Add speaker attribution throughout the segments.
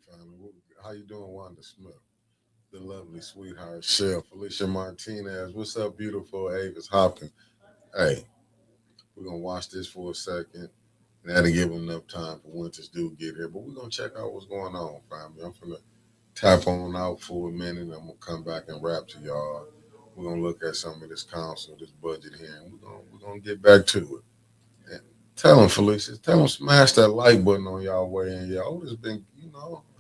Speaker 1: family. How you doing, Wanda Smith? The lovely sweetheart, Chef Felicia Martinez. What's up, beautiful Avis Hopkins? Hey, we're gonna watch this for a second. That'll give enough time for Winters do get here. But we're gonna check out what's going on, family. I'm gonna tap on out for a minute. I'm gonna come back and rap to y'all. We're gonna look at some of this council, this budget here, and we're gonna get back to it. And tell them, Felicia, tell them smash that like button on y'all way in. Yeah, Otis been,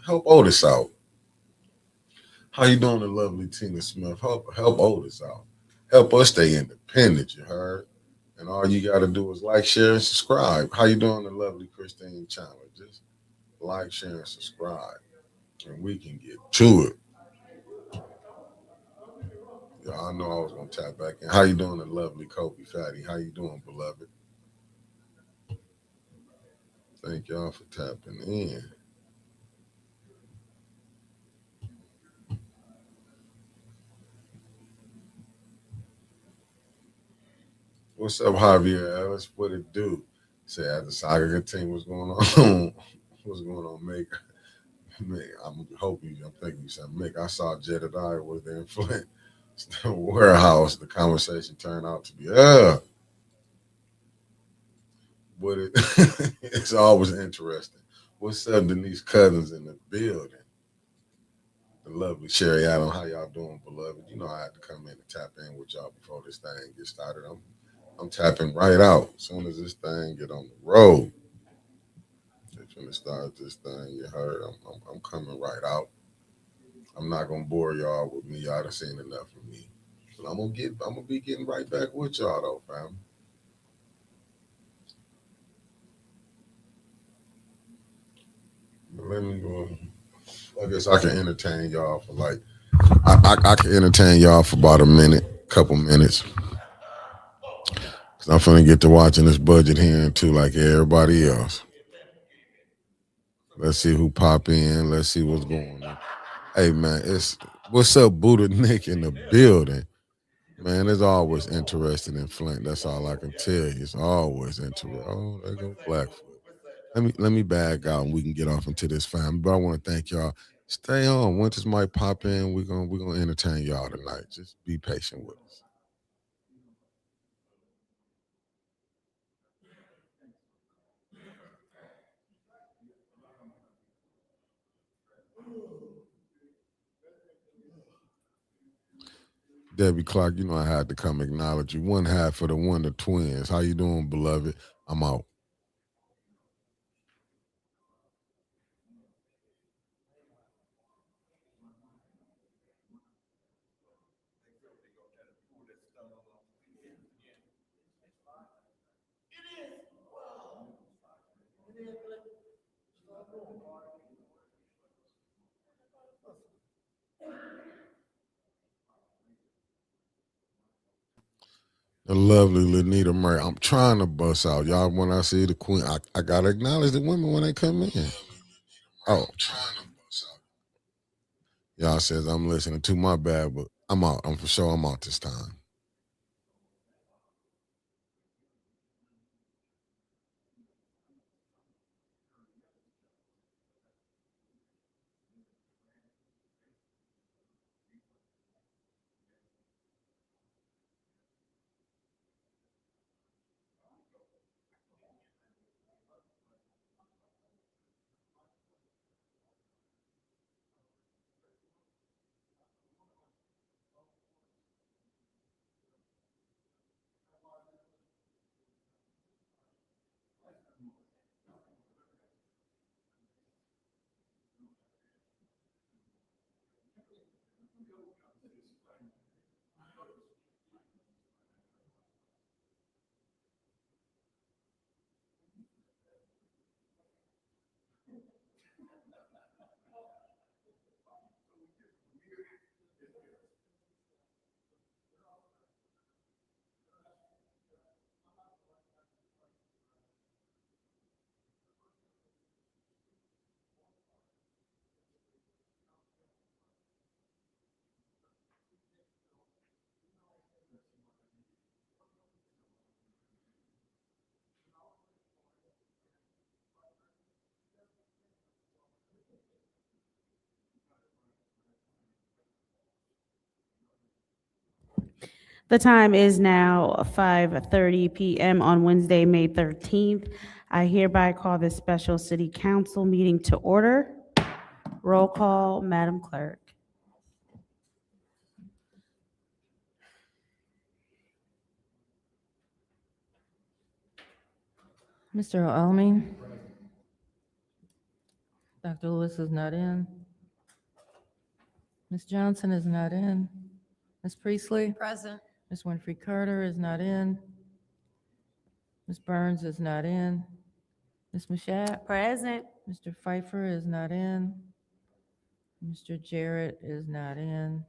Speaker 1: help Otis out. How you doing, the lovely Tina Smith? Help Otis out. Help us stay independent. You heard? And all you got to do is like, share, and subscribe. How you doing, the lovely Christine Chandler? Just like, share, and subscribe, and we can get to it. Yeah, I know I was gonna tap back in. How you doing, the lovely Kobe Fatty? How you doing, beloved? Thank y'all for tapping in. What's up, Javier Ellis? What it do? Say, as the soccer team, what's going on? What's going on, Mick? Mick, I'm hoping, I'm thinking you said Mick. I saw Jedediah was there in Flint warehouse. The conversation turned out to be, but it's always interesting. What's up, Denise Cousins in the building? The lovely Sherry Adam. How y'all doing, beloved? You know I had to come in and tap in with y'all before this thing gets started. I'm tapping right out. As soon as this thing get on the road, they're finna start this thing. You heard? I'm coming right out. I'm not gonna bore y'all with me. Y'all done seen enough of me. But I'm gonna be getting right back with y'all though, fam. But let me go. I guess I can entertain y'all for like I can entertain y'all for about a minute, couple minutes. Cause I'm finna get to watching this budget hearing too, like everybody else. Let's see who pop in. Let's see what's going on. Hey man, it's what's up, Buddha Nick in the building. Man, it's always interesting in Flint. That's all I can tell you. It's always interesting. Oh, there go Blackfoot. Let me bag out and we can get off into this family. But I want to thank y'all. Stay on. Winters might pop in. We're gonna entertain y'all tonight. Just be patient with us. Debbie Clark, you know I had to come acknowledge you. One half for the Wonder Twins. How you doing, beloved? I'm out. The lovely Lenita Murray. I'm trying to bust out. Y'all, when I see the queen, I gotta acknowledge the women when they come in. Oh, y'all says I'm listening to my bad, but I'm out. I'm for sure I'm out this time.
Speaker 2: The time is now 5:30 p.m. on Wednesday, May 13th. I hereby call this special city council meeting to order. Roll call, Madam Clerk.
Speaker 3: Mr. Alamin? Dr. Lewis is not in. Ms. Johnson is not in. Ms. Priestley?
Speaker 4: Present.
Speaker 3: Ms. Winfrey Carter is not in. Ms. Burns is not in. Ms. Mashat?
Speaker 2: Present.
Speaker 3: Mr. Pfeiffer is not in. Mr. Jarrett is not in.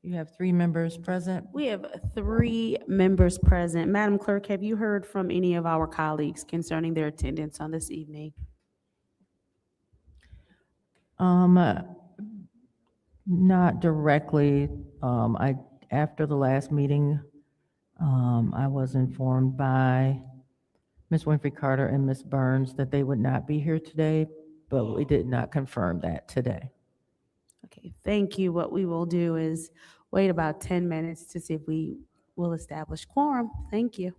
Speaker 3: You have 3 members present.
Speaker 2: We have 3 members present. Madam Clerk, have you heard from any of our colleagues concerning their attendance on this evening?
Speaker 3: Not directly. After the last meeting, I was informed by Ms. Winfrey Carter and Ms. Burns that they would not be here today, but we did not confirm that today.
Speaker 2: Okay, thank you. What we will do is wait about 10 minutes to see if we will establish quorum. Thank you.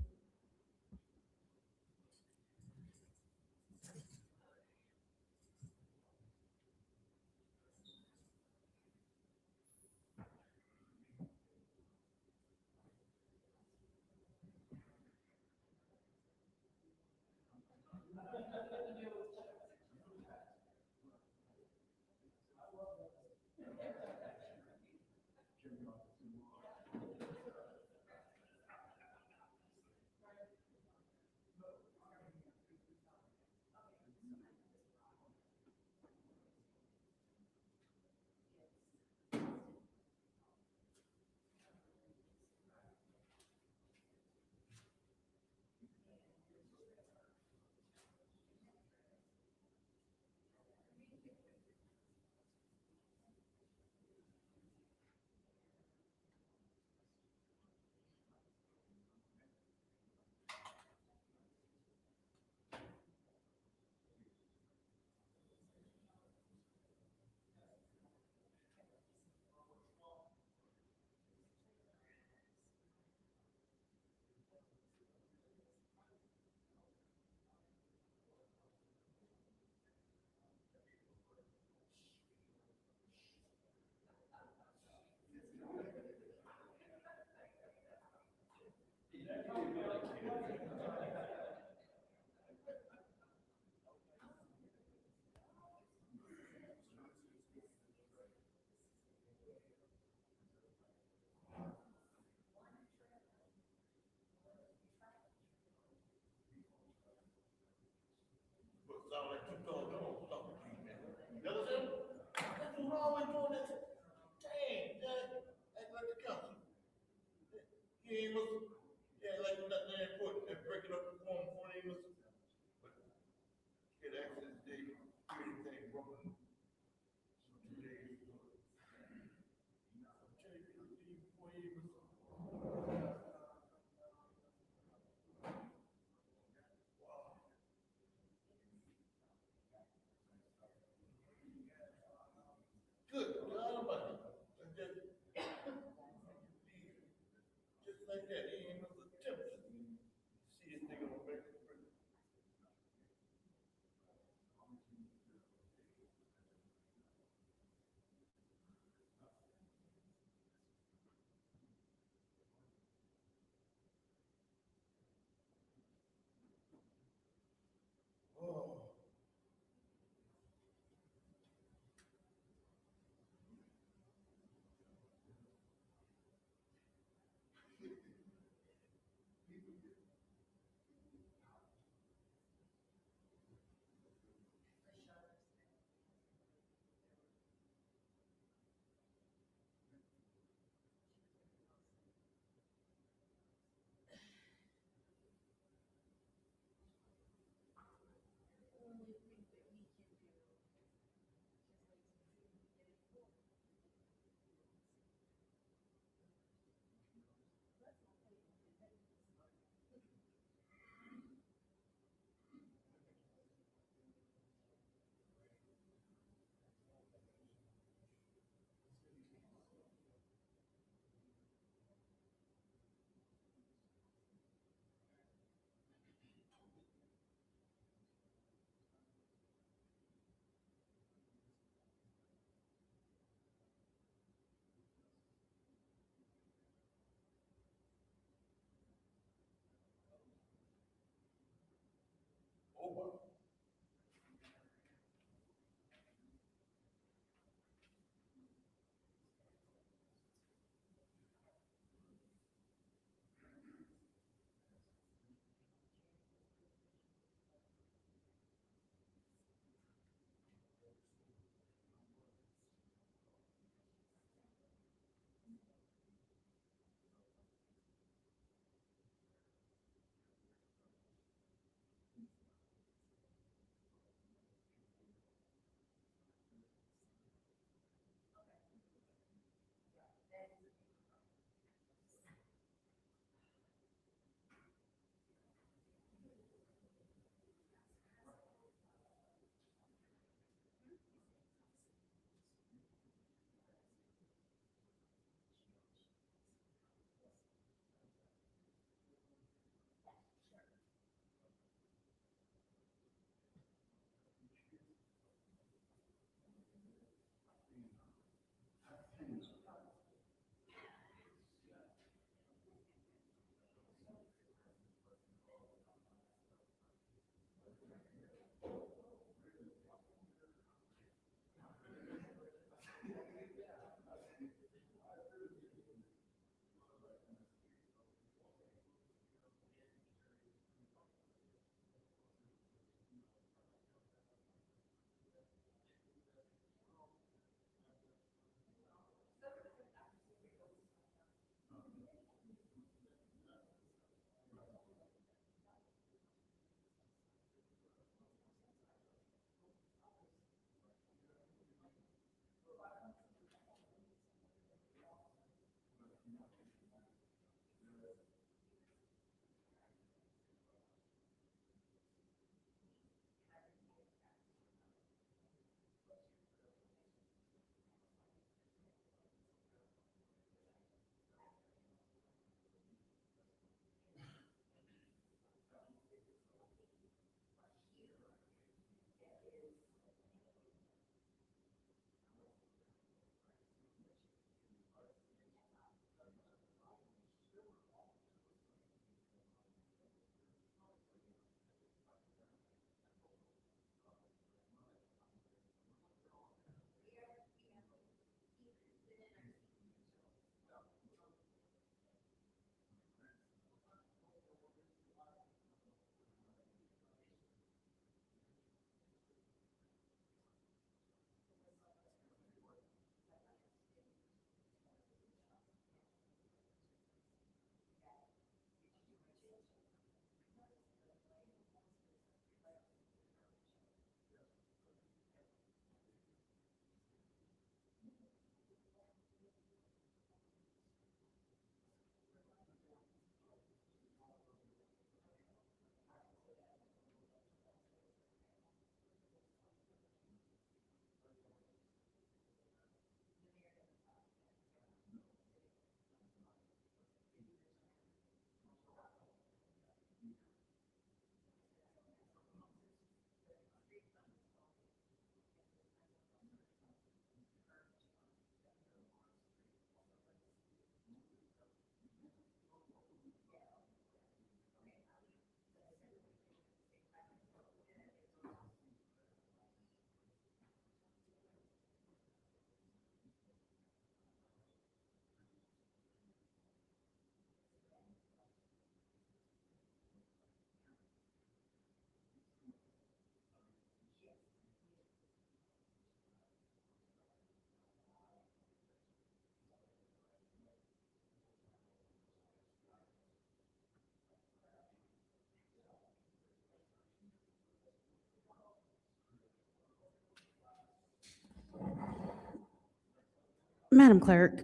Speaker 2: Madam Clerk,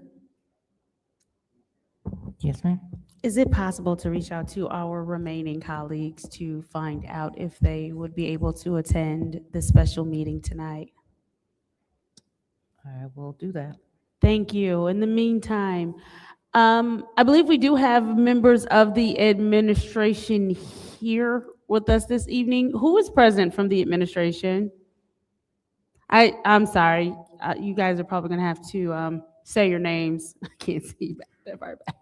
Speaker 3: Yes, ma'am.
Speaker 2: is it possible to reach out to our remaining colleagues to find out if they would be able to attend the special meeting tonight?
Speaker 3: I will do that.
Speaker 2: Thank you. In the meantime, I believe we do have members of the administration here with us this evening. Who is present from the administration? I'm sorry. You guys are probably going to have to say your names. I can't see you back that far back.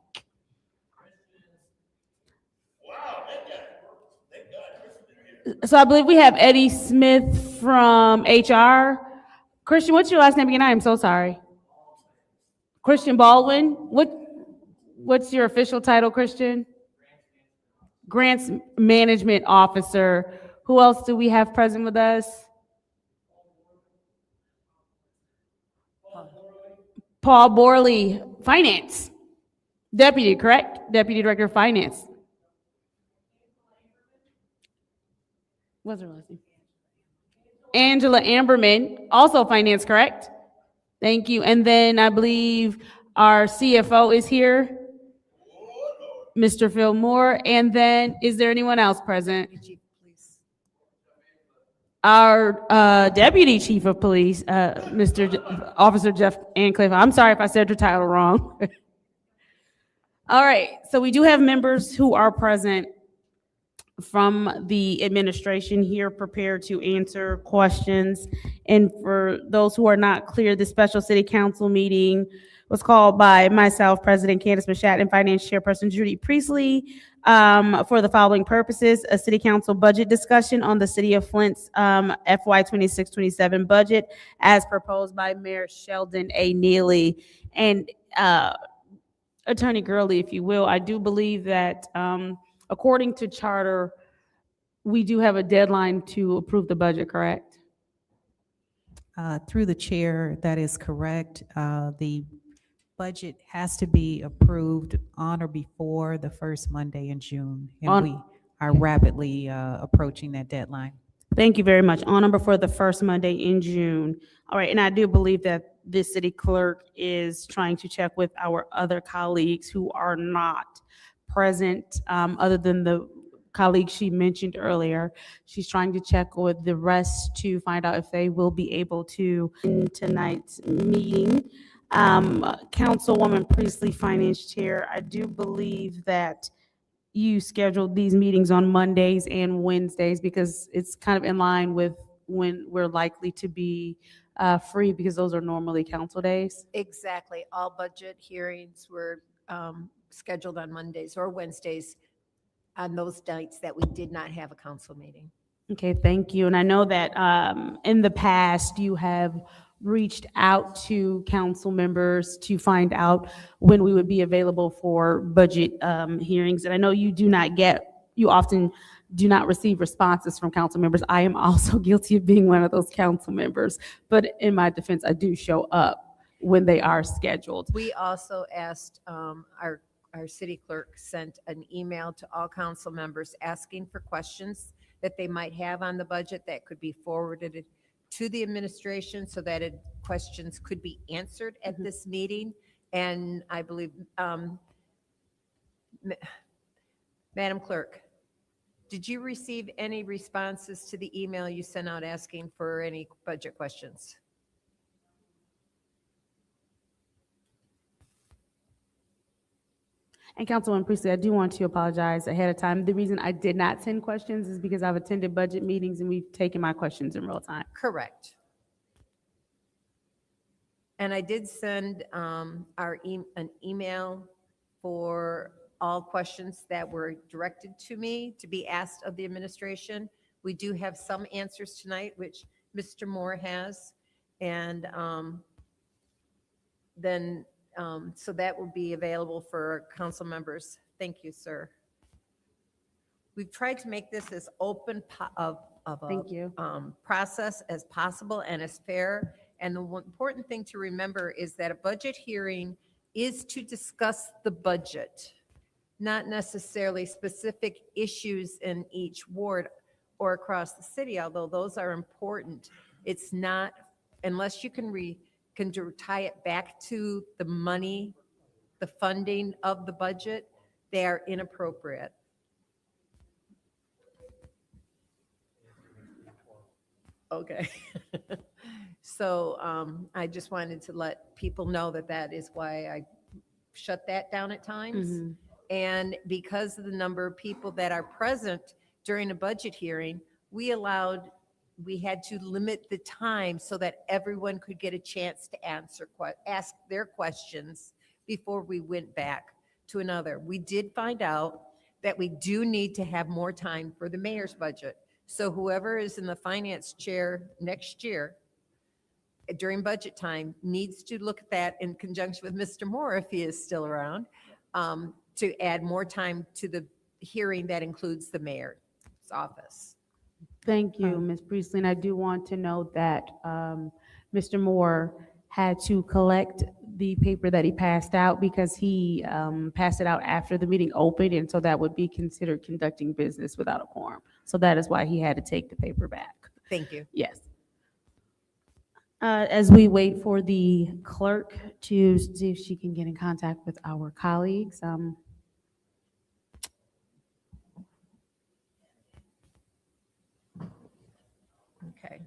Speaker 2: So I believe we have Eddie Smith from HR. Christian, what's your last name again? I am so sorry. Christian Baldwin. What's your official title, Christian? Grants Management Officer. Who else do we have present with us? Paul Borley, Finance. Deputy, correct? Deputy Director of Finance. What's her last name? Angela Amberman, also Finance, correct? Thank you. And then I believe our CFO is here, Mr. Phil Moore. And then is there anyone else present? Our Deputy Chief of Police, Officer Jeff Ancliffe. I'm sorry if I said your title wrong. All right, so we do have members who are present from the administration here prepared to answer questions. And for those who are not clear, the special city council meeting was called by myself, President Candace Mashat, and Finance Chairperson Judy Priestley for the following purposes: a city council budget discussion on the city of Flint's FY 26-27 budget as proposed by Mayor Sheldon A. Neely. And Attorney Gurley, if you will, I do believe that according to charter, we do have a deadline to approve the budget, correct?
Speaker 4: Through the chair, that is correct. The budget has to be approved on or before the first Monday in June, and we are rapidly approaching that deadline.
Speaker 2: Thank you very much. On number for the first Monday in June. All right, and I do believe that this city clerk is trying to check with our other colleagues who are not present, other than the colleagues she mentioned earlier. She's trying to check with the rest to find out if they will be able to in tonight's meeting. Councilwoman Priestley, Finance Chair, I do believe that you scheduled these meetings on Mondays and Wednesdays because it's kind of in line with when we're likely to be free, because those are normally council days.
Speaker 5: Exactly. All budget hearings were scheduled on Mondays or Wednesdays on those nights that we did not have a council meeting.
Speaker 2: Okay, thank you. And I know that in the past, you have reached out to council members to find out when we would be available for budget hearings. And I know you often do not receive responses from council members. I am also guilty of being one of those council members, but in my defense, I do show up when they are scheduled.
Speaker 5: We also asked, our city clerk sent an email to all council members asking for questions that they might have on the budget that could be forwarded to the administration so that questions could be answered at this meeting. And I believe, Madam Clerk, did you receive any responses to the email you sent out asking for any budget questions?
Speaker 2: And Councilwoman Priestley, I do want to apologize ahead of time. The reason I did not send questions is because I've attended budget meetings and we've taken my questions in real time.
Speaker 5: Correct. And I did send an email for all questions that were directed to me to be asked of the administration. We do have some answers tonight, which Mr. Moore has. And then, so that will be available for council members. Thank you, sir. We've tried to make this as open of
Speaker 2: Thank you.
Speaker 5: process as possible and as fair. And the important thing to remember is that a budget hearing is to discuss the budget, not necessarily specific issues in each ward or across the city, although those are important. It's not, unless you can tie it back to the money, the funding of the budget, they are inappropriate. Okay. So I just wanted to let people know that that is why I shut that down at times.
Speaker 2: Mhm.
Speaker 5: And because of the number of people that are present during a budget hearing, we had to limit the time so that everyone could get a chance to ask their questions before we went back to another. We did find out that we do need to have more time for the mayor's budget. So whoever is in the finance chair next year during budget time needs to look at that in conjunction with Mr. Moore, if he is still around, to add more time to the hearing that includes the mayor's office.
Speaker 2: Thank you, Ms. Priestley. And I do want to note that Mr. Moore had to collect the paper that he passed out because he passed it out after the meeting opened, and so that would be considered conducting business without a quorum. So that is why he had to take the paper back.
Speaker 5: Thank you.
Speaker 2: Yes. As we wait for the clerk to see if she can get in contact with our colleagues,
Speaker 5: Okay.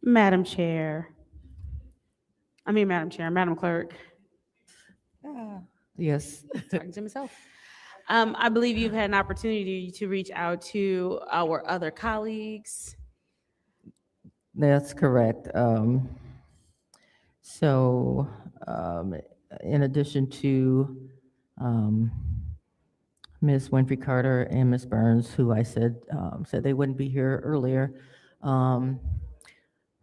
Speaker 2: Madam Chair. Madam Clerk.
Speaker 3: Yes,
Speaker 2: Talking to myself. I believe you've had an opportunity to reach out to our other colleagues.
Speaker 3: that's correct. So, in addition to um, Ms. Winfrey Carter and Ms. Burns, who I said they wouldn't be here earlier, um,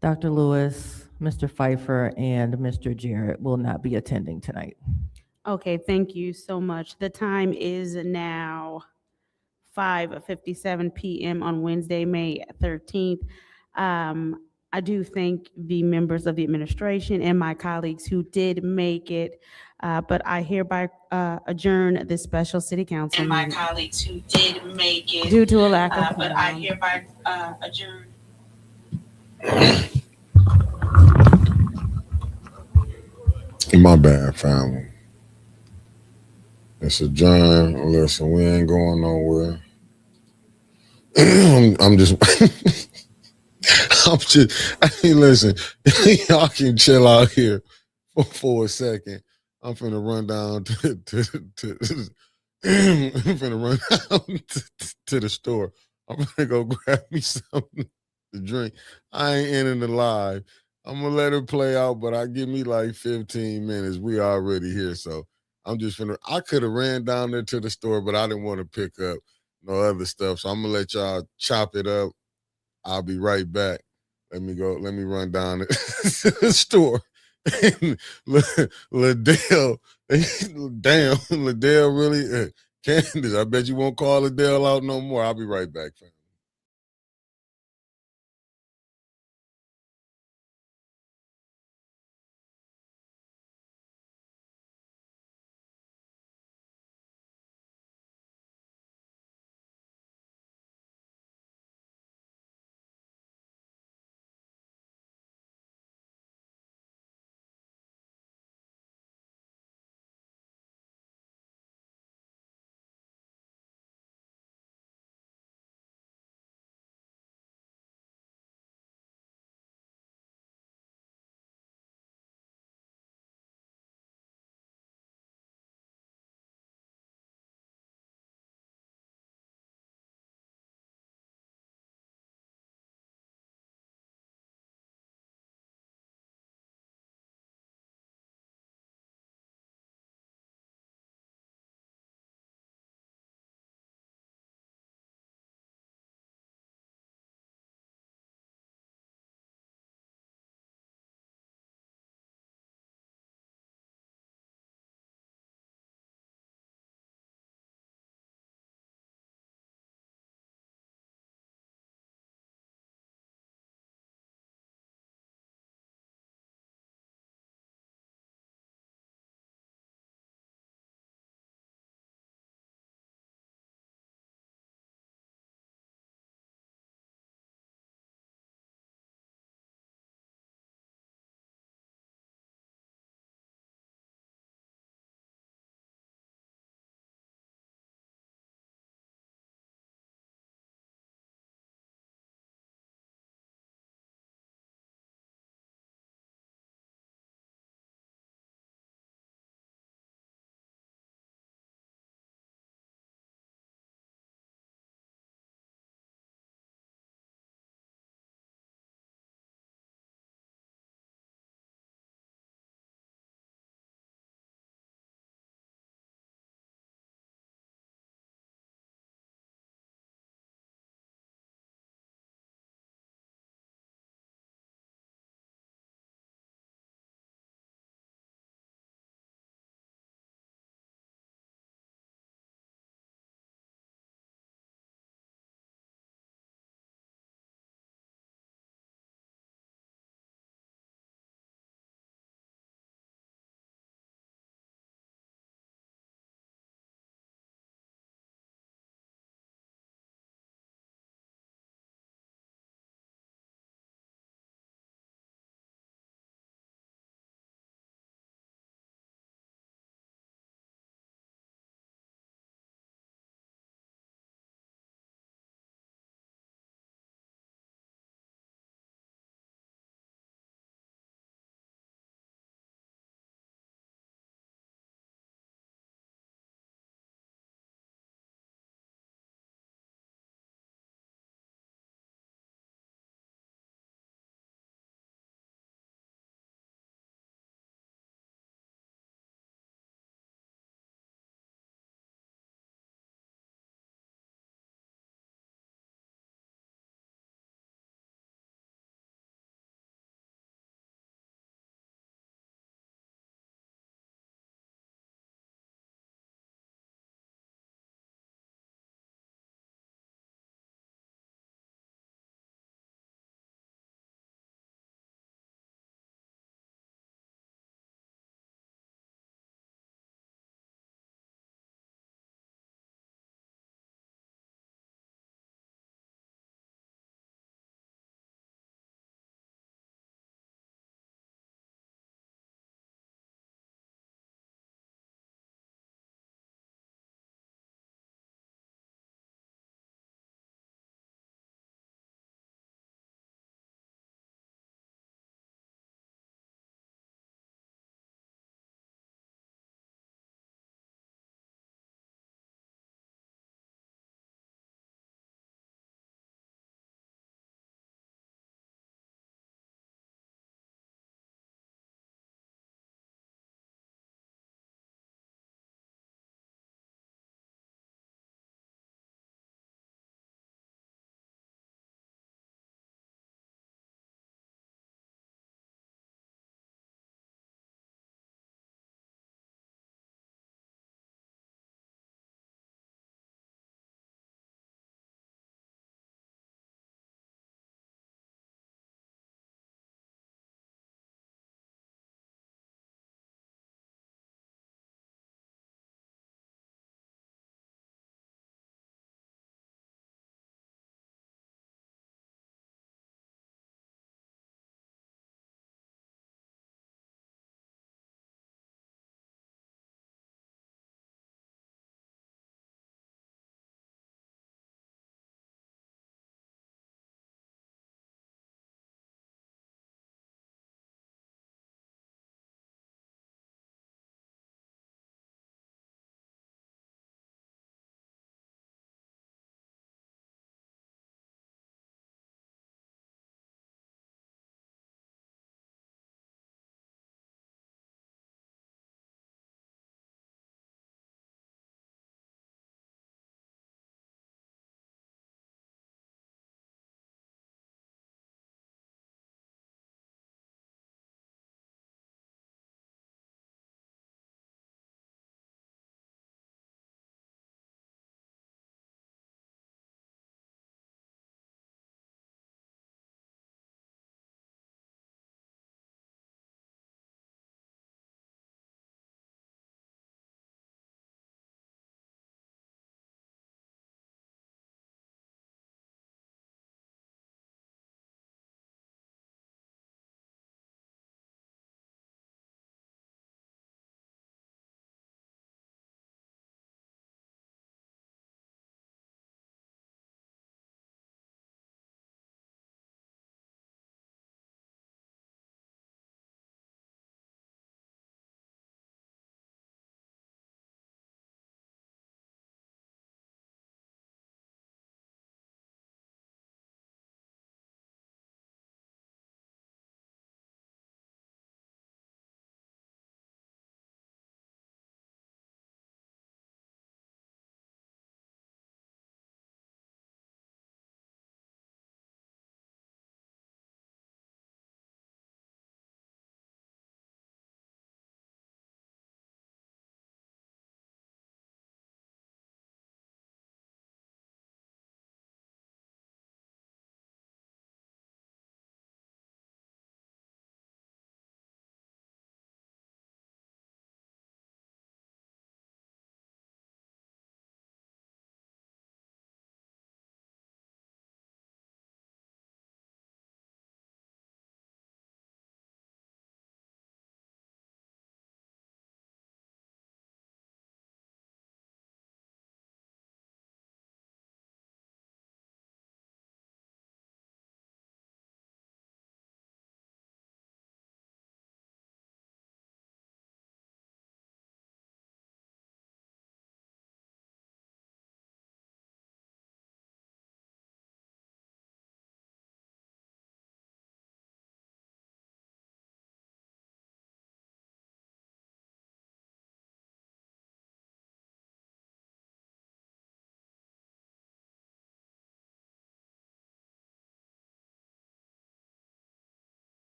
Speaker 3: Dr. Lewis, Mr. Pfeiffer, and Mr. Jarrett will not be attending tonight.
Speaker 2: Okay, thank you so much. The time is now 5:57 p.m. on Wednesday, May 13th. I do thank the members of the administration and my colleagues who did make it, but I hereby adjourn this special city council meeting due to a lack of
Speaker 6: But I
Speaker 2: quorum.
Speaker 6: hereby adjourn.
Speaker 1: My bad, family. It's a John. Listen, we ain't going nowhere. I'm just, I'm just. I mean, listen, y'all can chill out here for a second. I'm finna run down I'm finna run down to the store. I'm gonna go grab me something to drink. I ain't ending the live. I'm gonna let it play out, but I give me like 15 minutes. We already here, so I'm just finna. I could have ran down there to the store, but I didn't want to pick up no other stuff. So I'm gonna let y'all chop it up. I'll be right back. Let me go. Let me run down to the store. Liddell, damn, Liddell really. Candace, I bet you won't call Liddell out no more. I'll be right back, fam.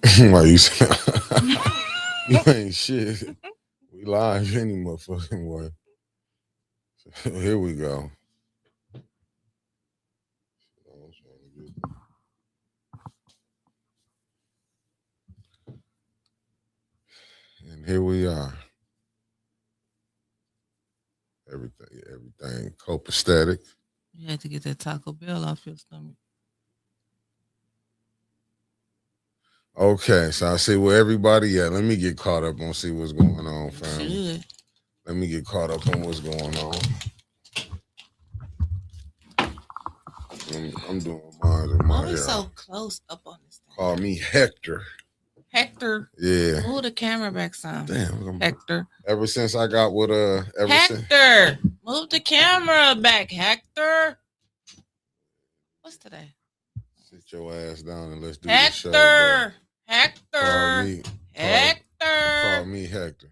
Speaker 1: Like you said, you ain't shit. We live any motherfucking way. So, here we go. And here we are. Everything copacetic.
Speaker 6: You had to get that Taco Bell off your stomach.
Speaker 1: Okay, so I see where everybody at. Let me get caught up on see what's going on, fam.
Speaker 6: Should.
Speaker 1: Let me get caught up on what's going on. I'm doing mine in my
Speaker 6: Oh,
Speaker 1: hair.
Speaker 6: it's so close up on this thing.
Speaker 1: Call me Hector.
Speaker 6: Hector.
Speaker 1: Yeah.
Speaker 6: Move the camera back some.
Speaker 1: Damn.
Speaker 6: Hector.
Speaker 1: Ever since I got with
Speaker 6: Hector. Move the camera back, Hector. What's today?
Speaker 1: Sit your ass down and let's do the show. Bro.
Speaker 6: Hector.
Speaker 1: Call me Hector.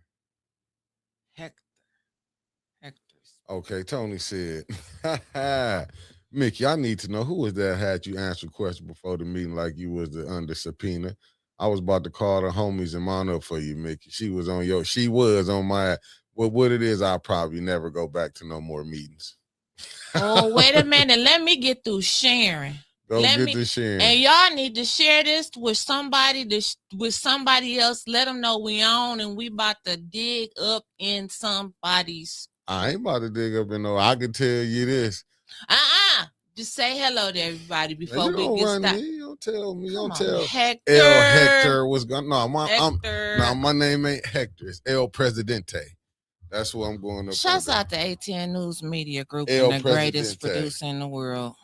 Speaker 6: Hector's.
Speaker 1: Okay, Tony said, Mickey, I need to know who was that had you answer questions before the meeting like you was under subpoena. I was about to call the homies and mount up for you, Mickey. She was on my, what it is, I'll probably never go back to no more meetings.
Speaker 6: Oh, wait a minute. Let me get through sharing.
Speaker 1: Get to sharing.
Speaker 6: And y'all need to share this with somebody else. Let them know we on and we about to dig up in somebody's.
Speaker 1: I ain't about to dig up in no. I can tell you this.
Speaker 6: Just say hello to everybody before we get started.
Speaker 1: Don't tell me.
Speaker 6: Come
Speaker 1: Don't
Speaker 6: on,
Speaker 1: tell.
Speaker 6: Hector.
Speaker 1: Hector was gonna. No,
Speaker 6: Hector.
Speaker 1: my name ain't Hector. It's El Presidente. That's what I'm going to.
Speaker 6: Shouts out to ATN News Media Group
Speaker 1: El
Speaker 6: and the
Speaker 1: Presidente.
Speaker 6: greatest producer in the world.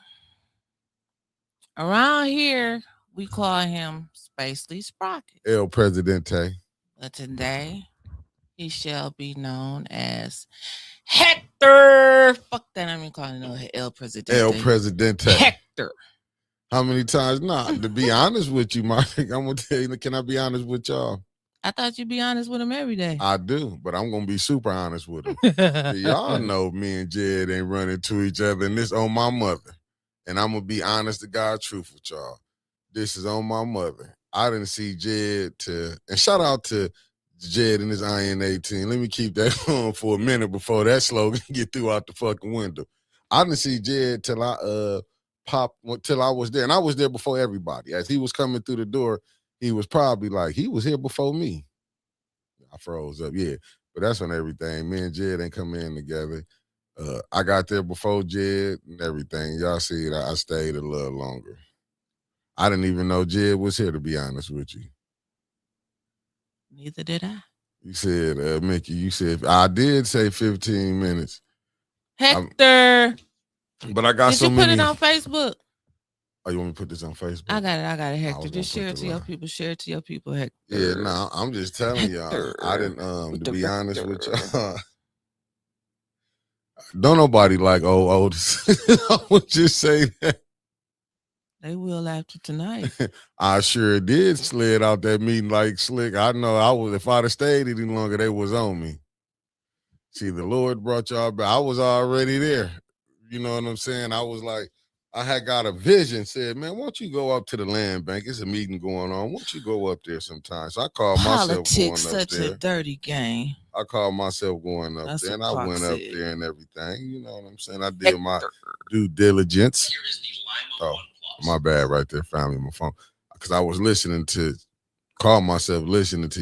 Speaker 6: Around here, we call him Spacely Sprocket.
Speaker 1: El Presidente.
Speaker 6: But today, he shall be known as Hector. Fuck that, I'm calling him El Presidente.
Speaker 1: El Presidente.
Speaker 6: Hector.
Speaker 1: How many times? Nah, to be honest with you, Mike, I'm gonna tell you. Can I be honest with y'all?
Speaker 6: I thought you'd be honest with him every day.
Speaker 1: I do, but I'm gonna be super honest with him. Y'all know me and Jed ain't running to each other, and this on my mother. And I'm gonna be honest to God, truth with y'all. This is on my mother. I didn't see Jed and shout out to Jed and his IN18. Let me keep that on for a minute before that slogan get through out the fucking window. I didn't see Jed till I was there, and I was there before everybody. As he was coming through the door, he was probably like, he was here before me. I froze up, yeah. But that's when everything. Me and Jed ain't come in together. I got there before Jed and everything. Y'all see it. I stayed a little longer. I didn't even know Jed was here, to be honest with you.
Speaker 6: Neither did I.
Speaker 1: You said, Mickey, you said, I did say 15 minutes.
Speaker 6: Hector.
Speaker 1: But I got
Speaker 6: did
Speaker 1: so many.
Speaker 6: Did you put it on Facebook?
Speaker 1: Oh, you want me to put this on Facebook?
Speaker 6: I got it, Hector. Just share it to your people. Share it to your people, Hector.
Speaker 1: Yeah, no, I'm just telling y'all. I didn't, to be honest with y'all. Don't nobody like Otis. I would just say that.
Speaker 6: They will after tonight.
Speaker 1: I sure did slid out that meeting like slick. I know if I'd have stayed any longer, they was on me. See, the Lord brought y'all back. I was already there. You know what I'm saying? I was like, I had got a vision, said, man, why don't you go up to the land bank? It's a meeting going on. Why don't you go up there sometime? So I called myself going up there.
Speaker 6: Politics, such a dirty game.
Speaker 1: I called myself going up there, and I went up there and everything. You know what I'm saying? I did my due diligence. Oh, my bad right there, family, my phone. Because I was listening to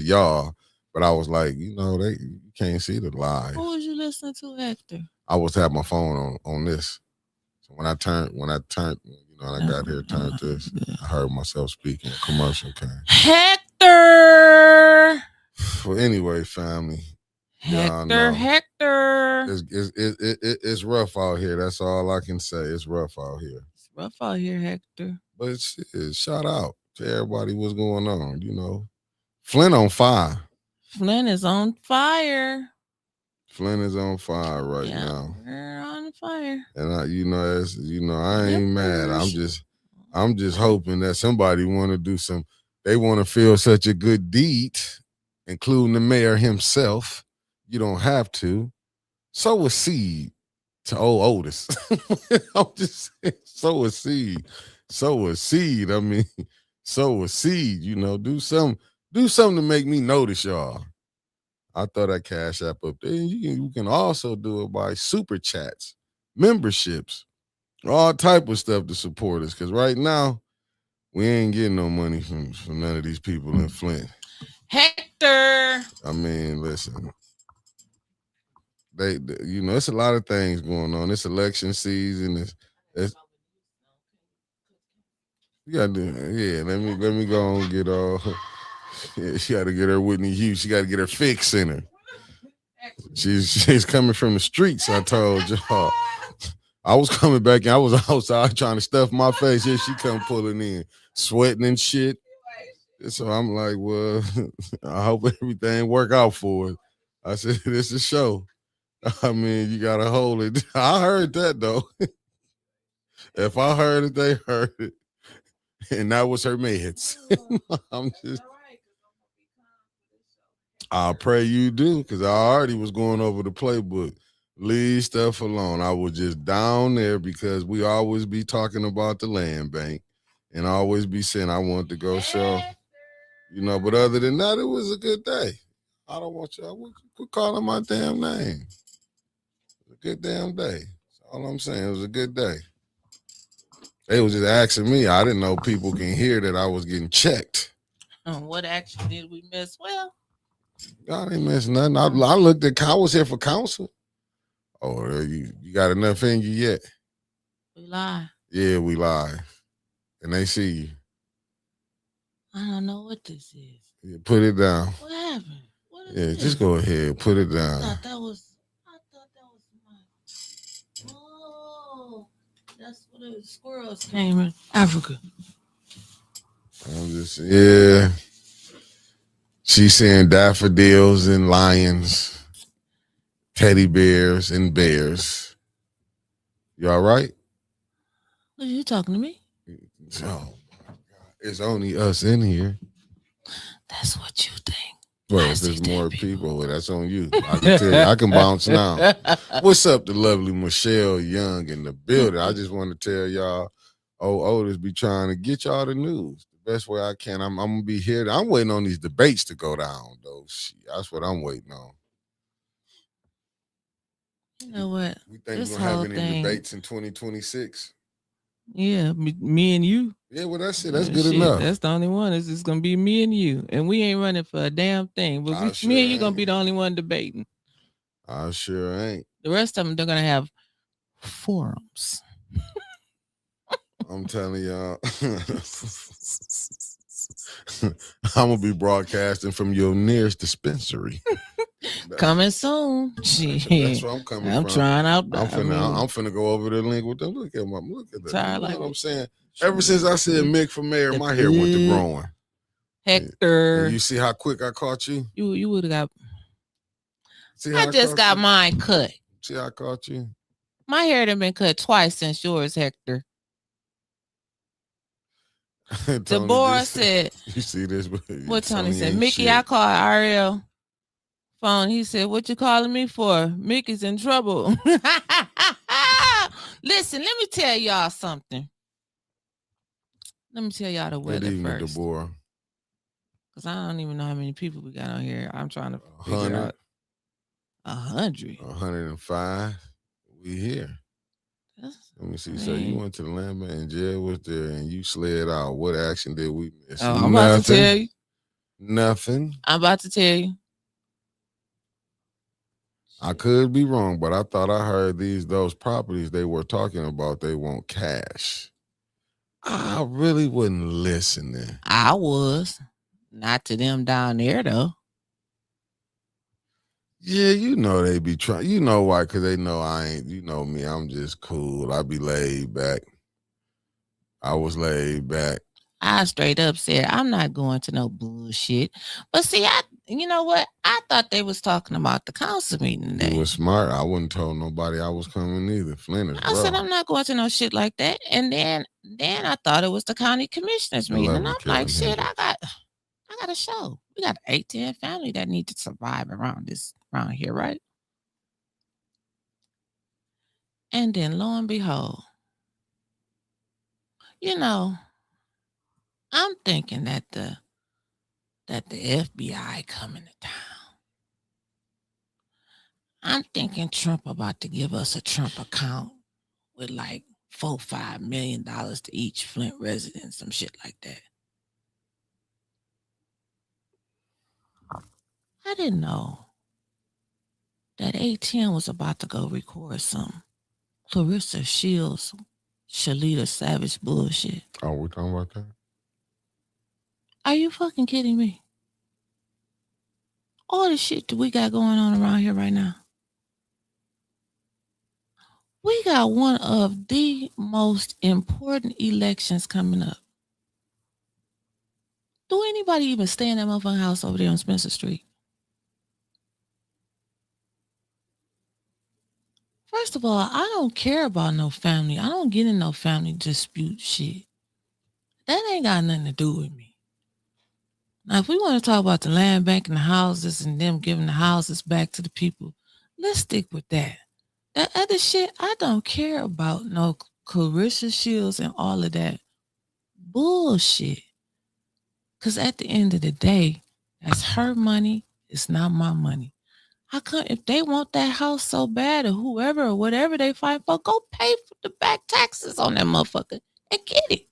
Speaker 1: y'all, but I was like, you can't see the live.
Speaker 6: Who was you listening to, Hector?
Speaker 1: I was having my phone on this. So when I turned, I got here, turned this, I heard myself speaking. A commercial came.
Speaker 6: Hector.
Speaker 1: Well, anyway, family.
Speaker 6: Hector.
Speaker 1: It's rough out here. That's all I can say. It's rough out here.
Speaker 6: It's rough out here, Hector.
Speaker 1: But shout out to everybody what's going on, Flint on fire.
Speaker 6: Flint is on fire.
Speaker 1: Flint is on fire right now.
Speaker 6: We're on fire.
Speaker 1: And I ain't mad. I'm just hoping that somebody want to do they want to feel such a good deed, including the mayor himself. You don't have to. Sow a seed to old Otis. I'm just saying, sow a seed. I mean, sow a seed, do something to make me notice y'all. I throw that Cash App up there. You can also do it by super chats, memberships, all type of stuff to support us. Because right now, we ain't getting no money from none of these people in Flint.
Speaker 6: Hector.
Speaker 1: I mean, listen, they it's a lot of things going on. It's election season. It's you gotta do. Yeah, let me go and get all. Yeah, she got to get her Whitney Hughes. She got to get her fix in her. She's coming from the streets. I told y'all. I was coming back and I was outside trying to stuff my face. Here she come pulling in, sweating and shit. So I'm like, well, I hope everything work out for her. I said, this is a show. I mean, you gotta hold it. I heard that though. If I heard it, they heard it. And that was her meds. I'm just I pray you do, because I already was going over the playbook. Leave stuff alone. I was just down there because we always be talking about the land bank and always be saying I want to go show. But other than that, it was a good day. I don't want y'all quit calling my damn name. It was a good damn day. That's all I'm saying. It was a good day. They was just asking me. I didn't know people can hear that I was getting checked.
Speaker 6: What action did we miss? Well,
Speaker 1: I didn't miss nothing. I looked at, I was here for counsel. Oh, you got enough in you yet?
Speaker 6: we lie.
Speaker 1: Yeah, we live. And they see you.
Speaker 6: I don't know what this is.
Speaker 1: Yeah, put it down.
Speaker 6: What happened? What is this?
Speaker 1: Just go ahead. Put it
Speaker 6: I
Speaker 1: down.
Speaker 6: thought that was my. Oh, that's what the squirrels came in Africa.
Speaker 1: I'm just, yeah. She's saying daffodils and lions, teddy bears and bears. You all right?
Speaker 6: Are you talking to me?
Speaker 1: Oh, it's only us in here.
Speaker 6: That's what you think.
Speaker 1: Well, if there's more people, well, that's on you. I can tell you, I can bounce now. What's up, the lovely Michelle Young in the building? I just want to tell y'all, Otis be trying to get y'all the news the best way I can. I'm gonna be here. I'm waiting on these debates to go down, though. Shit, that's what I'm waiting on.
Speaker 6: You know what?
Speaker 1: We think we're gonna have any debates in 2026?
Speaker 6: Yeah, me and you.
Speaker 1: Yeah, well, that's it. That's good enough.
Speaker 6: That's the only one. It's just gonna be me and you, and we ain't running for a damn thing. But me and you gonna be the only one debating.
Speaker 1: I sure ain't.
Speaker 6: The rest of them, they're gonna have forums.
Speaker 1: I'm telling y'all, I'm gonna be broadcasting from your nearest dispensary.
Speaker 6: Coming soon.
Speaker 1: That's where I'm coming from.
Speaker 6: I'm trying out.
Speaker 1: I'm finna go over the link with them. Look at that.
Speaker 6: Like
Speaker 1: what I'm saying? Ever since I said Mick for mayor, my hair went to growing.
Speaker 6: Hector.
Speaker 1: And you see how quick I caught you?
Speaker 6: You would have got.
Speaker 1: See
Speaker 6: I just got mine cut.
Speaker 1: See how I caught you?
Speaker 6: My hair done been cut twice since yours, Hector. Deborah said.
Speaker 1: You see this?
Speaker 6: What Tony said? Mickey, I called Ariel phone. He said, "What you calling me for? Mickey's in trouble." Listen, let me tell y'all something. Let me tell y'all the weather first. Deborah. Because I don't even know how many people we got on here. I'm trying to figure out. 100.
Speaker 1: 105. We here. Let me see. So you went to the land bank and jail was there and you slid out. What action did we miss?
Speaker 6: I'm about to tell you.
Speaker 1: Nothing.
Speaker 6: I'm about to tell you.
Speaker 1: I could be wrong, but I thought I heard those properties they were talking about, they want cash. I really wasn't listening.
Speaker 6: I was. Not to them down there, though.
Speaker 1: Yeah, they be trying. You know why? Because they know I ain't, me, I'm just cool. I be laid back. I was laid back.
Speaker 6: I straight up said, I'm not going to no bullshit. But see, you know what? I thought they was talking about the council meeting today.
Speaker 1: You was smart. I wouldn't told nobody I was coming either. Flint
Speaker 6: I said, I'm not going to no shit like that. And then I thought it was the county commissioners meeting. And I'm like, shit, I got a show. We got an 810 family that need to survive around here, right? And then lo and behold, I'm thinking that the FBI coming to town. I'm thinking Trump about to give us a Trump account with like $4-5 million to each Flint resident, some shit like that. I didn't know that ATM was about to go record some Clarissa Shields, Shalita Savage bullshit.
Speaker 1: Oh, we talking about that?
Speaker 6: Are you fucking kidding me? All the shit that we got going on around here right now. We got one of the most important elections coming up. Do anybody even stay in that motherfucking house over there on Spencer Street? First of all, I don't care about no family. I don't get in no family dispute shit. That ain't got nothing to do with me. Now, if we want to talk about the land bank and the houses and them giving the houses back to the people, let's stick with that. That other shit, I don't care about no Clarissa Shields and all of that bullshit. Because at the end of the day, that's her money. It's not my money. How come if they want that house so bad or whoever or whatever they fight for, go pay for the back taxes on that motherfucker and get it.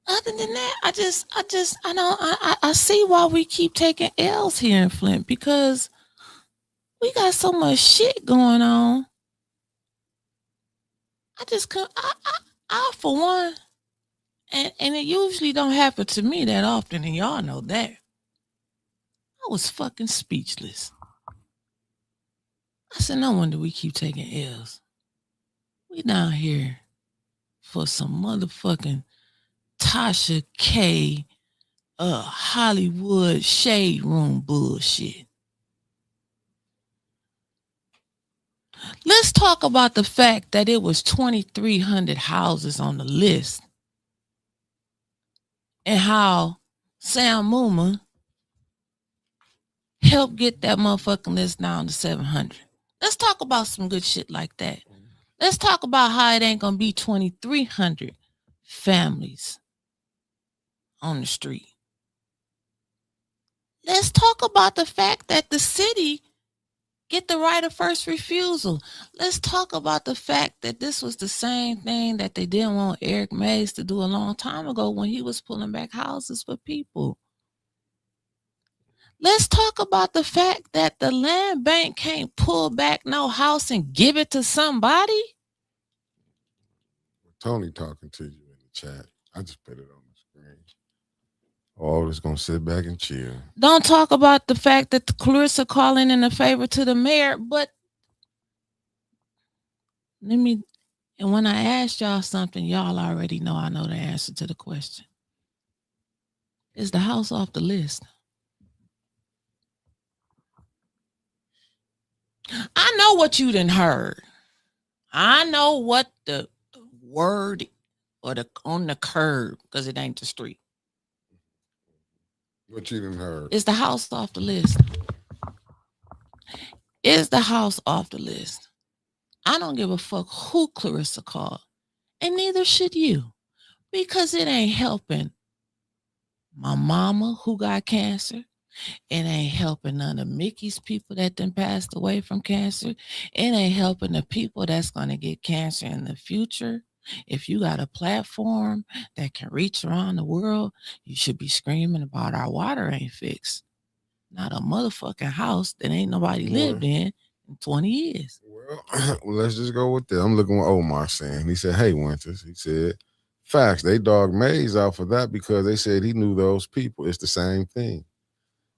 Speaker 6: Other than that, I see why we keep taking L's here in Flint, because we got so much shit going on. I just couldn't, I for one, and it usually don't happen to me that often, and y'all know that. I was fucking speechless. I said, no wonder we keep taking L's. We down here for some motherfucking Tasha K. Hollywood shade room bullshit. Let's talk about the fact that it was 2,300 houses on the list and how Sam Muma helped get that motherfucking list down to 700. Let's talk about some good shit like that. Let's talk about how it ain't gonna be 2,300 families on the street. Let's talk about the fact that the city get the right of first refusal. Let's talk about the fact that this was the same thing that they didn't want Eric Mays to do a long time ago when he was pulling back houses for people. Let's talk about the fact that the land bank can't pull back no house and give it to somebody.
Speaker 1: Tony talking to you in the chat. I just put it on the screen. Oh, just gonna sit back and chill.
Speaker 6: Don't talk about the fact that the Clarissa calling in a favor to the mayor, but and when I asked y'all something, y'all already know I know the answer to the question. Is the house off the list? I know what you done heard. I know what the word or the on the curb, because it ain't the street.
Speaker 1: What you done heard?
Speaker 6: Is the house off the list? Is the house off the list? I don't give a fuck who Clarissa called, and neither should you, because it ain't helping my mama who got cancer. It ain't helping none of Mickey's people that done passed away from cancer. It ain't helping the people that's going to get cancer in the future. If you got a platform that can reach around the world, you should be screaming about our water ain't fixed. Not a motherfucking house that ain't nobody lived in 20 years.
Speaker 1: Well, let's just go with that. I'm looking what Omar saying. He said, hey, Winters. He said, facts. They dogged Mays out for that because they said he knew those people. It's the same thing.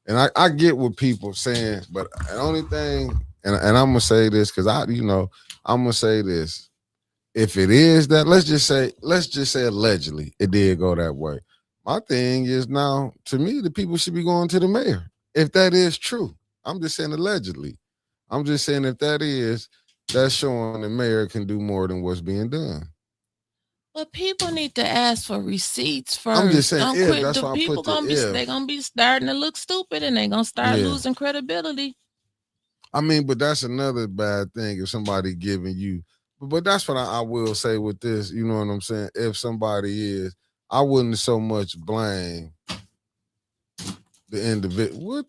Speaker 1: And I get what people saying, but the only thing, and I'm going to say this because I'm going to say this. If it is that, let's just say allegedly it did go that way. My thing is now, to me, the people should be going to the mayor. If that is true, I'm just saying allegedly. I'm just saying if that is, that's showing the mayor can do more than what's being done.
Speaker 6: But people need to ask for receipts first.
Speaker 1: I'm just saying,
Speaker 6: don't
Speaker 1: if,
Speaker 6: quit.
Speaker 1: that's
Speaker 6: The
Speaker 1: why
Speaker 6: people
Speaker 1: I put the if.
Speaker 6: They're gonna be starting to look stupid and they're gonna start losing credibility.
Speaker 1: I mean, but that's another bad thing if somebody giving you But that's what I will say with this. You know what I'm saying? If somebody is, I wouldn't so much blame the individual. What?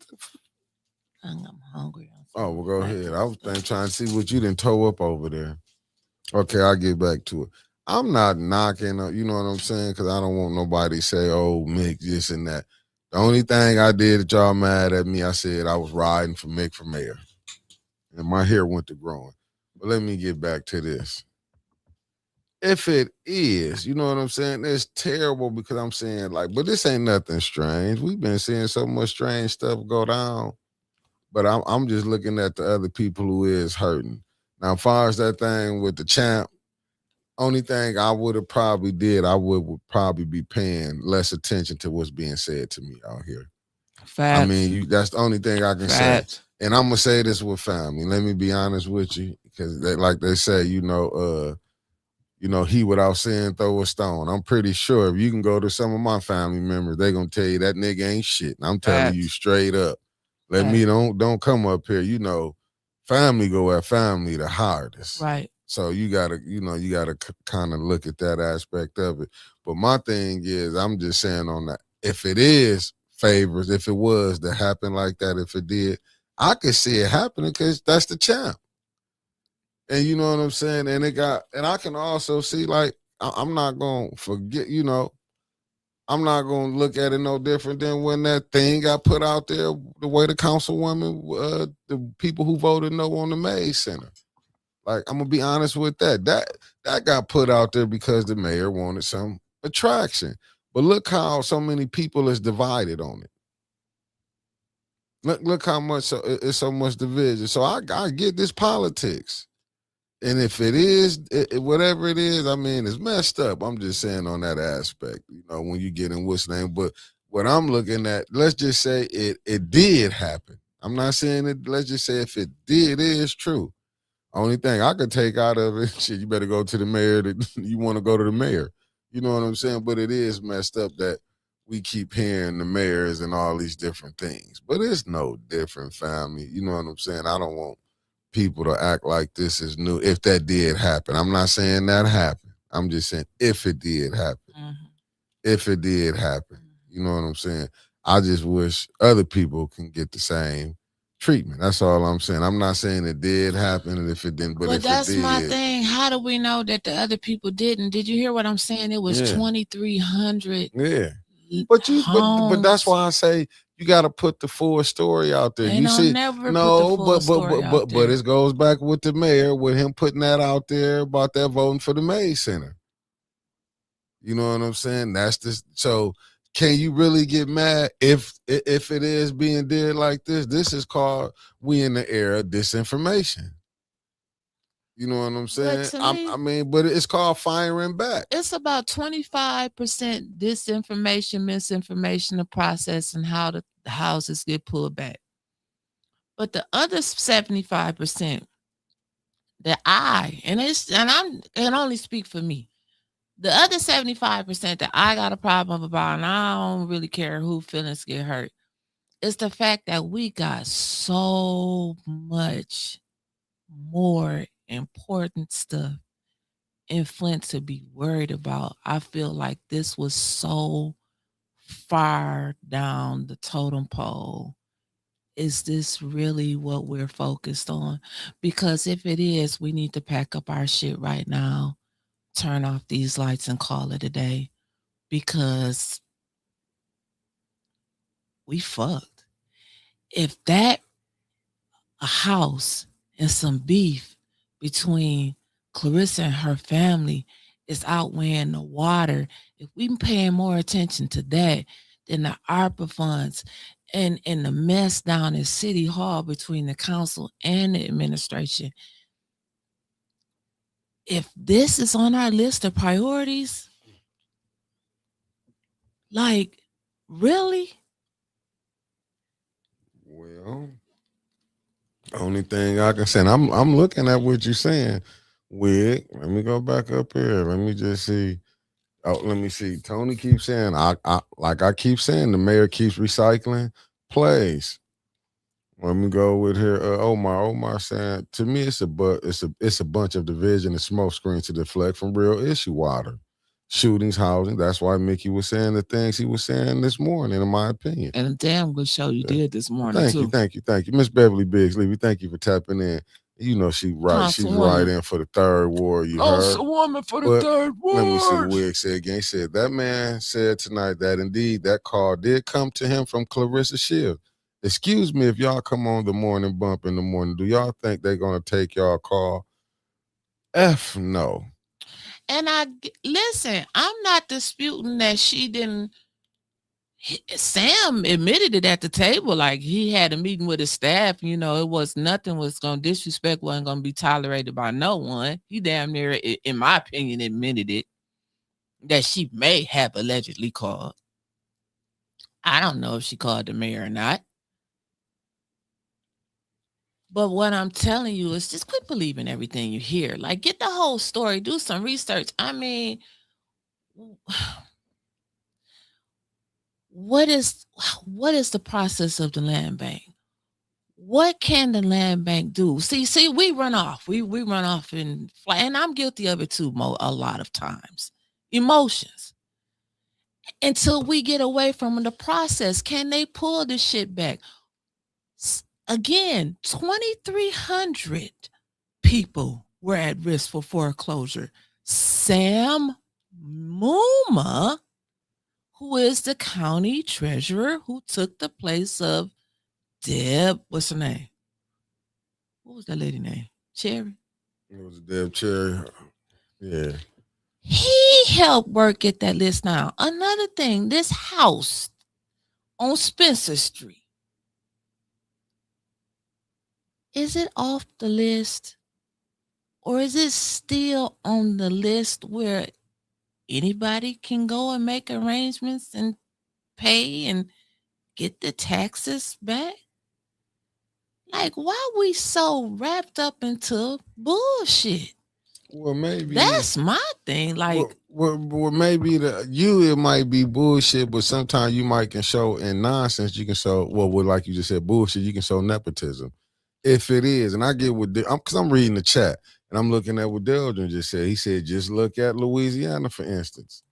Speaker 6: I'm hungry.
Speaker 1: Oh, well, go ahead. I was trying to see what you didn't toe up over there. Okay, I'll get back to it. I'm not knocking, you know what I'm saying? Because I don't want nobody to say, oh, Mick, this and that. The only thing I did that y'all mad at me, I said I was riding for Mick for mayor. And my hair went to growing. But let me get back to this. If it is, you know what I'm saying? It's terrible because I'm saying but this ain't nothing strange. We've been seeing so much strange stuff go down. But I'm just looking at the other people who is hurting. Now, as far as that thing with the champ, only thing I would have probably did, I would probably be paying less attention to what's being said to me out here.
Speaker 6: Facts.
Speaker 1: I mean, that's the only thing I can say. And I'm gonna say this with family. Let me be honest with you, because like they say, he without saying throw a stone. I'm pretty sure if you can go to some of my family members, they're gonna tell you that nigga ain't shit. And I'm telling you straight up. Let me don't come up here. Family go at family the hardest.
Speaker 6: Right.
Speaker 1: So you gotta kind of look at that aspect of it. But my thing is, I'm just saying on that, if it is favors, if it was to happen like that, if it did, I could see it happening because that's the champ. And you know what I'm saying? And I can also see, I'm not gonna forget, I'm not gonna look at it no different than when that thing got put out there, the way the councilwoman, the people who voted no on the Mays Center. I'm gonna be honest with that. That got put out there because the mayor wanted some attraction. But look how so many people is divided on it. Look how much it's so much division. So I get this politics. And if it is, whatever it is, I mean, it's messed up. I'm just saying on that aspect, when you get in what's name. But what I'm looking at, let's just say it did happen. I'm not saying it. Let's just say if it did, it is true. Only thing I could take out of it, shit, you better go to the mayor that you want to go to the mayor. You know what I'm saying? But it is messed up that we keep hearing the mayors and all these different things. But it's no different, family. You know what I'm saying? I don't want people to act like this is new. If that did happen, I'm not saying that happened. I'm just saying if it did happen. Mm-hmm. If it did happen. You know what I'm saying? I just wish other people can get the same treatment. That's all I'm saying. I'm not saying it did happen, and if it didn't, but if
Speaker 6: that's
Speaker 1: it did,
Speaker 6: my thing. How do we know that the other people didn't? Did you hear what I'm saying? It was 2,300.
Speaker 1: Yeah. But that's why I say you got to put the full story out there. But it goes back with the mayor, with him putting that out there about that voting for the Mays Center. You know what I'm saying? So can you really get mad if it is being did like this? This is called, we in the era of disinformation. You know what I'm saying? But it's called firing back.
Speaker 6: It's about 25% disinformation, misinformation, the process, and how the houses get pulled back. But the other 75% that I can only speak for me. The other 75% that I got a problem about, and I don't really care who feelings get hurt, is the fact that we got so much more important stuff in Flint to be worried about. I feel like this was so far down the totem pole. Is this really what we're focused on? Because if it is, we need to pack up our shit right now, turn off these lights and call it a day, because we fucked. If a house and some beef between Clarissa and her family is outweighing the water, if we paying more attention to that than the ARPA funds and the mess down in City Hall between the council and the administration, if this is on our list of priorities, really?
Speaker 1: Well, only thing I can say, and I'm looking at what you're saying. Wig, let me go back up here. Let me just see. Oh, let me see. Tony keeps saying, I keep saying, the mayor keeps recycling plays. Let me go with here. Omar saying, to me, it's a bunch of division and smoke screens to deflect from real issue. Water, shootings, housing. That's why Mickey was saying the things he was saying this morning, in my opinion.
Speaker 6: And a damn good show you did this morning,
Speaker 1: Thank
Speaker 6: too.
Speaker 1: you. Miss Beverly Bigsley, we thank you for tapping in. You know she's right in for the third ward. You heard?
Speaker 6: Woman for the third ward.
Speaker 1: Let me see what Wig said again. He said, that man said tonight that indeed that call did come to him from Clarissa Shields. Excuse me if y'all come on the morning bump in the morning. Do y'all think they're going to take y'all call? F no.
Speaker 6: And listen, I'm not disputing that she didn't. Sam admitted it at the table, like he had a meeting with his staff. You know, nothing was going to disrespect, wasn't going to be tolerated by no one. He damn near, in my opinion, admitted it, that she may have allegedly called. I don't know if she called the mayor or not. But what I'm telling you is just quit believing everything you hear. Like, get the whole story, do some research. I mean, what is the process of the land bank? What can the land bank do? See, we run off. We run off and fly, and I'm guilty of it too, a lot of times. Emotions. Until we get away from the process, can they pull this shit back? Again, 2,300 people were at risk for foreclosure. Sam Muma, who is the county treasurer, who took the place of Deb, what's her name? What was that lady name? Cherry?
Speaker 1: It was Deb Cherry. Yeah.
Speaker 6: He helped work get that list down. Another thing, this house on Spencer Street, is it off the list? Or is it still on the list where anybody can go and make arrangements and pay and get the taxes back? Like, why we so wrapped up into bullshit?
Speaker 1: Well, maybe
Speaker 6: that's my thing. Like,
Speaker 1: well maybe it might be bullshit, but sometimes you might can show in nonsense. You can show like you just said, bullshit. You can show nepotism, if it is. And I get what because I'm reading the chat and I'm looking at what Deldrin just said. He said, just look at Louisiana, for instance.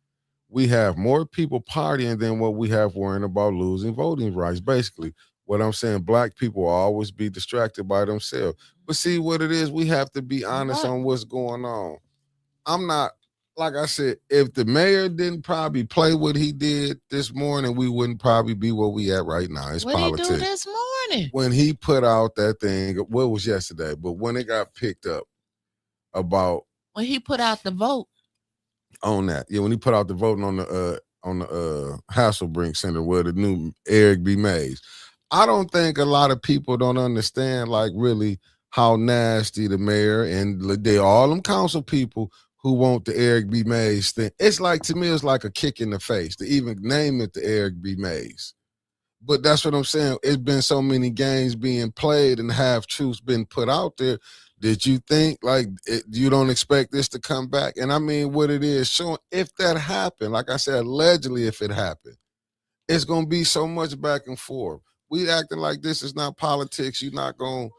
Speaker 1: We have more people partying than what we have worrying about losing voting rights. Basically, what I'm saying, black people will always be distracted by themselves. But see what it is, we have to be honest on what's going on. I'm not, like I said, if the mayor didn't probably play what he did this morning, we wouldn't probably be where we at right now. It's politics.
Speaker 6: What did he do this morning?
Speaker 1: When he put out that thing, what was yesterday, but when it got picked up about.
Speaker 6: When he put out the vote.
Speaker 1: On that. Yeah, when he put out the voting on the Hasselbrink Center where the new Eric B. Mays. I don't think a lot of people don't understand, like, really how nasty the mayor and they all them council people who want the Eric B. Mays thing. It's like, to me, it's like a kick in the face to even name it the Eric B. Mays. But that's what I'm saying. It's been so many games being played and half-truths been put out there. Did you think, like, you don't expect this to come back? And I mean, what it is showing, if that happened, like I said, allegedly, if it happened, it's going to be so much back and forth. We acting like this is not politics. You're not going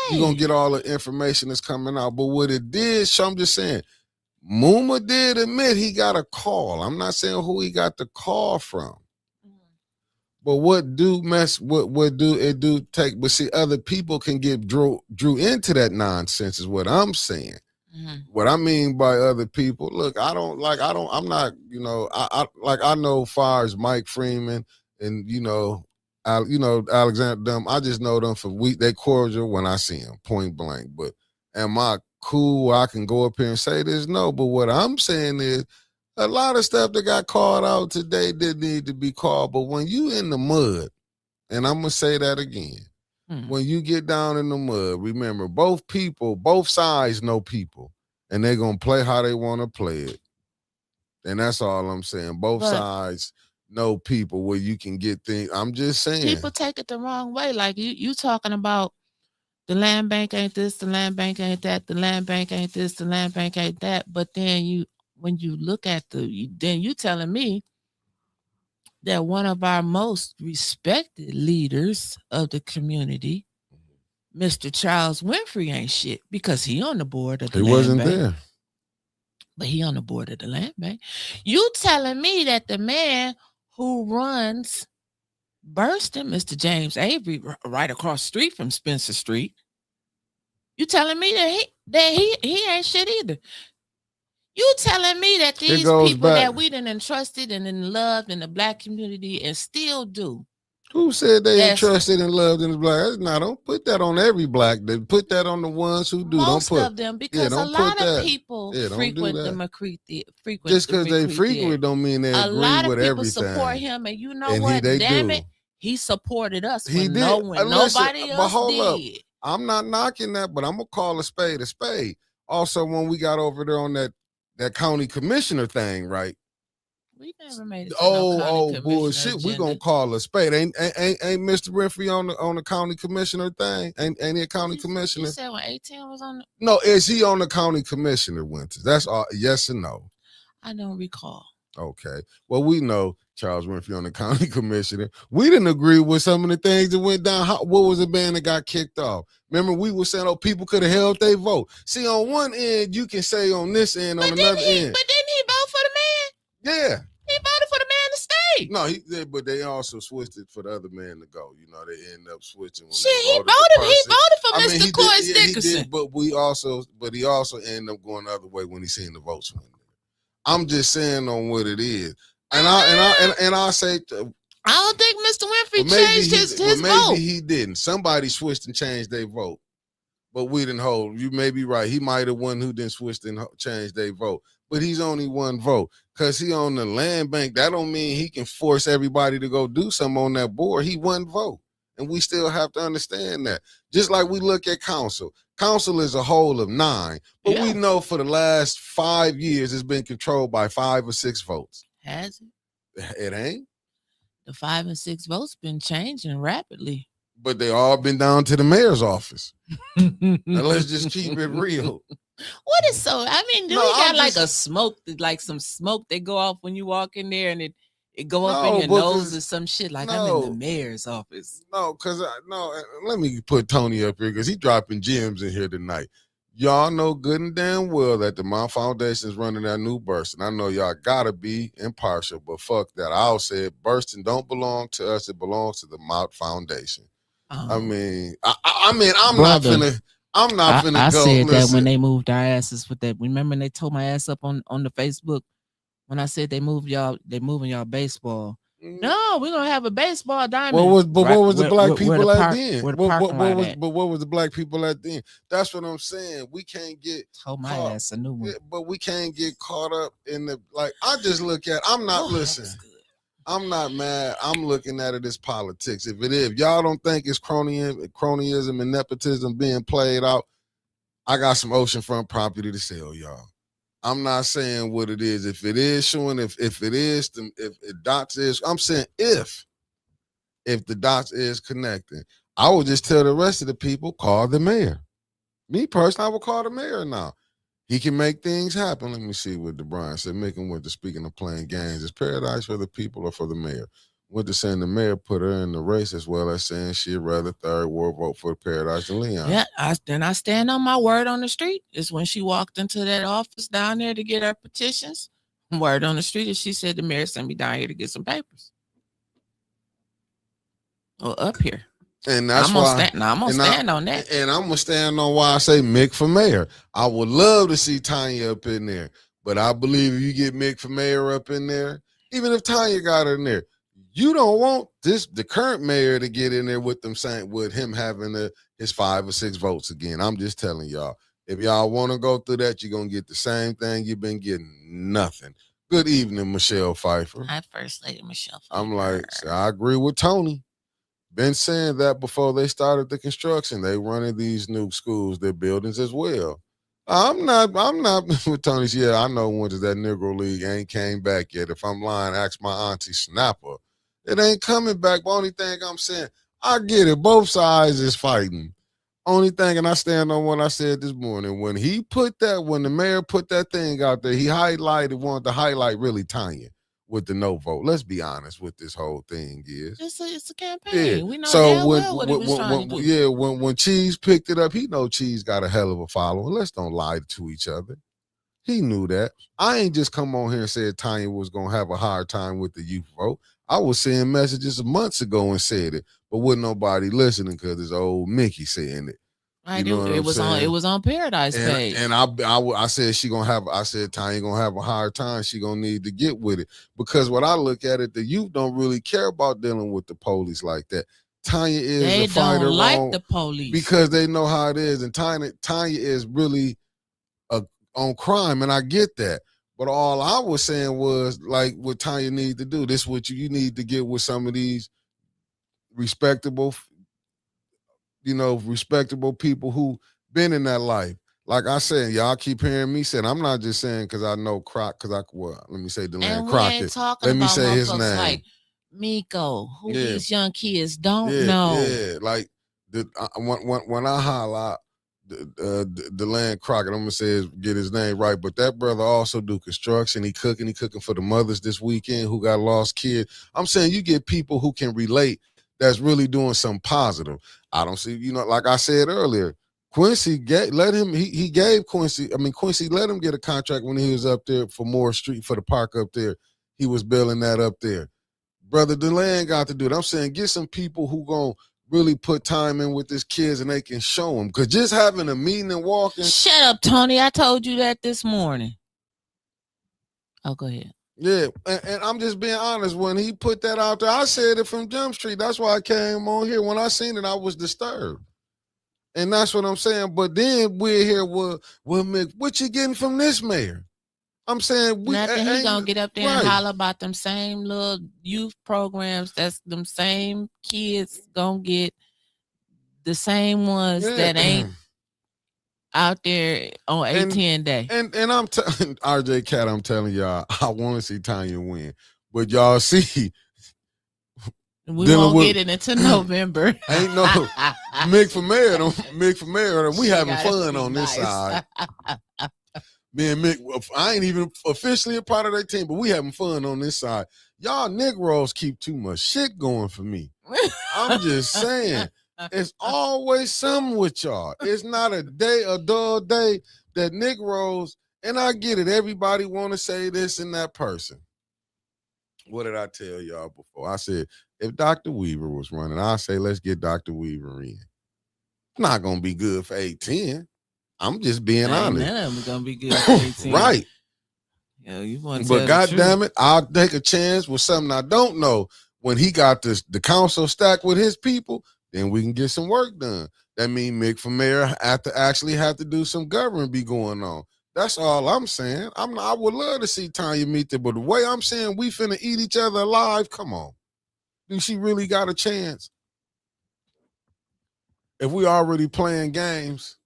Speaker 1: You're going to get all the information that's coming out. But what it did, I'm just saying, Muma did admit he got a call. I'm not saying who he got the call from. But what do it do take? But see, other people can get drew into that nonsense is what I'm saying. Mm-hmm. What I mean by other people, look, I'm not, I know far as Mike Freeman and, Alexander Dumb, I just know them they cordial when I see them, point blank. But am I cool? I can go up here and say this? No, but what I'm saying is, a lot of stuff that got called out today didn't need to be called. But when you in the mud, and I'm going to say that again, when you get down in the mud, remember, both sides know people, and they're going to play how they want to play it. And that's all I'm saying. Both sides know people where you can get things. I'm just saying.
Speaker 6: People take it the wrong way. Like, you talking about the land bank ain't this, the land bank ain't that, the land bank ain't this, the land bank ain't that. But then when you look at then you telling me that one of our most respected leaders of the community Mr. Charles Winfrey ain't shit because he on the board of the
Speaker 1: He
Speaker 6: land
Speaker 1: wasn't
Speaker 6: bank.
Speaker 1: there.
Speaker 6: But he on the board of the land bank. You telling me that the man who runs Burston, Mr. James Avery, right across the street from Spencer Street, you telling me that he ain't shit either? You telling me that these people that we done entrusted and then loved in the black community and still do?
Speaker 1: Who said they entrusted and loved in the black? No, don't put that on every black. They put that on the ones who do.
Speaker 6: Most
Speaker 1: don't put,
Speaker 6: of them, because a lot of people frequent the McCready.
Speaker 1: Just because they frequent don't mean they agree with everything. A lot of people
Speaker 6: support him, and you know and what? Damn it, he supported us when nobody else
Speaker 1: but hold
Speaker 6: did.
Speaker 1: Up. I'm not knocking that, but I'm gonna call a spade a spade. Also, when we got over there on that county commissioner thing, right?
Speaker 6: We never made it to no
Speaker 1: bullshit.
Speaker 6: Agenda.
Speaker 1: We gonna call a spade. Ain't Mr. Winfrey on the county commissioner thing? Ain't he a county commissioner?
Speaker 6: You said when 18 was on.
Speaker 1: No, is he on the county commissioner, Winters? That's all. Yes or no?
Speaker 6: I don't recall.
Speaker 1: Okay. Well, we know Charles Winfrey on the county commissioner. We didn't agree with some of the things that went down. What was the band that got kicked off? Remember, we were saying, people could have held their vote. See, on one end, you can say on this end, on another end.
Speaker 6: But didn't he vote for the man?
Speaker 1: Yeah.
Speaker 6: He voted for the man to stay.
Speaker 1: No, he did, but they also switched it for the other man to go. You know, they end up switching. When
Speaker 6: he voted for Mr. Coyce Dickerson.
Speaker 1: He did, but he also ended up going the other way when he seen the votes win. I'm just saying on what it is. And I say
Speaker 6: I don't think Mr. Winfrey changed his vote.
Speaker 1: Maybe he didn't. Somebody switched and changed their vote. But we didn't hold. You may be right. He might have one who didn't switch and change their vote. But he's only one vote. Because he on the land bank, that don't mean he can force everybody to go do something on that board. He one vote. And we still have to understand that. Just like we look at council. Council is a whole of 9. But we know for the last 5 years it's been controlled by 5 or 6 votes.
Speaker 6: Has it?
Speaker 1: It ain't.
Speaker 6: The 5 and 6 votes been changing rapidly.
Speaker 1: But they all been down to the mayor's office. Now let's just keep it real.
Speaker 6: What is so? I mean, do we got like a smoke, like some smoke that go off when you walk in there and it go up in your nose or some shit? Like I'm in the mayor's office.
Speaker 1: No, let me put Tony up here because he dropping gems in here tonight. Y'all know good and damn well that the Mount Foundation is running that new Burston. I know y'all gotta be impartial, but fuck that. I'll say it. Burston don't belong to us. It belongs to the Mount Foundation. I mean, I'm not finna go.
Speaker 6: I said that when they moved our asses with that. Remember they tore my ass up on the Facebook when I said they moving y'all baseball. No, we're gonna have a baseball diamond.
Speaker 1: What was the black people at then? What was the black people at then? That's what I'm saying. We can't get
Speaker 6: my ass a new one.
Speaker 1: But we can't get caught up in the I just look at. I'm not listening. I'm not mad. I'm looking at it as politics. If y'all don't think it's cronyism and nepotism being played out, I got some oceanfront property to sell, y'all. I'm not saying what it is. If it is showing, if dots is, I'm saying if the dots is connecting, I will just tell the rest of the people, call the mayor. Me personally, I will call the mayor now. He can make things happen. Let me see what DeBryan said. Making with the speaking of playing games. Is paradise for the people or for the mayor? With the saying the mayor put her in the race as well as saying she'd rather third ward vote for Paradise than Leon.
Speaker 6: Yeah, I stand on my word on the street. It's when she walked into that office down there to get her petitions. Word on the street is she said the mayor sent me down here to get some papers. Or up here.
Speaker 1: And that's
Speaker 6: I'm gonna stand on that.
Speaker 1: And I'm gonna stand on why I say Mick for mayor. I would love to see Tanya up in there, but I believe if you get Mick for mayor up in there, even if Tanya got her in there, you don't want the current mayor to get in there with him having his 5 or 6 votes again. I'm just telling y'all, if y'all want to go through that, you're gonna get the same thing you've been getting. Nothing. Good evening, Michelle Pfeiffer.
Speaker 6: Hi, First Lady Michelle Pfeiffer.
Speaker 1: I'm like, I agree with Tony. Been saying that before they started the construction. They running these new schools, their buildings as well. I'm not with Tony. Yeah, I know when that Negro League ain't came back yet. If I'm lying, ask my auntie Snapper. It ain't coming back. The only thing I'm saying, I get it. Both sides is fighting. Only thing, and I stand on what I said this morning. When the mayor put that thing out there, he wanted to highlight really Tanya. with the no vote. Let's be honest with this whole thing is.
Speaker 6: It's a campaign.
Speaker 1: Yeah.
Speaker 6: We know
Speaker 1: So
Speaker 6: damn well what he was trying to do.
Speaker 1: Yeah, when Cheese picked it up, he know Cheese got a hell of a following. Let's don't lie to each other. He knew that. I ain't just come on here and said Tanya was gonna have a hard time with the youth vote. I was sending messages months ago and said it, but wasn't nobody listening because it's old Mickey saying it.
Speaker 6: Right,
Speaker 1: You know what I'm saying?
Speaker 6: It was on Paradise page.
Speaker 1: And I said I said Tanya gonna have a hard time. She gonna need to get with it, because when I look at it, the youth don't really care about dealing with the police like that. Tanya is
Speaker 6: they
Speaker 1: a fighter
Speaker 6: don't like the police
Speaker 1: because they know how it is, and Tanya is really on crime, and I get that. But all I was saying was, like, what Tanya need to do. This is what you need to get with some of these respectable people who been in that life. Like I said, y'all keep hearing me saying, I'm not just saying because I know let me say DeLand Crockett.
Speaker 6: Ain't talking
Speaker 1: let me
Speaker 6: about
Speaker 1: say his name.
Speaker 6: Like Miko, who these young kids don't know.
Speaker 1: Yeah, like when I highlight DeLand Crockett, I'm gonna say get his name right, but that brother also do construction. He cooking for the mothers this weekend who got lost kids. I'm saying you get people who can relate that's really doing something positive. I don't see, like I said earlier, Quincy Quincy let him get a contract when he was up there for Moore Street, for the park up there. He was building that up there. Brother DeLand got to do it. I'm saying get some people who gonna really put time in with these kids and they can show them. Because just having a meeting and walking.
Speaker 6: Shut up, Tony. I told you that this morning. Oh, go ahead.
Speaker 1: Yeah, and I'm just being honest. When he put that out there, I said it from Jump Street. That's why I came on here. When I seen it, I was disturbed. And that's what I'm saying. But then we're here, well, Mick, what you getting from this mayor? I'm saying
Speaker 6: nothing. He gonna get up there and holler about them same little youth programs. That's them same kids gonna get the same ones that ain't out there on 8-10 day.
Speaker 1: And I'm telling RJ Cat, I'm telling y'all, I want to see Tanya win, but y'all see.
Speaker 6: We won't get it until November.
Speaker 1: Ain't no Mick for mayor. We having fun on this side. Me and Mick, I ain't even officially a part of that team, but we having fun on this side. Y'all Negroes keep too much shit going for me. I'm just saying, it's always something with y'all. It's not a dull day that Negroes, and I get it, everybody want to say this and that person. What did I tell y'all before? I said, if Dr. Weaver was running, I say, let's get Dr. Weaver in. It's not going to be good for 8-10. I'm just being honest.
Speaker 6: None of them gonna be good for 18.
Speaker 1: Right.
Speaker 6: You want to
Speaker 1: but goddamn it, I'll take a chance with something I don't know. When he got the council stacked with his people, then we can get some work done. That means Mick for mayor have to do some government be going on. That's all I'm saying. I would love to see Tanya meet there, but the way I'm saying we finna eat each other alive, come on. Do she really got a chance? If we already playing games,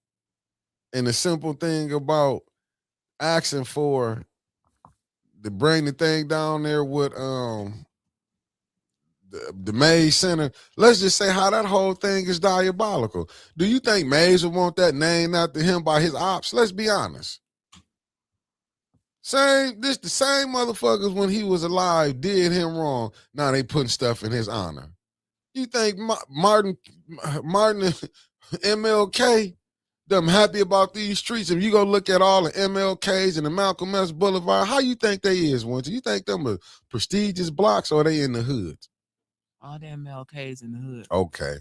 Speaker 1: and the simple thing about asking for to bring the thing down there with the Mays Center, let's just say how that whole thing is diabolical. Do you think Mays would want that named after him by his ops? Let's be honest. The same motherfuckers when he was alive did him wrong. Now they putting stuff in his honor. You think Martin MLK, them happy about these streets? If you go look at all the MLKs and the Malcolm X Boulevard, how you think they is, Winter? You think them are prestigious blocks or are they in the hood?
Speaker 6: All the MLKs in the hood.
Speaker 1: Okay.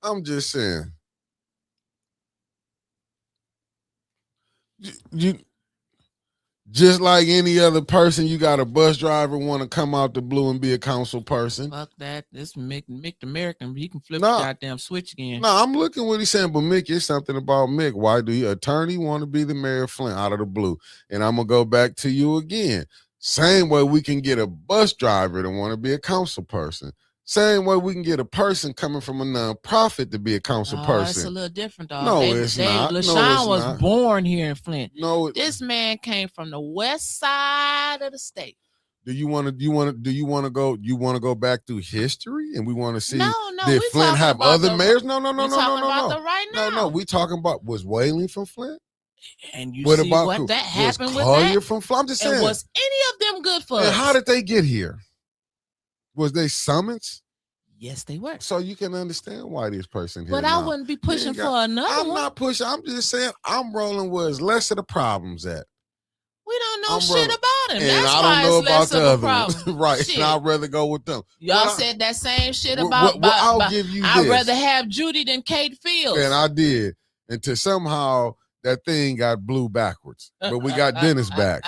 Speaker 1: I'm just saying. You just like any other person, you got a bus driver want to come out the blue and be a council person.
Speaker 6: Fuck that. This Mick the American, he can flip the goddamn switch again.
Speaker 1: No, I'm looking what he's saying, but Mick, it's something about Mick. Why do your attorney want to be the mayor of Flint out of the blue? And I'm going to go back to you again. Same way we can get a bus driver to want to be a council person. Same way we can get a person coming from a nonprofit to be a council person.
Speaker 6: It's a little different, dog.
Speaker 1: No, it's not.
Speaker 6: LaShawn was born here in Flint.
Speaker 1: No,
Speaker 6: this man came from the west side of the state.
Speaker 1: Do you want to go back through history and we want to see did Flint have other mayors? No.
Speaker 6: Right now.
Speaker 1: No. We talking about, was Whaling from Flint?
Speaker 6: And you
Speaker 1: What
Speaker 6: see
Speaker 1: about
Speaker 6: what that happened with
Speaker 1: Collier
Speaker 6: that?
Speaker 1: from Florida? I'm just saying.
Speaker 6: And was any of them good for
Speaker 1: and
Speaker 6: us?
Speaker 1: how did they get here? Was they summons?
Speaker 6: Yes, they were.
Speaker 1: So you can understand why this person here.
Speaker 6: But I wouldn't be pushing for another
Speaker 1: I'm
Speaker 6: one.
Speaker 1: not pushing. I'm just saying I'm rolling where it's less of the problems at.
Speaker 6: We don't know
Speaker 1: I'm
Speaker 6: shit
Speaker 1: rolling-
Speaker 6: about him.
Speaker 1: And
Speaker 6: That's
Speaker 1: I
Speaker 6: why
Speaker 1: don't know
Speaker 6: it's
Speaker 1: about
Speaker 6: less
Speaker 1: the
Speaker 6: of a
Speaker 1: other one.
Speaker 6: problem.
Speaker 1: Right.
Speaker 6: Shit.
Speaker 1: And I'd rather go with them.
Speaker 6: Y'all said that same shit
Speaker 1: Well,
Speaker 6: about.
Speaker 1: I'll give you
Speaker 6: I'd
Speaker 1: this.
Speaker 6: rather have Judy than Kate Fields.
Speaker 1: And I did. Until somehow that thing got blew backwards. But we got Dennis back.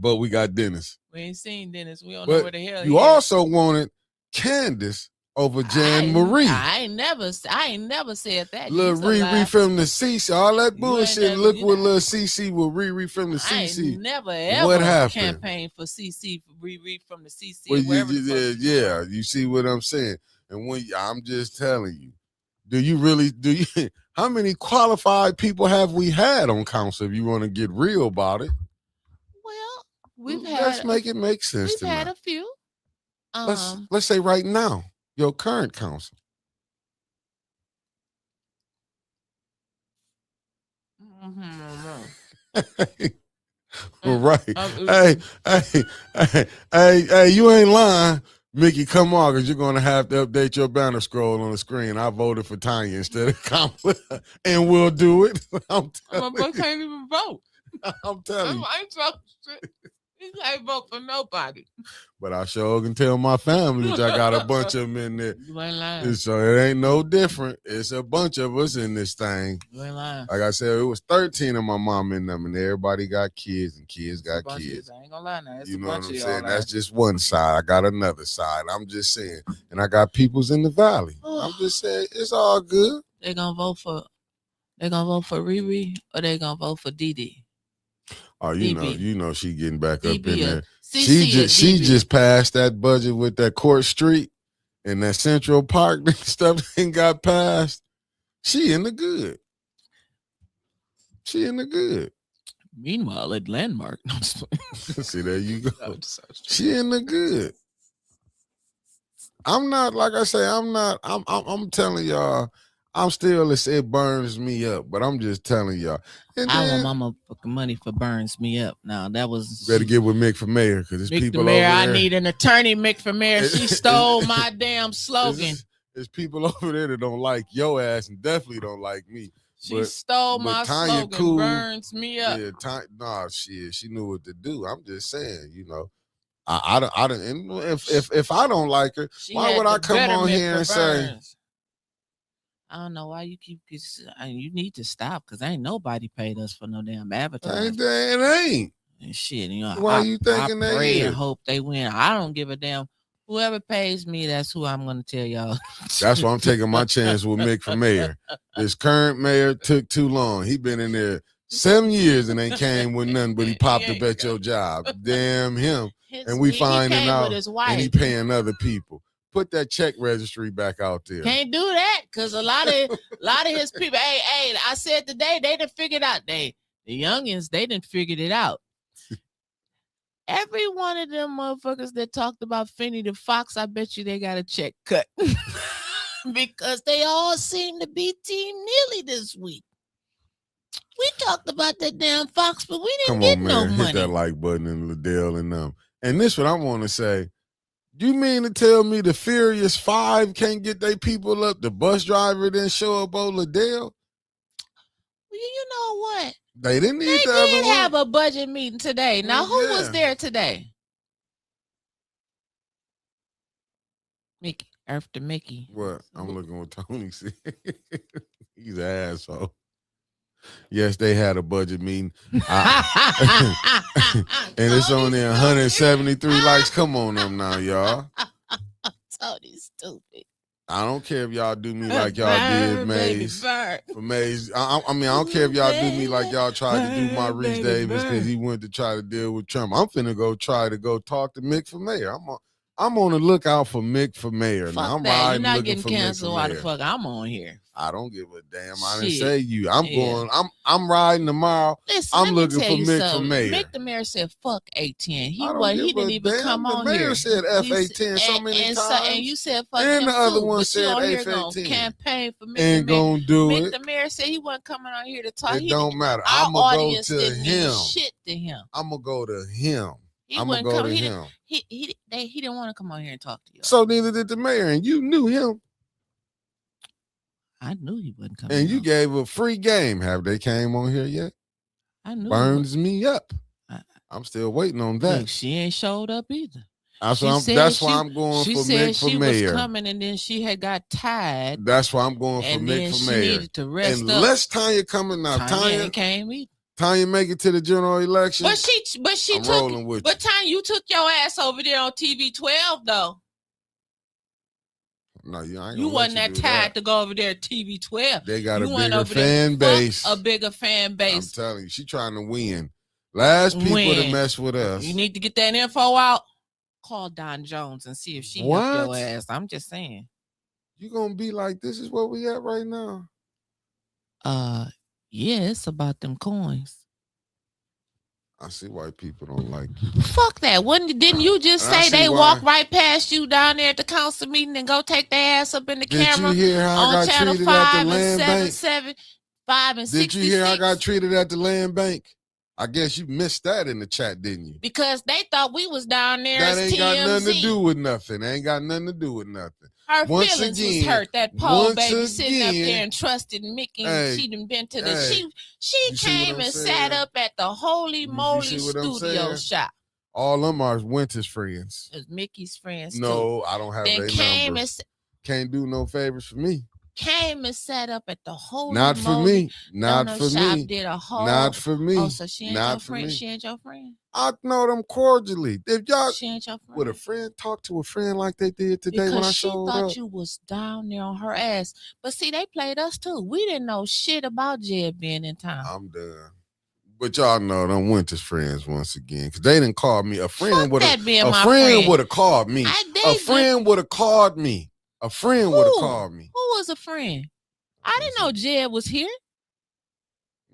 Speaker 1: We
Speaker 6: ain't seen Dennis. We don't
Speaker 1: But
Speaker 6: know where the hell
Speaker 1: you
Speaker 6: he is.
Speaker 1: also wanted Candace over Jan Marie.
Speaker 6: I ain't never said that.
Speaker 1: Lil
Speaker 6: You's a
Speaker 1: Riri
Speaker 6: liar.
Speaker 1: from the CC, all that
Speaker 6: You ain't
Speaker 1: bullshit.
Speaker 6: never-
Speaker 1: Look
Speaker 6: you
Speaker 1: what
Speaker 6: not-
Speaker 1: Lil CC with Riri from the
Speaker 6: I ain't
Speaker 1: CC.
Speaker 6: never ever
Speaker 1: What happened?
Speaker 6: campaigned for CC, for Riri from the CC.
Speaker 1: Well,
Speaker 6: wherever the fuck she
Speaker 1: yeah,
Speaker 6: from.
Speaker 1: you see what I'm saying. And I'm just telling you, do you how many qualified people have we had on council if you want to get real about it?
Speaker 6: Well, we've
Speaker 1: Let's
Speaker 6: had
Speaker 1: make it make sense
Speaker 6: we've had
Speaker 1: tonight.
Speaker 6: a few.
Speaker 1: Let's say right now, your current council. Well, right. Hey, you ain't lying. Mickey, come on, because you're going to have to update your banner scroll on the screen. I voted for Tanya instead of Kamala, and we'll do it. I'm telling
Speaker 6: I
Speaker 1: you.
Speaker 6: can't even vote.
Speaker 1: I'm telling you.
Speaker 6: I ain't talking shit. You can't vote for nobody.
Speaker 1: But I sure can tell my family, which I got a bunch of them in there.
Speaker 6: You ain't lying.
Speaker 1: So it ain't no different. It's a bunch of us in this thing.
Speaker 6: You ain't lying.
Speaker 1: Like I said, it was 13 of my mom in them, and everybody got kids, and kids got kids.
Speaker 6: I ain't gonna lie now. It's
Speaker 1: You
Speaker 6: a
Speaker 1: know what
Speaker 6: bunch
Speaker 1: I'm
Speaker 6: of y'all
Speaker 1: saying?
Speaker 6: now.
Speaker 1: That's just one side. I got another side. I'm just saying. And I got peoples in the valley. I'm just saying, it's all good.
Speaker 6: They gonna vote for Riri, or they gonna vote for Didi?
Speaker 1: Oh,
Speaker 6: DB.
Speaker 1: you know she getting back up
Speaker 6: DB
Speaker 1: in there.
Speaker 6: CC
Speaker 1: She just passed that budget with that Court Street and that Central Park stuff and got passed. She in the good.
Speaker 6: Meanwhile, at Landmark.
Speaker 1: See, there you go. She in the good. I'm not, like I say, I'm telling y'all, I'm still, it burns me up, but I'm just telling y'all. And
Speaker 6: I
Speaker 1: then,
Speaker 6: want my motherfucking money for burns me up. Now that was
Speaker 1: better get with Mick for mayor, because there's
Speaker 6: Mick
Speaker 1: people
Speaker 6: the mayor.
Speaker 1: over
Speaker 6: I
Speaker 1: there.
Speaker 6: need an attorney, Mick for mayor. She stole my damn slogan.
Speaker 1: There's people over there that don't like your ass and definitely don't like me.
Speaker 6: She stole my
Speaker 1: Tanya
Speaker 6: slogan.
Speaker 1: cool.
Speaker 6: Burns me up.
Speaker 1: Yeah, she knew what to do. I'm just saying, I don't. And if I don't like her, why would I come on here and say?
Speaker 6: I don't know why you keep. You need to stop, because ain't nobody paid us for no damn advertising.
Speaker 1: It ain't.
Speaker 6: And shit,
Speaker 1: Why you thinking
Speaker 6: I
Speaker 1: they
Speaker 6: pray
Speaker 1: is?
Speaker 6: and hope they win. I don't give a damn. Whoever pays me, that's who I'm gonna tell y'all.
Speaker 1: That's why I'm taking my chance with Mick for mayor. This current mayor took too long. He been in there 7 years and ain't came with nothing, but he popped up at your job. Damn him. And we finding out, and he paying other people. Put that check registry back out there.
Speaker 6: Can't do that, because a lot of his people. Hey, I said today they done figured out. The youngins, they done figured it out. Every one of them motherfuckers that talked about Finny the Fox, I bet you they got a check cut. Because they all seem to be Team Neely this week. We talked about that damn Fox, but we didn't get no money.
Speaker 1: Hit that like button in Liddell and them. And this what I want to say. You mean to tell me the Furious Five can't get their people up? The bus driver didn't show up on Liddell?
Speaker 6: Well, you know what?
Speaker 1: They didn't need
Speaker 6: They
Speaker 1: to
Speaker 6: did have a budget meeting today. Now, who was there today? Mickey. After Mickey.
Speaker 1: What? I'm looking what Tony said. He's an asshole. Yes, they had a budget meeting. And it's only 173 likes. Come on them now, y'all.
Speaker 6: Tony's stupid.
Speaker 1: I don't care if y'all do me like y'all did Maze. For Maze, I don't care if y'all do me like y'all tried to do Maurice Davis because he went to try to deal with Trump. I'm finna go try to go talk to Mick for mayor. I'm on the lookout for Mick for mayor.
Speaker 6: Fuck
Speaker 1: now I'm
Speaker 6: that. You're
Speaker 1: riding
Speaker 6: not
Speaker 1: looking
Speaker 6: getting
Speaker 1: for Mick for
Speaker 6: canceled. Why the
Speaker 1: mayor.
Speaker 6: fuck I'm on here?
Speaker 1: I don't give a damn. I didn't
Speaker 6: Shit.
Speaker 1: say you. I'm
Speaker 6: Yeah.
Speaker 1: going. I'm riding tomorrow.
Speaker 6: Listen,
Speaker 1: I'm
Speaker 6: let me
Speaker 1: looking
Speaker 6: tell
Speaker 1: for
Speaker 6: you
Speaker 1: Mick
Speaker 6: something.
Speaker 1: for mayor.
Speaker 6: Mick the mayor said, "Fuck 810." He
Speaker 1: I don't
Speaker 6: was.
Speaker 1: give
Speaker 6: He
Speaker 1: a
Speaker 6: didn't even
Speaker 1: damn.
Speaker 6: come
Speaker 1: The
Speaker 6: on
Speaker 1: mayor
Speaker 6: here.
Speaker 1: said F810 so many
Speaker 6: and
Speaker 1: times.
Speaker 6: and you said fuck
Speaker 1: And
Speaker 6: him
Speaker 1: the other
Speaker 6: too.
Speaker 1: one
Speaker 6: But you
Speaker 1: said
Speaker 6: on here gonna
Speaker 1: F810.
Speaker 6: campaign for Mick
Speaker 1: Ain't
Speaker 6: the mayor.
Speaker 1: gonna do
Speaker 6: Mick
Speaker 1: it.
Speaker 6: the mayor said he wasn't coming on here to talk.
Speaker 1: It don't matter.
Speaker 6: Our
Speaker 1: I'm gonna go
Speaker 6: audience
Speaker 1: to
Speaker 6: didn't mean
Speaker 1: him.
Speaker 6: shit to him.
Speaker 1: I'm gonna go to him.
Speaker 6: He
Speaker 1: I'm gonna
Speaker 6: wouldn't
Speaker 1: go
Speaker 6: come.
Speaker 1: to
Speaker 6: He
Speaker 1: him.
Speaker 6: he didn't want to come on here and talk to you.
Speaker 1: So neither did the mayor, and you knew him.
Speaker 6: I knew he wasn't coming.
Speaker 1: And you gave a free game. Have they came on here yet?
Speaker 6: I knew.
Speaker 1: Burns me up. I'm still waiting on that.
Speaker 6: Look, she ain't showed up either.
Speaker 1: That's why I'm going for Mick for mayor.
Speaker 6: She was coming, and then she had got tired.
Speaker 1: That's why I'm going for Mick for mayor.
Speaker 6: Needed to rest
Speaker 1: Unless Tanya coming now.
Speaker 6: Tanya ain't came either.
Speaker 1: Tanya make it to the general election.
Speaker 6: But she
Speaker 1: I'm rolling with
Speaker 6: you. But Tanya, you took your ass over there on TV 12 though.
Speaker 1: No, you ain't.
Speaker 6: You wasn't that tired to go over there at TV 12.
Speaker 1: They got a bigger fan base.
Speaker 6: A bigger fan base.
Speaker 1: I'm telling you, she trying to win. Last people to mess with us.
Speaker 6: You need to get that info out. Call Don Jones and see if she helped your ass. I'm just saying.
Speaker 1: You gonna be like, this is where we at right now?
Speaker 6: Yeah, it's about them coins.
Speaker 1: I see why people don't like you.
Speaker 6: Fuck that. Didn't you just say they walk right past you down there at the council meeting and go take their ass up in the camera?
Speaker 1: Did you hear how I got
Speaker 6: Channel
Speaker 1: treated
Speaker 6: 5
Speaker 1: at the land bank?
Speaker 6: 5 and 66.
Speaker 1: Did you hear I got treated at the land bank? I guess you missed that in the chat, didn't you?
Speaker 6: Because they thought we was down there
Speaker 1: that
Speaker 6: as
Speaker 1: ain't got nothing to
Speaker 6: TMZ.
Speaker 1: do with nothing. Ain't got nothing to do with nothing.
Speaker 6: Her feelings was hurt. That poor baby sitting up
Speaker 1: again,
Speaker 6: there and trusted Mickey.
Speaker 1: Hey,
Speaker 6: She done been to the
Speaker 1: hey,
Speaker 6: she came and sat up at the Holy Moly studio shop.
Speaker 1: All them are Winter's friends.
Speaker 6: It's Mickey's friends.
Speaker 1: No,
Speaker 6: too.
Speaker 1: I don't have
Speaker 6: Then
Speaker 1: their
Speaker 6: came
Speaker 1: numbers. Can't do no favors for me.
Speaker 6: Came and sat up at the Holy
Speaker 1: Not for
Speaker 6: Moly
Speaker 1: me. Not for
Speaker 6: shop,
Speaker 1: me.
Speaker 6: did a whole,
Speaker 1: Not for me.
Speaker 6: Oh, so she ain't
Speaker 1: Not
Speaker 6: your
Speaker 1: for
Speaker 6: friend.
Speaker 1: me.
Speaker 6: She ain't your friend.
Speaker 1: I know them cordially. If y'all
Speaker 6: She ain't your friend.
Speaker 1: would a friend talk to a friend like they did today when I showed up?
Speaker 6: Because she thought you was down there on her ass. But see, they played us too. We didn't know shit about Jed being in town.
Speaker 1: I'm done. But y'all know them Winter's friends once again. Because they didn't call me. A friend would have called me. A friend would have called me. A friend would have called me.
Speaker 6: Who was a friend? I didn't know Jed was here.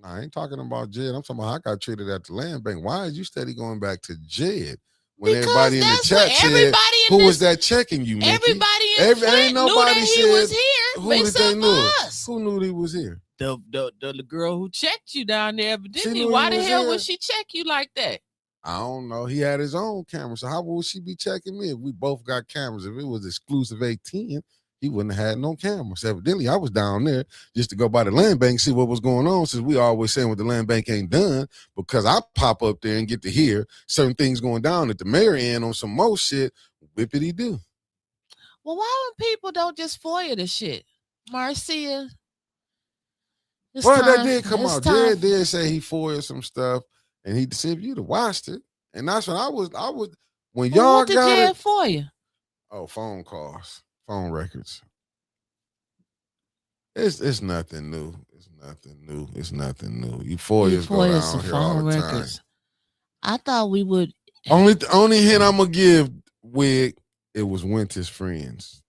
Speaker 1: I ain't talking about Jed. I'm talking about I got treated at the land bank. Why is you steady going back to Jed? When
Speaker 6: because
Speaker 1: everybody in the chat said, who was that checking you, Mickey?
Speaker 6: Everybody in Flint knew that he was here.
Speaker 1: Who did they know? Who knew he was here?
Speaker 6: The girl who checked you down there, evidently. Why the hell would she check you like that?
Speaker 1: I don't know. He had his own camera. So how would she be checking me if we both got cameras? If it was exclusive 810, he wouldn't have had no cameras. Evidently, I was down there just to go by the land bank, see what was going on, since we always saying what the land bank ain't done, because I pop up there and get to hear certain things going down at the mayor end on some more shit. Whippity do.
Speaker 6: Well, why when people don't just FOIA the shit? Marcia.
Speaker 1: Well, that did come out. Jared did say he FOIA some stuff, and he said if you'd have watched it. And that's when I was when y'all
Speaker 6: what did
Speaker 1: got
Speaker 6: Jared
Speaker 1: it.
Speaker 6: FOIA?
Speaker 1: Oh, phone calls. Phone records. It's nothing new. It's nothing new. It's nothing new. Euphoria's go down here all the time.
Speaker 6: I thought we would.
Speaker 1: Only hint I'm gonna give Wig, it was Winter's friends.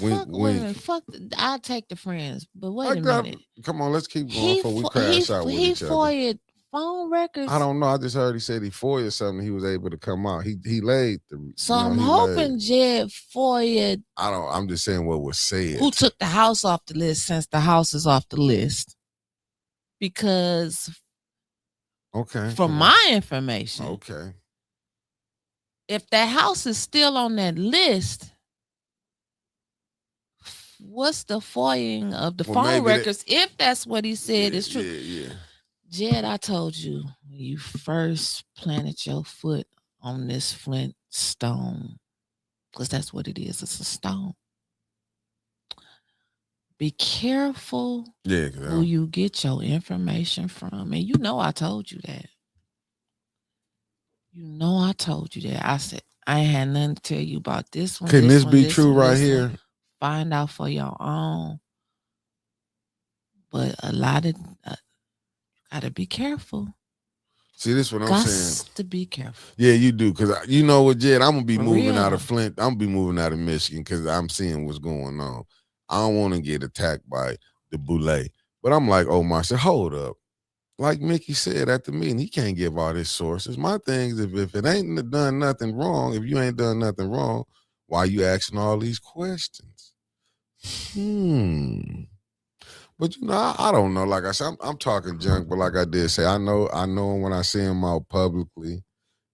Speaker 6: Fuck women. Fuck. I'll take the friends, but wait a minute.
Speaker 1: Come on, let's keep going before we crash out with each other.
Speaker 6: He FOIA'd phone records.
Speaker 1: I don't know. I just heard he said he FOIA'd something. He was able to come out. He laid the.
Speaker 6: So I'm hoping Jed FOIA'd.
Speaker 1: I'm just saying what was said.
Speaker 6: Who took the house off the list since the house is off the list? Because.
Speaker 1: Okay.
Speaker 6: From my information.
Speaker 1: Okay.
Speaker 6: If that house is still on that list, what's the FOIAing of the phone records? If that's what he said is true.
Speaker 1: Yeah.
Speaker 6: Jed, I told you when you first planted your foot on this Flint stone, because that's what it is. It's a stone. Be careful who you get your information from. And you know I told you that. You know I told you that. I said, I ain't had nothing to tell you about this one.
Speaker 1: Can this be true right here?
Speaker 6: Find out for your own. But a lot of, gotta be careful.
Speaker 1: See, this is what I'm saying.
Speaker 6: To be careful.
Speaker 1: Yeah, you do. Because you know what, Jed? I'm going to be moving out of
Speaker 6: real.
Speaker 1: Flint. I'm going to be moving out of Michigan because I'm seeing what's going on. I don't want to get attacked by the boule. But I'm like, Omar, I said, hold up. Like Mickey said at the meeting, he can't give all his sources. My thing is, if it ain't done nothing wrong, if you ain't done nothing wrong, why you asking all these questions? But you know, I don't know. Like I said, I'm talking junk, but like I did say, I know when I see them out publicly,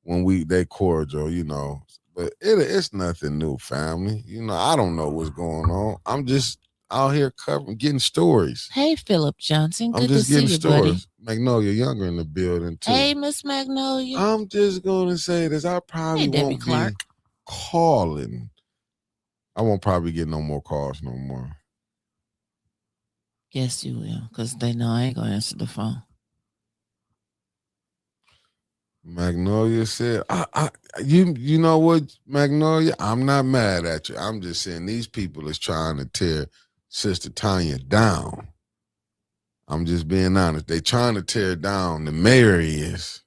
Speaker 1: when they cordial, you know. But it's nothing new, family. You know, I don't know what's going on. I'm just out here getting stories.
Speaker 6: Hey, Philip Johnson.
Speaker 1: I'm
Speaker 6: Good
Speaker 1: just
Speaker 6: to
Speaker 1: getting
Speaker 6: see you,
Speaker 1: stories.
Speaker 6: buddy.
Speaker 1: Magnolia Younger in the building too.
Speaker 6: Hey, Miss Magnolia.
Speaker 1: I'm just gonna say this. I probably won't be calling. I won't probably get no more calls no more.
Speaker 6: Yes, you will, because they know I ain't gonna answer the phone.
Speaker 1: Magnolia said, you know what, Magnolia? I'm not mad at you. I'm just saying these people is trying to tear Sister Tanya down. I'm just being honest. They trying to tear down. The mayor is.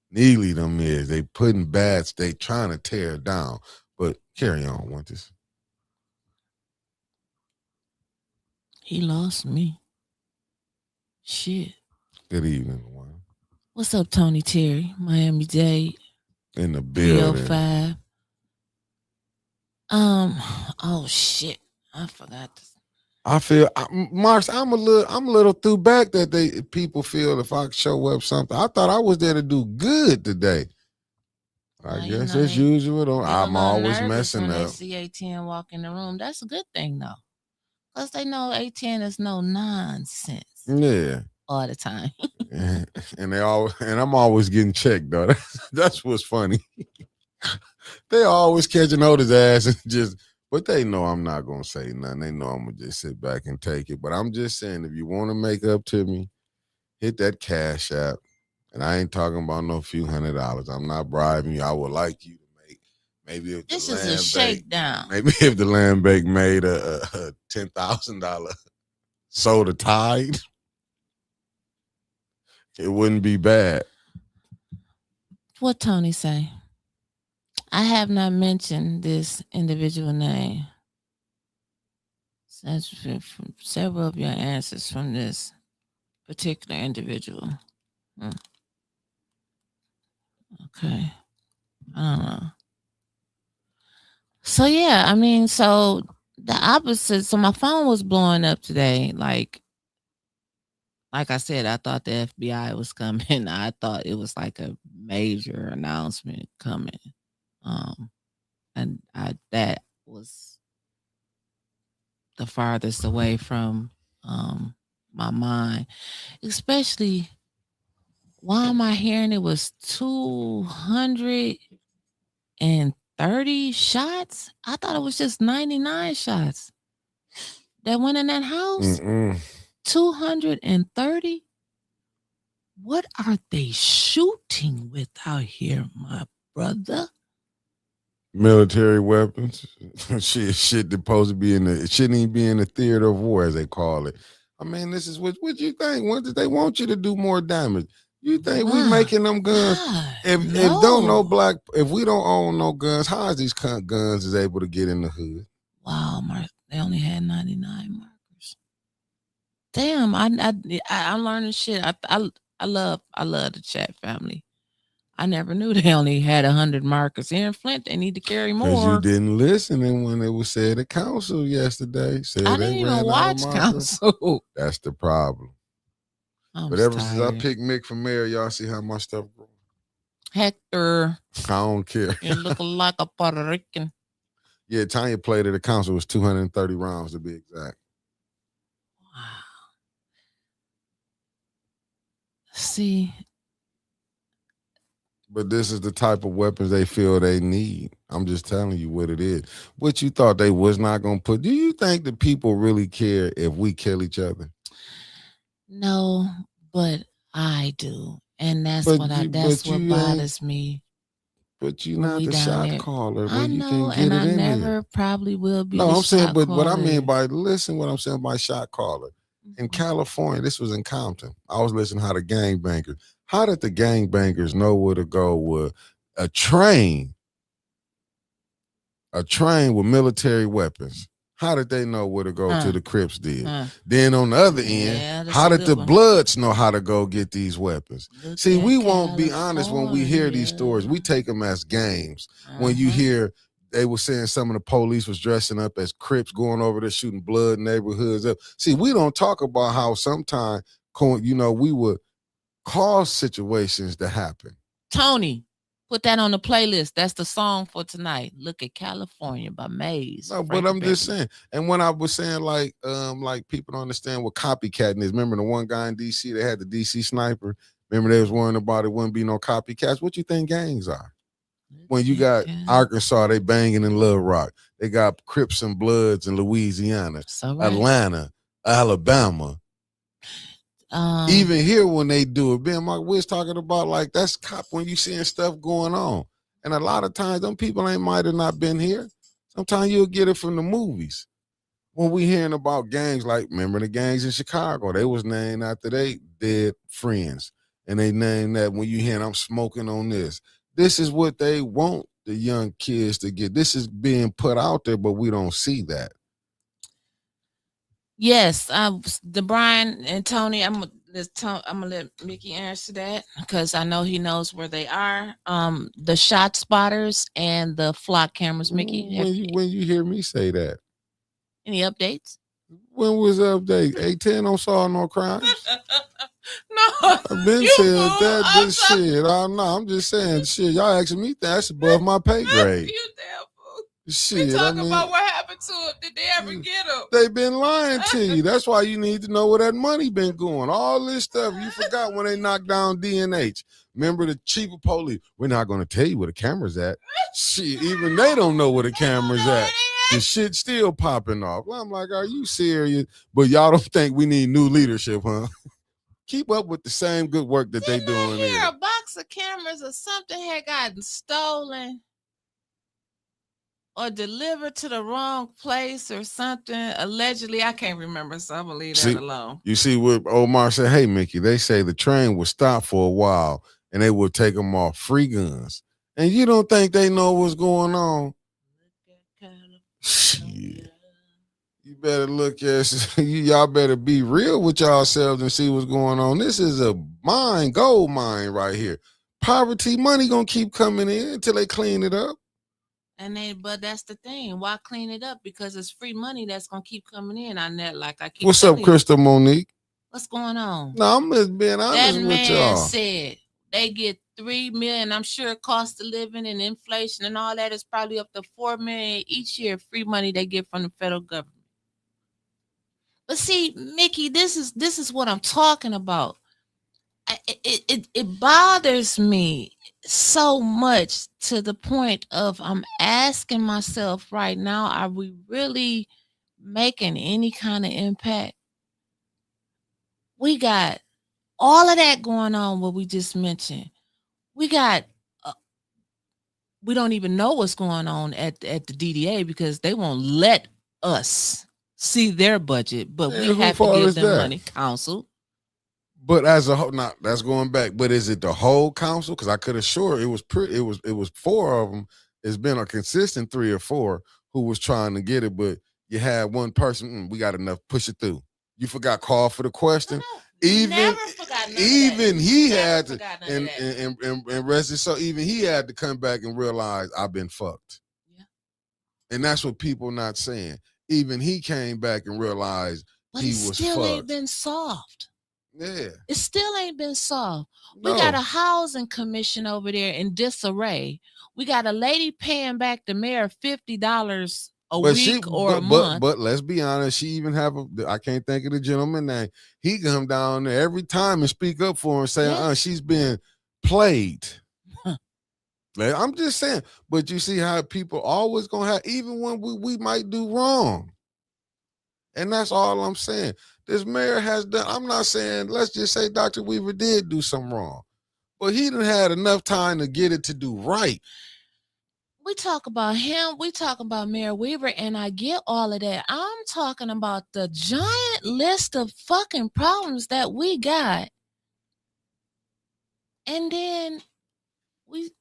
Speaker 1: Neely them is. They putting bats. They trying to tear down. But carry on with this.
Speaker 6: He lost me. Shit.
Speaker 1: Good evening, one.
Speaker 6: What's up, Tony Terry? Miami-Dade.
Speaker 1: In the building.
Speaker 6: 305. Oh shit. I forgot this.
Speaker 1: I feel, Mars, I'm a little through back that people feel if I show up something. I thought I was there to do good today. I guess as usual, I'm always messing
Speaker 6: when
Speaker 1: up.
Speaker 6: They see 810 walk in the room. That's a good thing though, because they know 810 is no nonsense.
Speaker 1: Yeah,
Speaker 6: all the time.
Speaker 1: and I'm always getting checked though. That's what's funny. They always catching hold of his ass and just. But they know I'm not going to say nothing. They know I'm going to just sit back and take it. But I'm just saying, if you want to make up to me, hit that Cash App. And I ain't talking about no few $100s. I'm not bribing you. I would like you to make, maybe if
Speaker 6: this
Speaker 1: the
Speaker 6: is a shakedown.
Speaker 1: Maybe if the land bank made a $10,000 soda Tide, it wouldn't be bad.
Speaker 6: What Tony say? I have not mentioned this individual name since from several of your answers from this particular individual. Okay. I don't know. So yeah, I mean, so the opposite. So my phone was blowing up today. Like I said, I thought the FBI was coming. I thought it was like a major announcement coming. And that was the farthest away from my mind. Especially, why am I hearing it was 230 shots? I thought it was just 99 shots that went in that house. 230? What are they shooting with out here, my brother?
Speaker 1: Military weapons. shit supposed to be it shouldn't even be in the theater of war, as they call it. I mean, this is what you think. What did they want you to do more damage? You think we making them guns? If we don't own no guns, how is these guns is able to get in the hood?
Speaker 6: Wow, they only had 99 markers. Damn, I'm learning shit. I love the chat family. I never knew they only had 100 markers. Here in Flint, they need to carry more.
Speaker 1: Because you didn't listen and when it was said at council yesterday. Said
Speaker 6: I didn't even watch council.
Speaker 1: That's the problem. But ever since I picked Mick for mayor, y'all see how my stuff grows.
Speaker 6: Hector.
Speaker 1: I don't care.
Speaker 6: You look like a Puerto Rican.
Speaker 1: Yeah, Tanya played at the council. It was 230 rounds to be exact.
Speaker 6: Wow. See.
Speaker 1: But this is the type of weapons they feel they need. I'm just telling you what it is. What you thought they was not going to put. Do you think the people really care if we kill each other?
Speaker 6: No, but I do. And that's what bothers me.
Speaker 1: But you're not the shot caller.
Speaker 6: I know, and I never probably will be.
Speaker 1: No, I'm saying, but what I mean by what I'm saying by shot caller. In California, this was in Compton. I was listening how the gangbangers. How did the gangbangers know where to go with a train with military weapons? How did they know where to go to the Crips did? Then on the other end, how did the Bloods know how to go get these weapons? See, we won't be honest when we hear these stories. We take them as games. When you hear they were saying some of the police was dressing up as Crips going over there shooting blood neighborhoods up. See, we don't talk about how sometimes, we would cause situations to happen.
Speaker 6: Tony, put that on the playlist. That's the song for tonight. Look at California by Maze.
Speaker 1: No, but I'm just saying. And when I was saying like people don't understand what copycatting is. Remember the one guy in DC, they had the DC sniper. Remember they was worrying about it wouldn't be no copycats. What you think gangs are? When you got Arkansas, they banging in Little Rock. They got Crips and Bloods in Louisiana, Atlanta, Alabama. Even here when they do it, Ben Mark Wiz talking about like that's cop when you seeing stuff going on. And a lot of times them people might have not been here. Sometimes you'll get it from the movies. When we hearing about gangs, like remember the gangs in Chicago, they was named after they dead friends. And they named that when you hearing I'm smoking on this. This is what they want the young kids to get. This is being put out there, but we don't see that.
Speaker 6: Yes, the Brian and Tony, I'm gonna let Mickey answer that because I know he knows where they are. The shot spotters and the flock cameras, Mickey.
Speaker 1: When you hear me say that,
Speaker 6: any updates?
Speaker 1: When was the update? 810 don't solve no crimes.
Speaker 6: No,
Speaker 1: I've been saying that. This shit. I'm just saying shit. Y'all asking me that's above my pay grade.
Speaker 6: You damn fool.
Speaker 1: Shit,
Speaker 6: we talking about what happened to him. Did they ever get him?
Speaker 1: They been lying to you. That's why you need to know where that money been going. All this stuff. You forgot when they knocked down DNH. Remember the chief of police? We're not going to tell you where the camera's at. Shit, even they don't know where the camera's at. The shit still popping off. I'm like, are you serious? But y'all don't think we need new leadership, huh? Keep up with the same good work that they doing here.
Speaker 6: A box of cameras or something had gotten stolen or delivered to the wrong place or something. Allegedly, I can't remember, so I'm gonna leave that alone.
Speaker 1: You see what Omar said? Hey, Mickey, they say the train would stop for a while and they would take them off free guns. And you don't think they know what's going on? Shit. You better look at y'all better be real with yourselves and see what's going on. This is a gold mine right here. Poverty money gonna keep coming in until they clean it up.
Speaker 6: But that's the thing. Why clean it up? Because it's free money that's gonna keep coming in on that. Like I keep.
Speaker 1: What's up, Crystal Monique?
Speaker 6: What's going on?
Speaker 1: No, I'm just being honest with y'all. That man
Speaker 6: said they get $3 million. I'm sure cost of living and inflation and all that is probably up to $4 million each year. Free money they get from the federal government. But see, Mickey, this is what I'm talking about. It bothers me so much to the point of I'm asking myself right now, are we really making any kind of impact? We got all of that going on, what we just mentioned. We got, we don't even know what's going on at the DDA because they won't let us see their budget, but we have to give them money. Council.
Speaker 1: But as a whole, not that's going back. But is it the whole council? Because I could assure it was it was 4 of them. It's been a consistent 3 or 4 who was trying to get it, but you had one person. We got enough. Push it through. You forgot call for the question. Even he had to and rest it. So even he had to come back and realize I've been fucked. Yeah. And that's what people not saying. Even he came back and realized he was
Speaker 6: still
Speaker 1: fucked.
Speaker 6: Ain't been solved.
Speaker 1: Yeah.
Speaker 6: It still ain't been solved.
Speaker 1: No.
Speaker 6: We got a housing commission over there in disarray. We got a lady paying back the mayor $50 a week or a month.
Speaker 1: But let's be honest, she even have I can't think of the gentleman name. He come down there every time and speak up for her and say, she's been played. Like, I'm just saying, but you see how people always gonna have, even when we might do wrong. And that's all I'm saying. This mayor has done, I'm not saying, let's just say Dr. Weaver did do something wrong, but he done had enough time to get it to do right.
Speaker 6: We talk about him, we talk about Mayor Weaver, and I get all of that. I'm talking about the giant that list of fucking problems that we got, and then we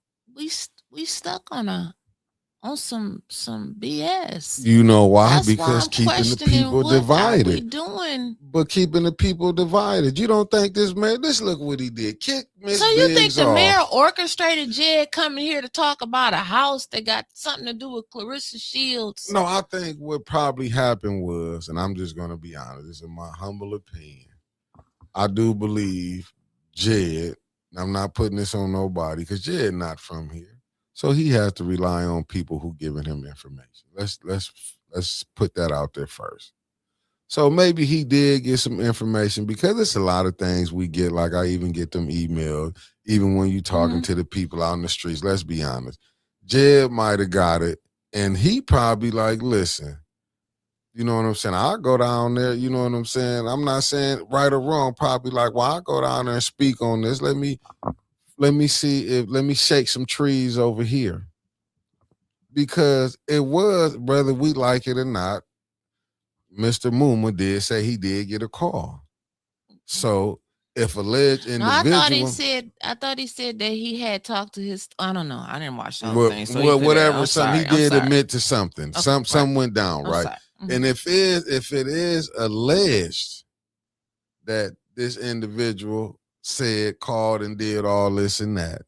Speaker 6: stuck on some BS.
Speaker 1: You know why?
Speaker 6: That's
Speaker 1: because
Speaker 6: why I'm
Speaker 1: keeping the
Speaker 6: questioning
Speaker 1: people
Speaker 6: what
Speaker 1: divided.
Speaker 6: are we doing?
Speaker 1: But keeping the people divided. You don't think this man? Let's look what he did. Kick Miss
Speaker 6: So you think
Speaker 1: Biggs
Speaker 6: the
Speaker 1: off.
Speaker 6: mayor orchestrated Jed coming here to talk about a house that got something to do with Clarissa Shields?
Speaker 1: No, I think what probably happened was, and I'm just going to be honest, this is my humble opinion. I do believe Jed, I'm not putting this on nobody because Jed not from here. So he has to rely on people who giving him information. Let's put that out there first. So maybe he did get some information because it's a lot of things we get. Like I even get them emails, even when you talking to the people out in the streets. Let's be honest. Jed might have got it, and he probably like, listen, you know what I'm saying? I'll go down there, you know what I'm saying? I'm not saying right or wrong, probably like, well, I'll go down there and speak on this. Let me shake some trees over here. Because it was, whether we like it or not, Mr. Muma did say he did get a call. So if alleged individual,
Speaker 6: I thought he said that he had talked to his. I don't know. I didn't watch the whole thing. So
Speaker 1: whatever, something he did admit to something.
Speaker 6: Okay,
Speaker 1: something went down, right?
Speaker 6: Mm-hmm.
Speaker 1: And if it is alleged that this individual said, called, and did all this and that,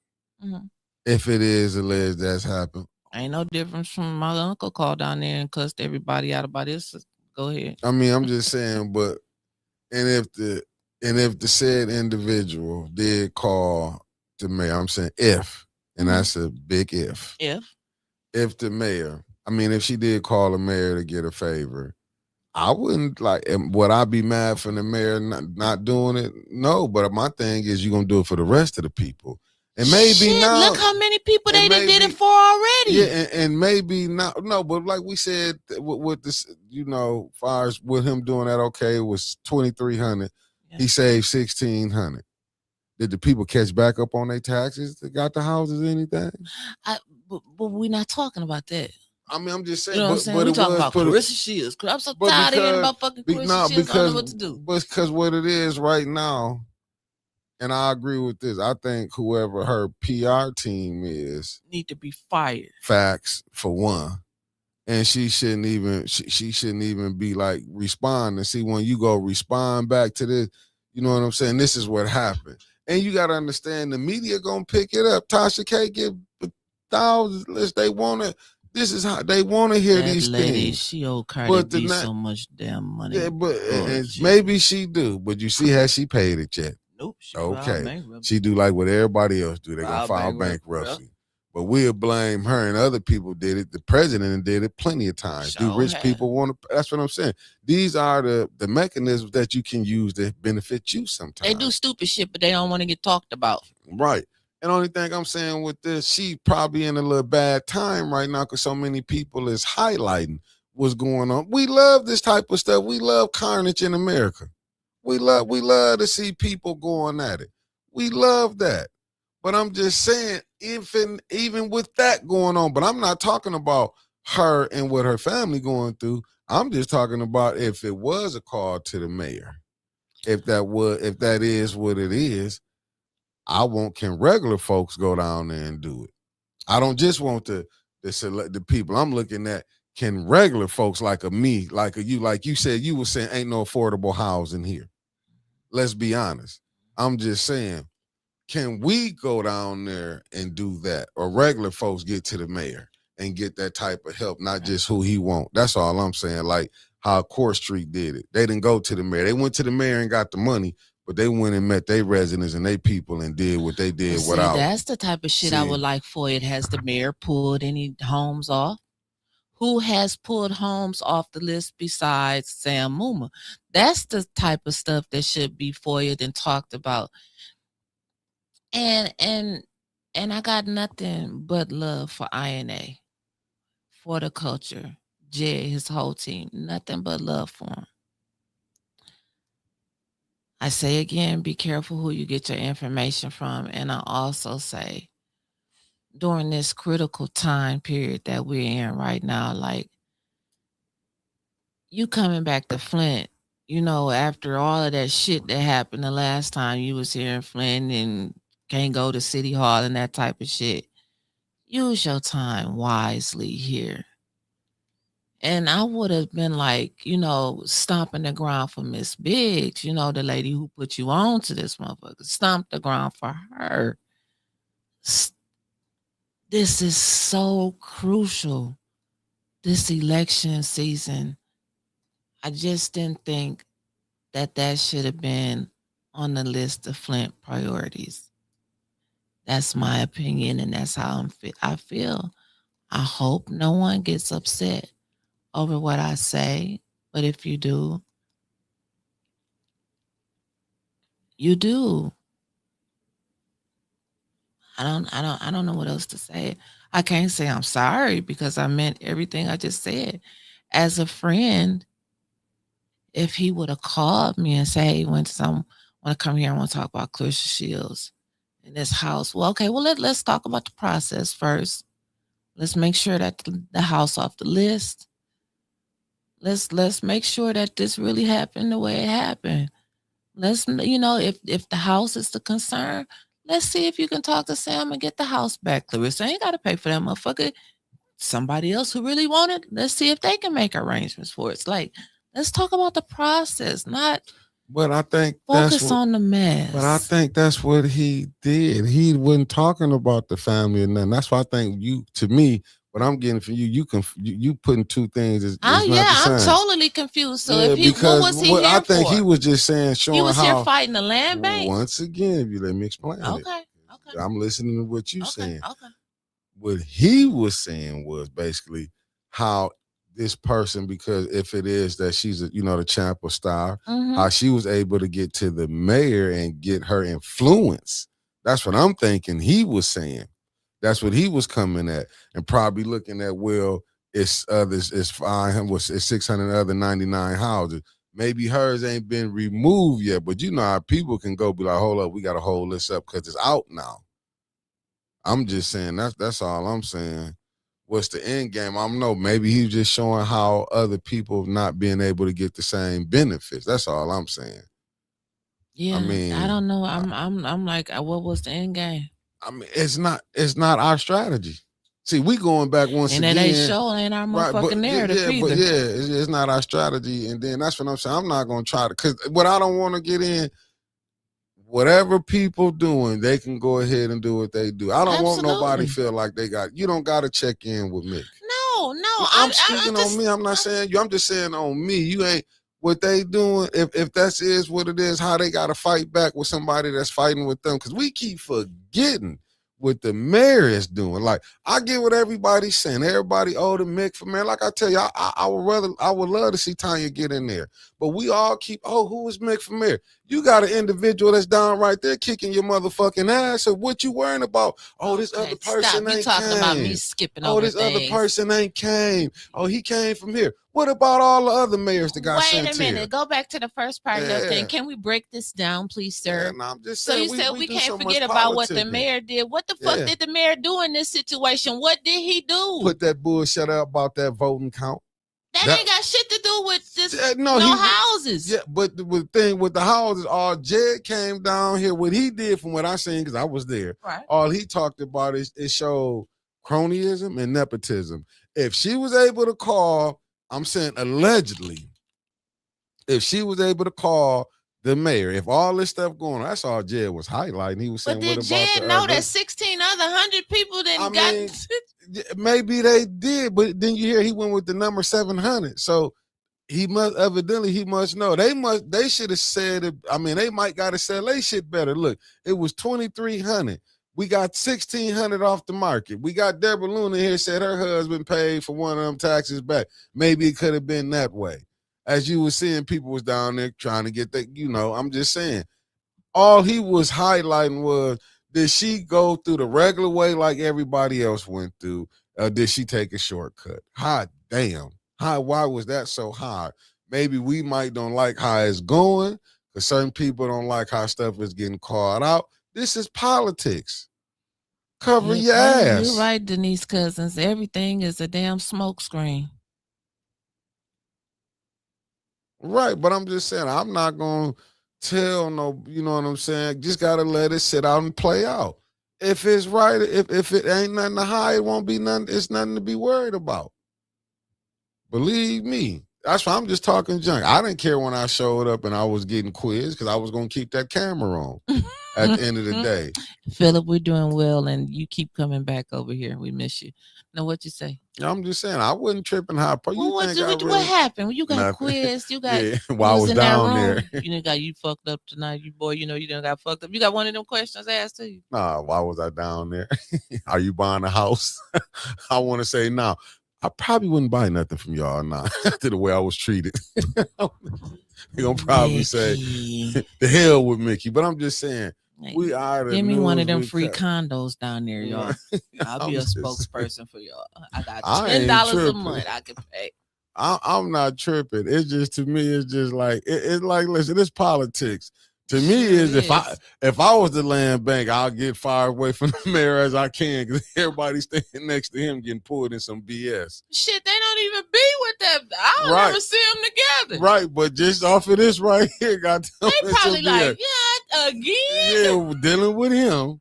Speaker 1: if it is alleged that's happened,
Speaker 6: ain't no difference from my uncle called down there and cussed everybody out about this. Go ahead.
Speaker 1: I mean, I'm just saying, but if the said individual did call the mayor, I'm saying if, and that's a big if. If the mayor, I mean, if she did call the mayor to get a favor, I wouldn't would I be mad for the mayor not doing it? No, but my thing is you're gonna do it for the rest of the people. And maybe now,
Speaker 6: look how many people they did it for already.
Speaker 1: Yeah, and maybe not. No, but like we said, with this, you know, far as with him doing that, okay, it was 2,300. Yeah. He saved 1,600. Did the people catch back up on their taxes? They got the houses, anything?
Speaker 6: But we're not talking about that.
Speaker 1: I mean, I'm just saying.
Speaker 6: You know what I'm saying? We're talking about Clarissa Shields. I'm so tired of hearing about fucking Clarissa Shields. I don't know what to do.
Speaker 1: But because what it is right now. And I agree with this. I think whoever her PR team is
Speaker 6: need to be fired.
Speaker 1: Facts for one, and she shouldn't even be like responding. See, when you go respond back to this, you know what I'm saying. This is what happened, and you got to understand the media gonna pick it up. Tasha K get thousands. They want to. This is how they want to hear
Speaker 6: that
Speaker 1: things.
Speaker 6: Lady, she owe Cardi B so much damn money.
Speaker 1: Yeah, but and maybe she do. But you see how she paid it yet?
Speaker 6: Nope.
Speaker 1: She do like what everybody else do. They gonna file bankruptcy. But we'll blame her, and other people did it. The president did it plenty of times. Do rich people want to? That's what I'm saying. These are the mechanisms that you can use that benefit you sometimes.
Speaker 6: They do stupid shit, but they don't want to get talked about.
Speaker 1: Right. And the only thing I'm saying with this, she probably in a little bad time right now because so many people is highlighting what's going on. We love this type of stuff. We love carnage in America. We love to see people going at it. We love that. But I'm just saying, even with that going on, but I'm not talking about her and what her family going through. I'm just talking about if it was a call to the mayor, if that is what it is, can regular folks go down there and do it? I don't just want the people. I'm looking at, can regular folks like me, like you said, you were saying ain't no affordable housing here. Let's be honest. I'm just saying, can we go down there and do that? Or regular folks get to the mayor and get that type of help, not just who he want. That's all I'm saying. Like how Court Street did it. They didn't go to the mayor. They went to the mayor and got the money, but they went and met their residents and their people and did what they did without.
Speaker 6: That's the type of shit I would like for it. Has the mayor pulled any homes off? Who has pulled homes off the list besides Sam Muma? That's the type of stuff that should be FOIA'd and talked about. And I got nothing but love for INA, for the culture, Jay, his whole team. Nothing but love for him. I say again, be careful who you get your information from. And I also say, during this critical time period that we're in right now, like, you coming back to Flint after all of that shit that happened the last time you was here in Flint and can't go to City Hall and that type of shit, use your time wisely here. And I would have been like, stomping the ground for Miss Biggs, the lady who put you on to this motherfucker. Stomp the ground for her. This is so crucial, this election season. I just didn't think that should have been on the list of Flint priorities. That's my opinion, and that's how I feel. I hope no one gets upset over what I say, but if you do, you do. I don't know what else to say. I can't say I'm sorry because I meant everything I just said. As a friend, if he would have called me and said, "Hey, want to come here, I want to talk about Clarissa Shields in this house." Well, okay, well let's talk about the process first. Let's make sure that the house off the list. Let's make sure that this really happened the way it happened. Let's if the house is the concern, let's see if you can talk to Sam and get the house back. Clarissa ain't got to pay for that motherfucker. Somebody else who really want it, let's see if they can make arrangements for it. It's like, let's talk about the process, not
Speaker 1: But I think
Speaker 6: focus on the mess.
Speaker 1: But I think that's what he did. He wasn't talking about the family and nothing. That's why I think to me, what I'm getting from you putting two things is not the same.
Speaker 6: I'm totally confused. So what was he here
Speaker 1: I think
Speaker 6: for?
Speaker 1: he was just saying, showing
Speaker 6: he was
Speaker 1: how,
Speaker 6: here fighting the land bank.
Speaker 1: Once again, if you let me explain it.
Speaker 6: Okay.
Speaker 1: I'm listening to what you're saying.
Speaker 6: Okay.
Speaker 1: What he was saying was basically how this person, because if it is that she's the Champa star, how she was able to get to the mayor and get her influence. That's what I'm thinking he was saying. That's what he was coming at, and probably looking at, well, it's 600 other 99 houses. Maybe hers ain't been removed yet, but how people can go be like, hold up, we got to hold this up because it's out now. I'm just saying that's all I'm saying. What's the end game? I don't know. Maybe he's just showing how other people not being able to get the same benefits. That's all I'm saying.
Speaker 6: Yeah, I don't know. I'm like, what was the end game?
Speaker 1: I mean, it's not our strategy. See, we going back once again.
Speaker 6: And it ain't our motherfucking narrative either.
Speaker 1: But it's not our strategy. And then that's what I'm saying. I'm not going to try to, because what I don't want to get in, whatever people doing, they can go ahead and do what they do. I don't want nobody feel like you don't got to check in with me.
Speaker 6: No.
Speaker 1: I'm speaking on me. I'm not saying you. I'm just saying on me. You ain't what they doing. If that is what it is, how they got to fight back with somebody that's fighting with them. Because we keep forgetting what the mayor is doing. Like, I get what everybody's saying. Everybody the Mick for mayor. Like I tell you, I would love to see Tanya get in there. But we all keep, who is Mick for mayor? You got an individual that's down right there kicking your motherfucking ass. So what you worrying about? This other person ain't
Speaker 6: talking
Speaker 1: came.
Speaker 6: About me skipping over
Speaker 1: this other person ain't came. He came from here. What about all the other mayors that got sent here?
Speaker 6: Wait a minute. Go back to the first part of the thing. Can we break this down, please, sir?
Speaker 1: Yeah, I'm just saying,
Speaker 6: so you said we can't forget about what the mayor did. What the fuck did the mayor do in this situation? What did he do?
Speaker 1: Put that bullshit out about that voting count.
Speaker 6: That ain't got shit to do with this. Houses.
Speaker 1: Yeah, but the thing with the houses, all Jed came down here. What he did, from what I seen, because I was there,
Speaker 6: right.
Speaker 1: All he talked about is it showed cronyism and nepotism. If she was able to call, I'm saying allegedly, if she was able to call the mayor, if all this stuff going on, that's all Jed was highlighting. He was saying,
Speaker 6: but did Jed know that 16 other 100 people didn't got?
Speaker 1: Maybe they did, but then you hear he went with the number 700. So he must know. They should have said it. I mean, they might got to sell their shit better. Look, it was 2,300. We got 1,600 off the market. We got Deborah Luna here said her husband paid for one of them taxes back. Maybe it could have been that way. As you were seeing, people was down there trying to get that, I'm just saying. All he was highlighting was, did she go through the regular way like everybody else went through? Or did she take a shortcut? Hot damn. Why was that so hard? Maybe we might don't like how it's going, because certain people don't like how stuff is getting called out. This is politics. Cover your ass.
Speaker 6: You're right, Denise Cousins. Everything is a damn smoke screen.
Speaker 1: Right, but I'm just saying, I'm not going to tell no, you know what I'm saying? Just got to let it sit out and play out. If it's right, if it ain't nothing to hide, it won't be nothing, it's nothing to be worried about. Believe me. That's why I'm just talking junk. I didn't care when I showed up and I was getting quizzed because I was going to keep that camera on at the end of the day.
Speaker 6: Philip, we're doing well, and you keep coming back over here. We miss you. Now, what you say?
Speaker 1: I'm just saying, I wasn't tripping high.
Speaker 6: Well, what happened? Well, you got
Speaker 1: Nothing.
Speaker 6: quizzed. You got
Speaker 1: while I was
Speaker 6: in
Speaker 1: down
Speaker 6: that
Speaker 1: there.
Speaker 6: room. You fucked up tonight. You done got fucked up. You got one of them questions asked to you.
Speaker 1: Nah, why was I down there? Are you buying a house? I want to say no. I probably wouldn't buy nothing from y'all now after the way I was treated. They're going to probably say, the hell with Mickey. But I'm just saying, we are
Speaker 6: give me one of them free condos down there, y'all. I'll be a spokesperson for y'all. I got $10 a month I can pay.
Speaker 1: I'm not tripping. It's just, to me, it's just like, it's like, listen, it's politics. To me, if I was the land bank, I'll get far away from the mayor as I can because everybody's standing next to him getting pulled in some BS.
Speaker 6: Shit, they don't even be with that. I don't ever see them together.
Speaker 1: Right, but just off of this right here, got
Speaker 6: they probably like, again.
Speaker 1: Yeah, dealing with him.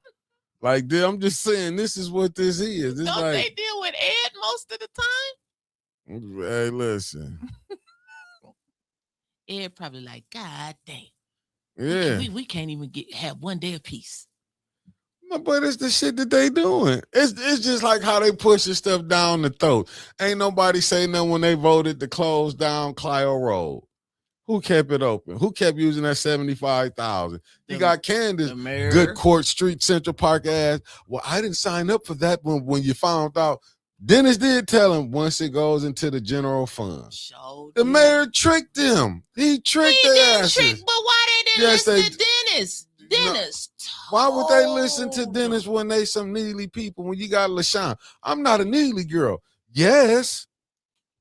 Speaker 1: Like, I'm just saying, this is what this is. It's
Speaker 6: don't
Speaker 1: like,
Speaker 6: they deal with Ed most of the time?
Speaker 1: Hey, listen.
Speaker 6: Ed probably like, God damn.
Speaker 1: Yeah,
Speaker 6: we can't even have one day of peace.
Speaker 1: But it's the shit that they doing. It's just like how they pushing stuff down the throat. Ain't nobody say nothing when they voted to close down Clio Road. Who kept it open? Who kept using that 75,000? You got Candace, good Court Street, Central Park ass. Well, I didn't sign up for that when you found out. Dennis did tell him once it goes into the general fund. The mayor tricked him. He tricked their asses.
Speaker 6: But why they didn't listen to Dennis? Dennis.
Speaker 1: Why would they listen to Dennis when they some needy people? When you got LaShawn, I'm not a needy girl. Yes,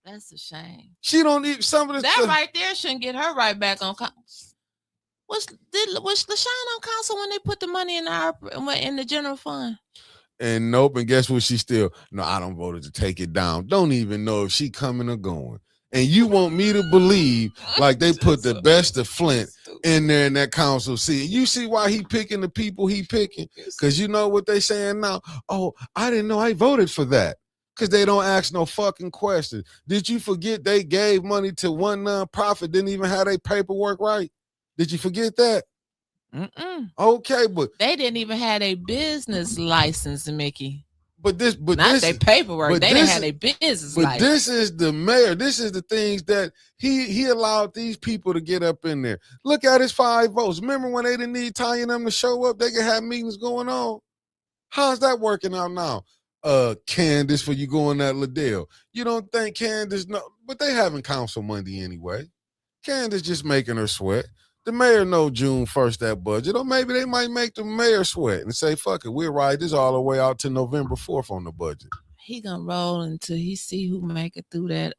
Speaker 6: that's a shame.
Speaker 1: She don't need some of this.
Speaker 6: That right there shouldn't get her right back on. Was LaShawn on council when they put the money in the general fund?
Speaker 1: And nope. And guess what? She still no. I don't voted to take it down. Don't even know if she coming or going. And you want me to believe like they put the best of Flint in there in that council seat. You see why he picking the people he picking? Because you know what they saying now? Oh, I didn't know I voted for that. Because they don't ask no fucking questions. Did you forget they gave money to one nonprofit, didn't even have their paperwork right? Did you forget that? Okay, but
Speaker 6: they didn't even have a business license, Mickey.
Speaker 1: But their
Speaker 6: paperwork. They didn't have a business.
Speaker 1: But this is the mayor. This is the things that he allowed these people to get up in there. Look at his 5 votes. Remember when they didn't need Tanya and them to show up? They could have meetings going on. How's that working out now? Candace, for you going that Liddell. You don't think Candace no? But they having council Monday anyway. Candace just making her sweat. The mayor know June 1st that budget, or maybe they might make the mayor sweat and say, fuck it, we'll ride this all the way out to November 4th on the budget.
Speaker 6: He gonna roll until he see who make it through that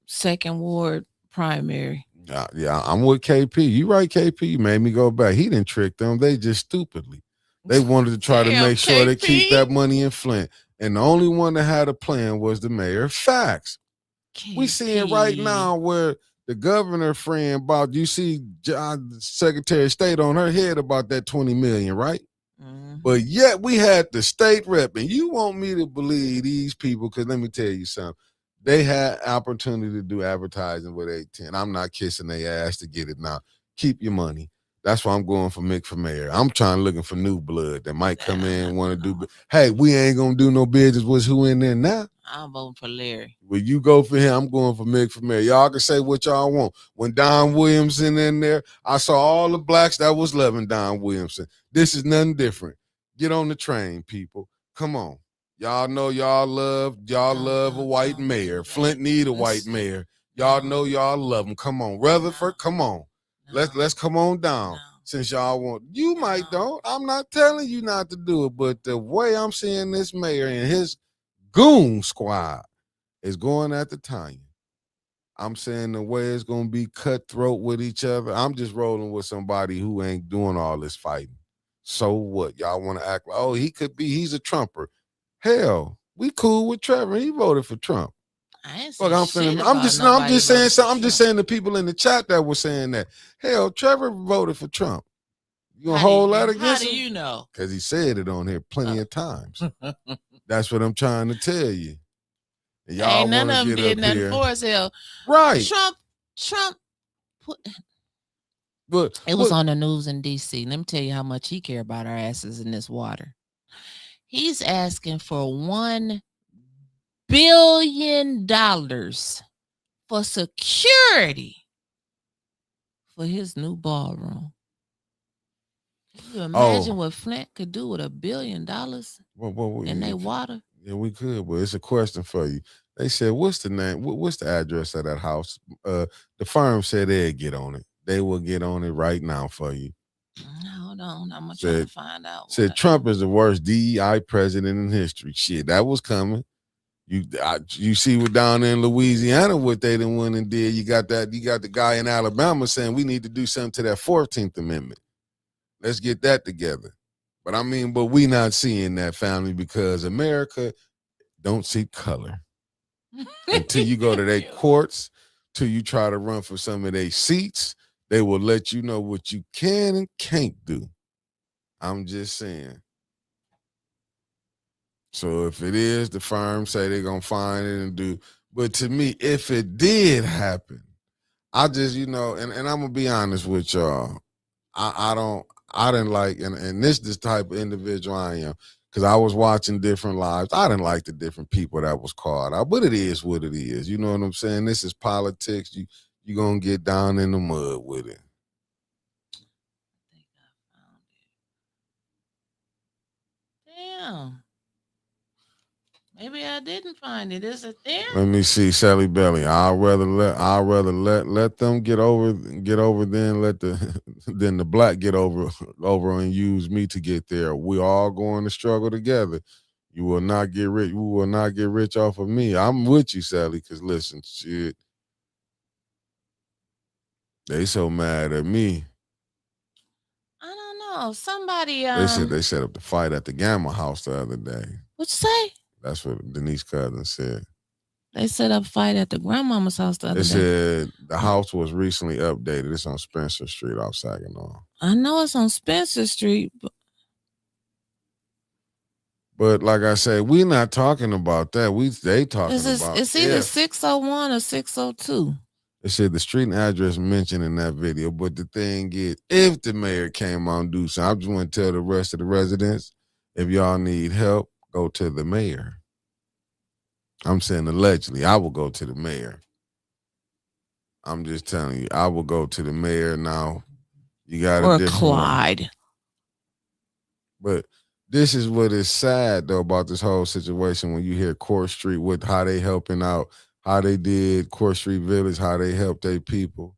Speaker 6: second ward primary.
Speaker 1: Yeah, I'm with KP. You right, KP. You made me go back. He didn't trick them. They just stupidly. They wanted to try to make sure they keep that money in Flint. And the only one that had a plan was the mayor. Facts. KP. We seeing right now where the governor friend about, you see Secretary of State on her head about that 20 million, right? Mm-hmm. But yet we had the state rep, and you want me to believe these people, because let me tell you something. They had opportunity to do advertising with 810. I'm not kissing their ass to get it now. Keep your money. That's why I'm going for Mick for mayor. I'm looking for new blood that might come in and want to do. Hey, we ain't going to do no business with who in there now.
Speaker 6: I'm voting for Larry.
Speaker 1: Well, you go for him. I'm going for Mick for mayor. Y'all can say what y'all want. When Don Williamson in there, I saw all the blacks that was loving Don Williamson. This is nothing different. Get on the train, people. Come on. Y'all know y'all love a white mayor. Flint need a white mayor. Y'all know y'all love him. Come on. Rutherford, come on. Let's come on down. Since y'all want, you might don't. I'm not telling you not to do it, but the way I'm seeing this mayor and his goon squad is going at the time. I'm saying the way it's going to be cutthroat with each other. I'm just rolling with somebody who ain't doing all this fighting. So what? Y'all want to act like, he's a Trumper. Hell, we cool with Trevor. He voted for Trump.
Speaker 6: I ain't
Speaker 1: Look,
Speaker 6: saying
Speaker 1: I'm just saying something. I'm just saying the people in the chat that were saying that. Hell, Trevor voted for Trump. You gonna hold that against him?
Speaker 6: How do you know?
Speaker 1: Because he said it on here plenty of times. That's what I'm trying to tell you. And y'all
Speaker 6: ain't none of them
Speaker 1: get
Speaker 6: did
Speaker 1: up
Speaker 6: nothing
Speaker 1: here.
Speaker 6: for us. Hell,
Speaker 1: Right.
Speaker 6: Trump put.
Speaker 1: But
Speaker 6: it was on the news in D.C. Let me tell you how much he care about our asses in this water. He's asking for $1 billion for security for his new ballroom. Can you imagine what Flint could do with $1 billion in their water?
Speaker 1: Yeah, we could, but it's a question for you. They said, what's the name? What's the address of that house? The firm said they'd get on it. They will get on it right now for you.
Speaker 6: Hold on, I'm trying to find out.
Speaker 1: Said Trump is the worst DEI president in history. Shit, that was coming. You see what down there in Louisiana, what they done went and did. You got the guy in Alabama saying we need to do something to that 14th Amendment. Let's get that together. But we not seeing that, family, because America don't see color. Until you go to their courts, till you try to run for some of their seats, they will let you know what you can and can't do. I'm just saying. So if it is, the firm say they're going to find it and do. But to me, if it did happen, I just, and I'm going to be honest with y'all. I didn't like, and this type of individual I am, because I was watching different lives. I didn't like the different people that was called out, but it is what it is. You know what I'm saying? This is politics. You're going to get down in the mud with it.
Speaker 6: Damn. Maybe I didn't find it. Is it there?
Speaker 1: Let me see, Sally Belly. I'd rather let them get over than than the black get over and use me to get there. We all going to struggle together. You will not get rich. You will not get rich off of me. I'm with you, Sally, because listen, shit. They so mad at me.
Speaker 6: I don't know. Somebody
Speaker 1: they set up the fight at the Gamma House the other day.
Speaker 6: What you say?
Speaker 1: That's what Denise Cousins said.
Speaker 6: They set up a fight at the grandmama's house the other day.
Speaker 1: They said the house was recently updated. It's on Spencer Street off Saginaw.
Speaker 6: I know it's on Spencer Street.
Speaker 1: But like I said, we're not talking about that. They talking about
Speaker 6: it's either 601 or 602.
Speaker 1: They said the street and address mentioned in that video. But the thing is, if the mayor came on and do something, I just want to tell the rest of the residents, if y'all need help, go to the mayor. I'm saying allegedly, I will go to the mayor. I'm just telling you, I will go to the mayor now. You got
Speaker 6: or Clyde.
Speaker 1: But this is what is sad though about this whole situation when you hear Court Street with how they helping out, how they did Court Street Village, how they helped their people.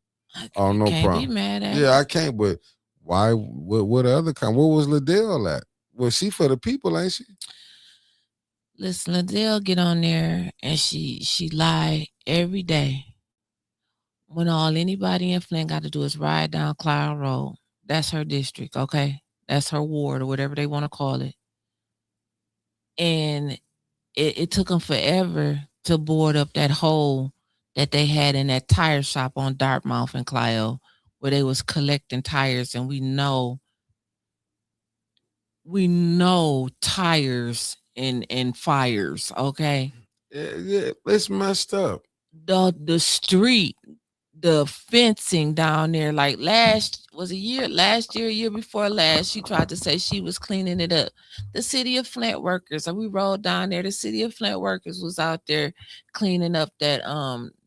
Speaker 1: Oh, no
Speaker 6: can't
Speaker 1: problem.
Speaker 6: Be mad at
Speaker 1: I can't. But why? What other kind? What was Liddell at? Was she for the people? Ain't she?
Speaker 6: Listen, Liddell get on there and she lie every day. When all anybody in Flint got to do is ride down Cloud Road. That's her district, okay? That's her ward or whatever they want to call it. And it took them forever to board up that hole that they had in that tire shop on Dartmouth and Clio where they was collecting tires. And we know tires and fires, okay?
Speaker 1: Yeah, it's messed up.
Speaker 6: The street, the fencing down there, like last year, before last, she tried to say she was cleaning it up. The city of Flint workers, and we rode down there, the city of Flint workers was out there cleaning up that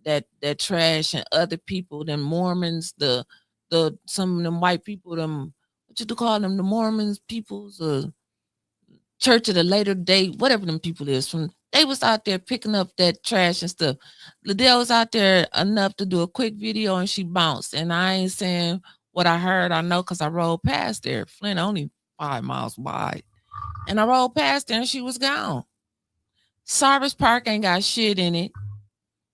Speaker 6: that trash, and other people, them Mormons, the some of them white people, them, what you call them, the Mormons peoples, Church of the Later Day, whatever them people is, from they was out there picking up that trash and stuff. Liddell was out there enough to do a quick video and she bounced. And I ain't saying what I heard, I know, because I rode past there. Flint only 5 miles wide. And I rode past there and she was gone. Sarvis Park ain't got shit in it.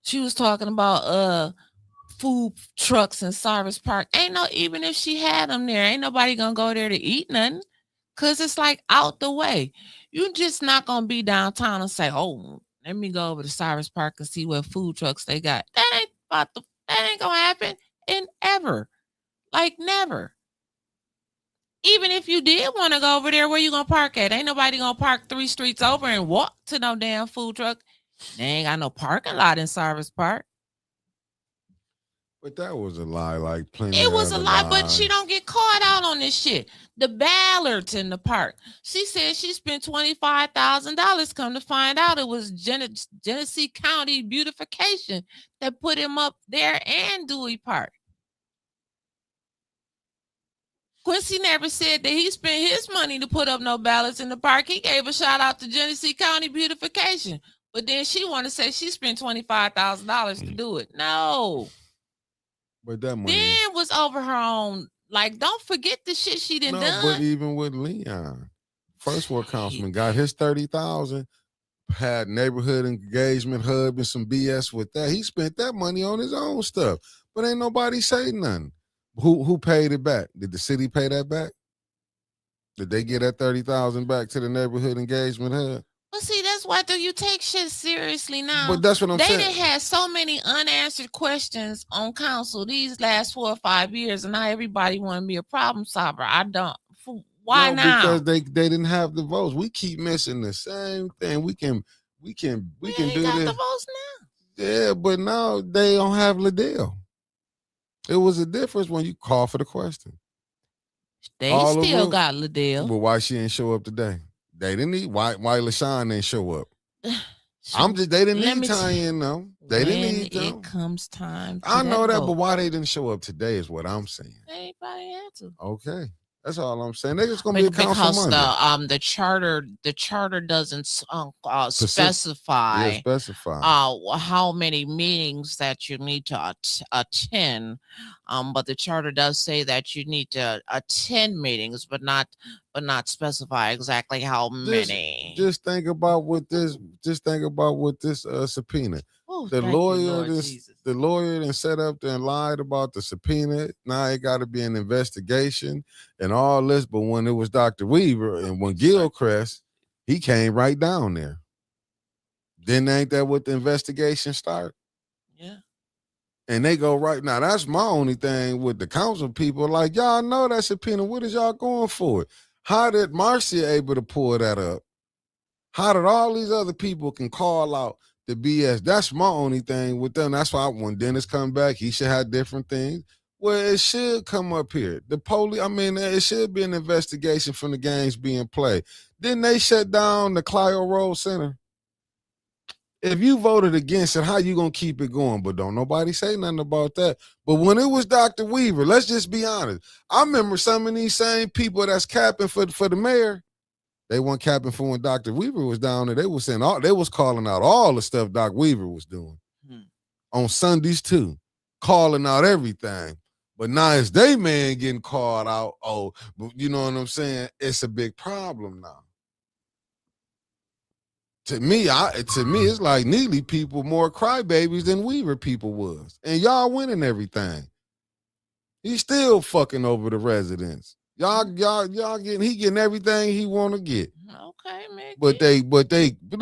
Speaker 6: She was talking about food trucks in Sarvis Park. Even if she had them there, ain't nobody gonna go there to eat nothing. Cause it's like out the way. You just not gonna be downtown and say, oh, let me go over to Cyrus Park and see what food trucks they got. That ain't gonna happen in ever. Like never. Even if you did want to go over there, where you gonna park at? Ain't nobody gonna park 3 streets over and walk to no damn food truck. They ain't got no parking lot in Cyrus Park.
Speaker 1: But that was a lie, like plenty.
Speaker 6: It was a lie, but she don't get caught out on this shit. The Ballards in the park. She said she spent $25,000. Come to find out, it was Genesee County Beautification that put him up there and Dewey Park. Quincy never said that he spent his money to put up no ballots in the park. He gave a shout out to Genesee County Beautification. But then she want to say she spent $25,000 to do it. No.
Speaker 1: But that money
Speaker 6: then was over her own. Like, don't forget the shit she done done.
Speaker 1: But even with Leon, first ward councilman got his $30,000, had neighborhood engagement hub and some BS with that. He spent that money on his own stuff. But ain't nobody say nothing. Who paid it back? Did the city pay that back? Did they get that $30,000 back to the neighborhood engagement hub?
Speaker 6: Well, see, that's why do you take shit seriously now?
Speaker 1: But that's what I'm saying.
Speaker 6: They done had so many unanswered questions on council these last 4 or 5 years, and now everybody want to be a problem solver. I don't. Why now?
Speaker 1: Because they didn't have the votes. We keep missing the same thing. We can do this.
Speaker 6: The votes now.
Speaker 1: Yeah, but now they don't have Liddell. It was a difference when you call for the question.
Speaker 6: They still got Liddell.
Speaker 1: But why she didn't show up today? They didn't need why LaShawn didn't show up. They didn't need tie-in though. They didn't need them.
Speaker 6: It comes time.
Speaker 1: I know that, but why they didn't show up today is what I'm saying.
Speaker 6: Anybody had to.
Speaker 1: Okay. That's all I'm saying. They're just gonna be a council Monday.
Speaker 6: The charter doesn't specify how many meetings that you need to attend. But the charter does say that you need to attend meetings, but not specify exactly how many.
Speaker 1: Just think about what this. Subpoena.
Speaker 6: Ooh,
Speaker 1: the lawyer then set up there and lied about the subpoena. Now it got to be an investigation and all this. But when it was Dr. Weaver and when Gilchrist, he came right down there. Then ain't that what the investigation started?
Speaker 6: Yeah.
Speaker 1: And they go right now. That's my only thing with the council people. Like, y'all know that subpoena. What is y'all going for? How did Marcia able to pull that up? How did all these other people can call out the BS? That's my only thing with them. That's why when Dennis come back, he should have different things. Well, it should come up here. The police, it should be an investigation from the games being played. Didn't they shut down the Clio Road Center? If you voted against it, how you going to keep it going? But don't nobody say nothing about that. But when it was Dr. Weaver, let's just be honest. I remember some of these same people that's capping for the mayor. They weren't capping for when Dr. Weaver was down there. They was saying they was calling out all the stuff Dr. Weaver was doing on Sundays too, calling out everything. But now it's they man getting called out. Oh, but you know what I'm saying? It's a big problem now. To me, it's like Neely people more crybabies than Weaver people was, and y'all winning everything. He's still fucking over the residents. Y'all getting everything he want to get.
Speaker 6: Okay, man.
Speaker 1: But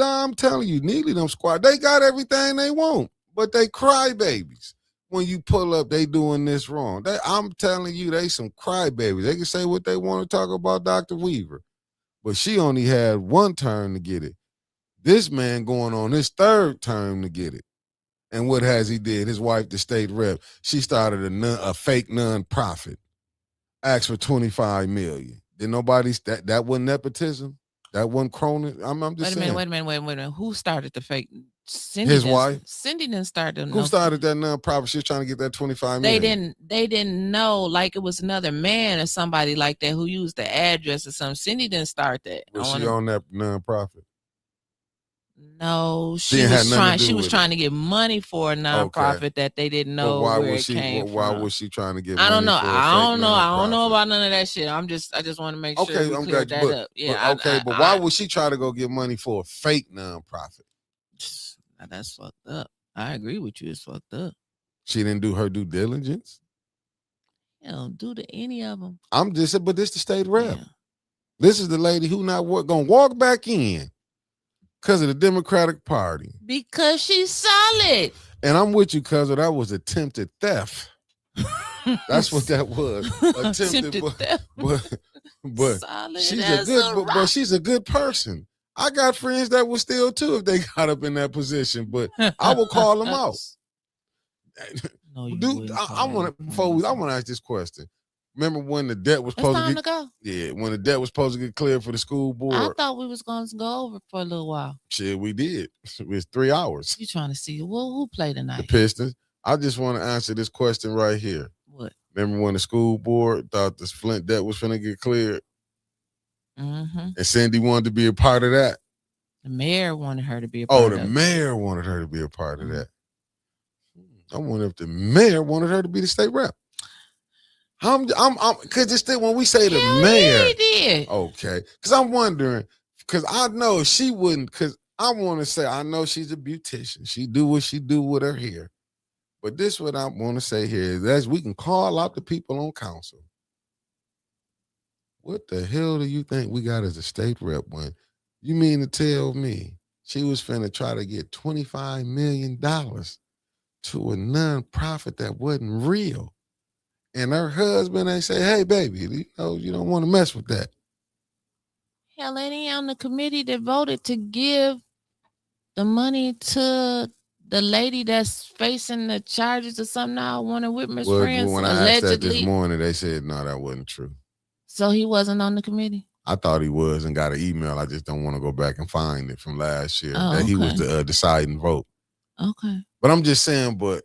Speaker 1: I'm telling you, Neely them squad, they got everything they want, but they crybabies. When you pull up, they doing this wrong. I'm telling you, they some crybabies. They can say what they want to talk about Dr. Weaver, but she only had one term to get it. This man going on his third term to get it. And what has he did? His wife, the state rep, she started a fake non-profit. Asked for $25 million. Did nobody that wasn't nepotism? That wasn't crony? I'm just saying.
Speaker 6: Wait a minute. Who started the fake?
Speaker 1: His wife.
Speaker 6: Cindy didn't start them.
Speaker 1: Who started that non-profit? She was trying to get that $25 million.
Speaker 6: They didn't know, like it was another man or somebody like that who used the address or something. Cindy didn't start that.
Speaker 1: Was she on that non-profit?
Speaker 6: No, she was trying to get money for a nonprofit that they didn't know where it came from.
Speaker 1: Why was she trying to get money?
Speaker 6: I don't know. I don't know about none of that shit. I just want to make sure we clear that up. Yeah.
Speaker 1: But why would she try to go get money for a fake nonprofit?
Speaker 6: That's fucked up. I agree with you. It's fucked up.
Speaker 1: She didn't do her due diligence.
Speaker 6: Don't do to any of them.
Speaker 1: But this the state rep. Yeah. This is the lady who not gonna walk back in. Because of the Democratic Party.
Speaker 6: Because she's solid.
Speaker 1: And I'm with you, cuz that was attempted theft. That's what that was. Attempted theft. But she's a good person. I got friends that will steal too if they got up in that position, but I will call them out.
Speaker 6: No,
Speaker 1: Dude, I want to ask this question. Remember when the debt was supposed to go? Yeah, when the debt was supposed to get cleared for the school board.
Speaker 6: I thought we was going to go over for a little while.
Speaker 1: Shit, we did. It was 3 hours.
Speaker 6: You trying to see who played tonight?
Speaker 1: The Pistons. I just want to answer this question right here.
Speaker 6: What?
Speaker 1: Remember when the school board thought the Flint debt was going to get cleared?
Speaker 6: Mm-hmm.
Speaker 1: And Cindy wanted to be a part of that?
Speaker 6: The mayor wanted her to be a part of it.
Speaker 1: Oh, the mayor wanted her to be a part of that. I wonder if the mayor wanted her to be the state rep. I'm because it's still when we say the mayor.
Speaker 6: He did.
Speaker 1: Okay. Because I'm wondering, because I know she wouldn't, because I want to say, I know she's a beautician. She do what she do with her hair. But this what I want to say here is that we can call out the people on council. What the hell do you think we got as a state rep when you mean to tell me she was finna try to get $25 million to a nonprofit that wasn't real? And her husband, they say, hey, baby, you don't want to mess with that.
Speaker 6: Hell, ain't he on the committee that voted to give the money to the lady that's facing the charges or something now? One of Whitmer's friends,
Speaker 1: when I asked that this morning, they said, no, that wasn't true.
Speaker 6: So he wasn't on the committee?
Speaker 1: I thought he was and got an email. I just don't want to go back and find it from last year. That he was the deciding vote.
Speaker 6: Okay.
Speaker 1: But I'm just saying, but.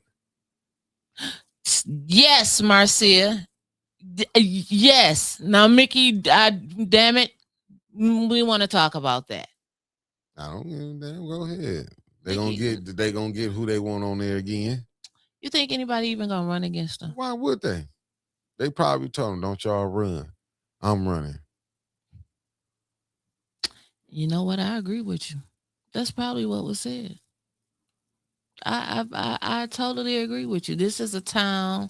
Speaker 6: Yes, Marcia. Yes. Now, Mickey, damn it. We want to talk about that.
Speaker 1: I don't give a damn. Go ahead. They gonna get who they want on there again.
Speaker 6: You think anybody even gonna run against them?
Speaker 1: Why would they? They probably told them, don't y'all run. I'm running.
Speaker 6: You know what? I agree with you. That's probably what was said. I totally agree with you. This is a town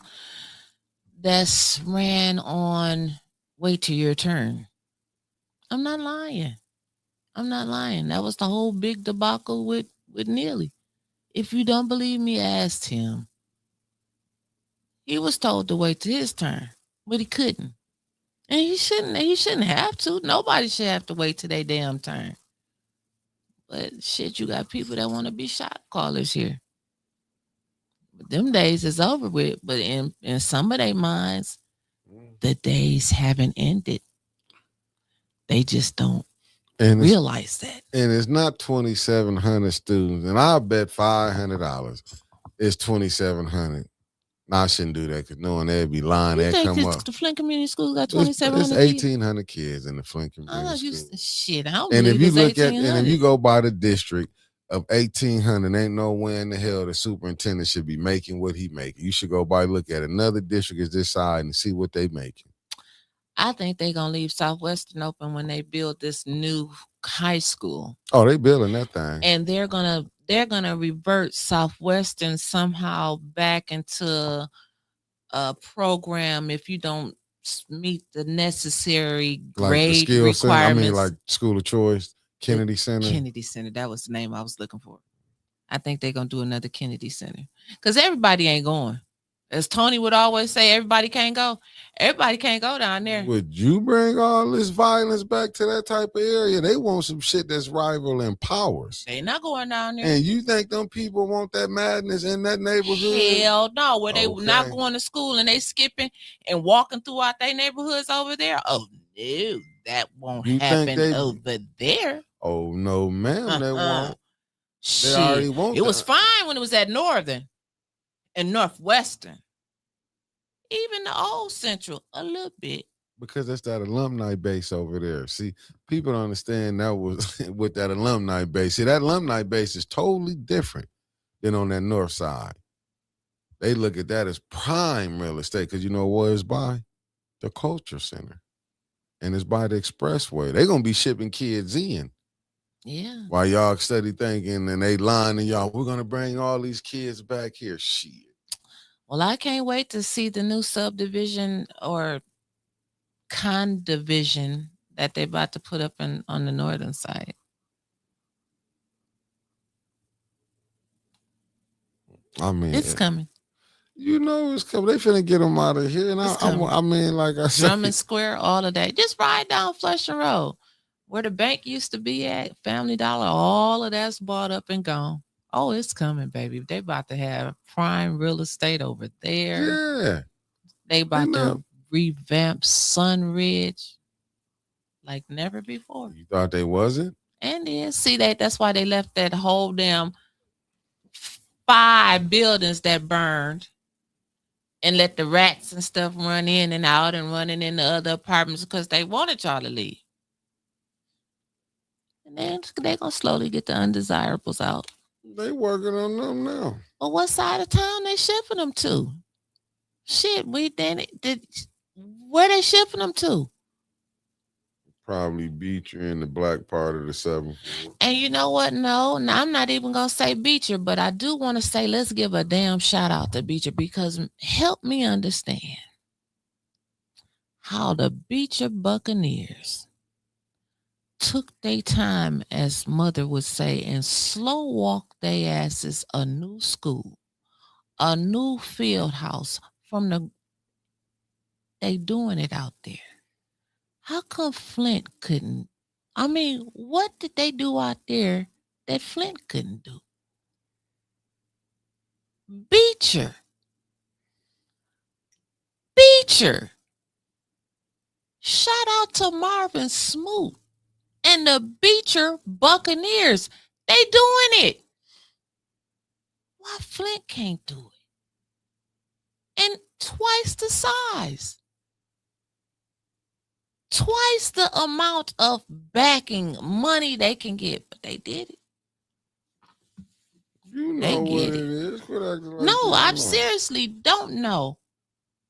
Speaker 6: that's ran on wait till your turn. I'm not lying. That was the whole big debacle with Neely. If you don't believe me, ask him. He was told to wait till his turn, but he couldn't. And he shouldn't have to. Nobody should have to wait till their damn turn. But shit, you got people that want to be shot callers here. But them days is over with. But in some of their minds, the days haven't ended. They just don't realize that.
Speaker 1: And it's not 2,700 students. And I bet $500 it's 2,700. No, I shouldn't do that because knowing they'd be lying. They'd come up.
Speaker 6: The Flint Community Schools got 2,700.
Speaker 1: It's 1,800 kids in the Flint Community School.
Speaker 6: Shit, I don't
Speaker 1: and
Speaker 6: believe
Speaker 1: if you
Speaker 6: it's
Speaker 1: look
Speaker 6: 1,800.
Speaker 1: and if you go by the district of 1,800, ain't no way in the hell the superintendent should be making what he making. You should go by look at another district is this side and see what they making.
Speaker 6: I think they're gonna leave Southwestern open when they build this new high school.
Speaker 1: Oh, they building that thing,
Speaker 6: and they're gonna revert Southwestern somehow back into a program if you don't meet the necessary grade requirements.
Speaker 1: Center. I mean, like school of choice, Kennedy Center.
Speaker 6: Kennedy Center, that was the name I was looking for. I think they're gonna do another Kennedy Center because everybody ain't going. As Tony would always say, everybody can't go. Everybody can't go down there.
Speaker 1: Would you bring all this violence back to that type of area? They want some shit that's rivaling powers.
Speaker 6: They not going down there.
Speaker 1: And you think them people want that madness in that neighborhood?
Speaker 6: Hell no. Where they not going to school and they skipping and walking throughout their neighborhoods over there? Oh, no. That won't happen over there.
Speaker 1: Oh, no, ma'am. They won't.
Speaker 6: Shit.
Speaker 1: They already won't.
Speaker 6: It was fine when it was at Northern and Northwestern. Even the old Central, a little bit.
Speaker 1: Because that's that alumni base over there. See, people don't understand that was with that alumni base. See, that alumni base is totally different than on that north side. They look at that as prime real estate because you know what it's by? The Culture Center. And it's by the expressway. They're going to be shipping kids in.
Speaker 6: Yeah.
Speaker 1: While y'all study thinking and they lying to y'all, we're going to bring all these kids back here. Shit.
Speaker 6: Well, I can't wait to see the new subdivision or condivision that they're about to put up on the northern side.
Speaker 1: I mean,
Speaker 6: It's coming.
Speaker 1: You know it's coming. They finna get them out of here. And I mean, like I said.
Speaker 6: Drummond Square, all of that. Just ride down Flushing Road. Where the bank used to be at, Family Dollar, all of that's bought up and gone. Oh, it's coming, baby. They about to have prime real estate over there.
Speaker 1: Yeah.
Speaker 6: They about to revamp Sunridge like never before.
Speaker 1: You thought they wasn't?
Speaker 6: And then see that's why they left that whole damn 5 buildings that burned and let the rats and stuff run in and out and running in the other apartments because they wanted y'all to leave. And then they're going to slowly get the undesirables out.
Speaker 1: They working on them now.
Speaker 6: Well, what side of town they shipping them to? Shit, where they shipping them to?
Speaker 1: Probably Beecher in the black part of the 7th.
Speaker 6: And you know what? No, I'm not even going to say Beecher, but I do want to say let's give a damn shout out to Beecher because help me understand how the Beecher Buccaneers took their time, as Mother would say, and slow walked their asses a new school, a new field house they doing it out there. How come Flint couldn't? I mean, what did they do out there that Flint couldn't do? Beecher. Shout out to Marvin Smoot and the Beecher Buccaneers. They doing it. Why Flint can't do it? And twice the size. Twice the amount of backing money they can get, but they did it.
Speaker 1: You know what it is. Quit acting like
Speaker 6: no, I seriously don't know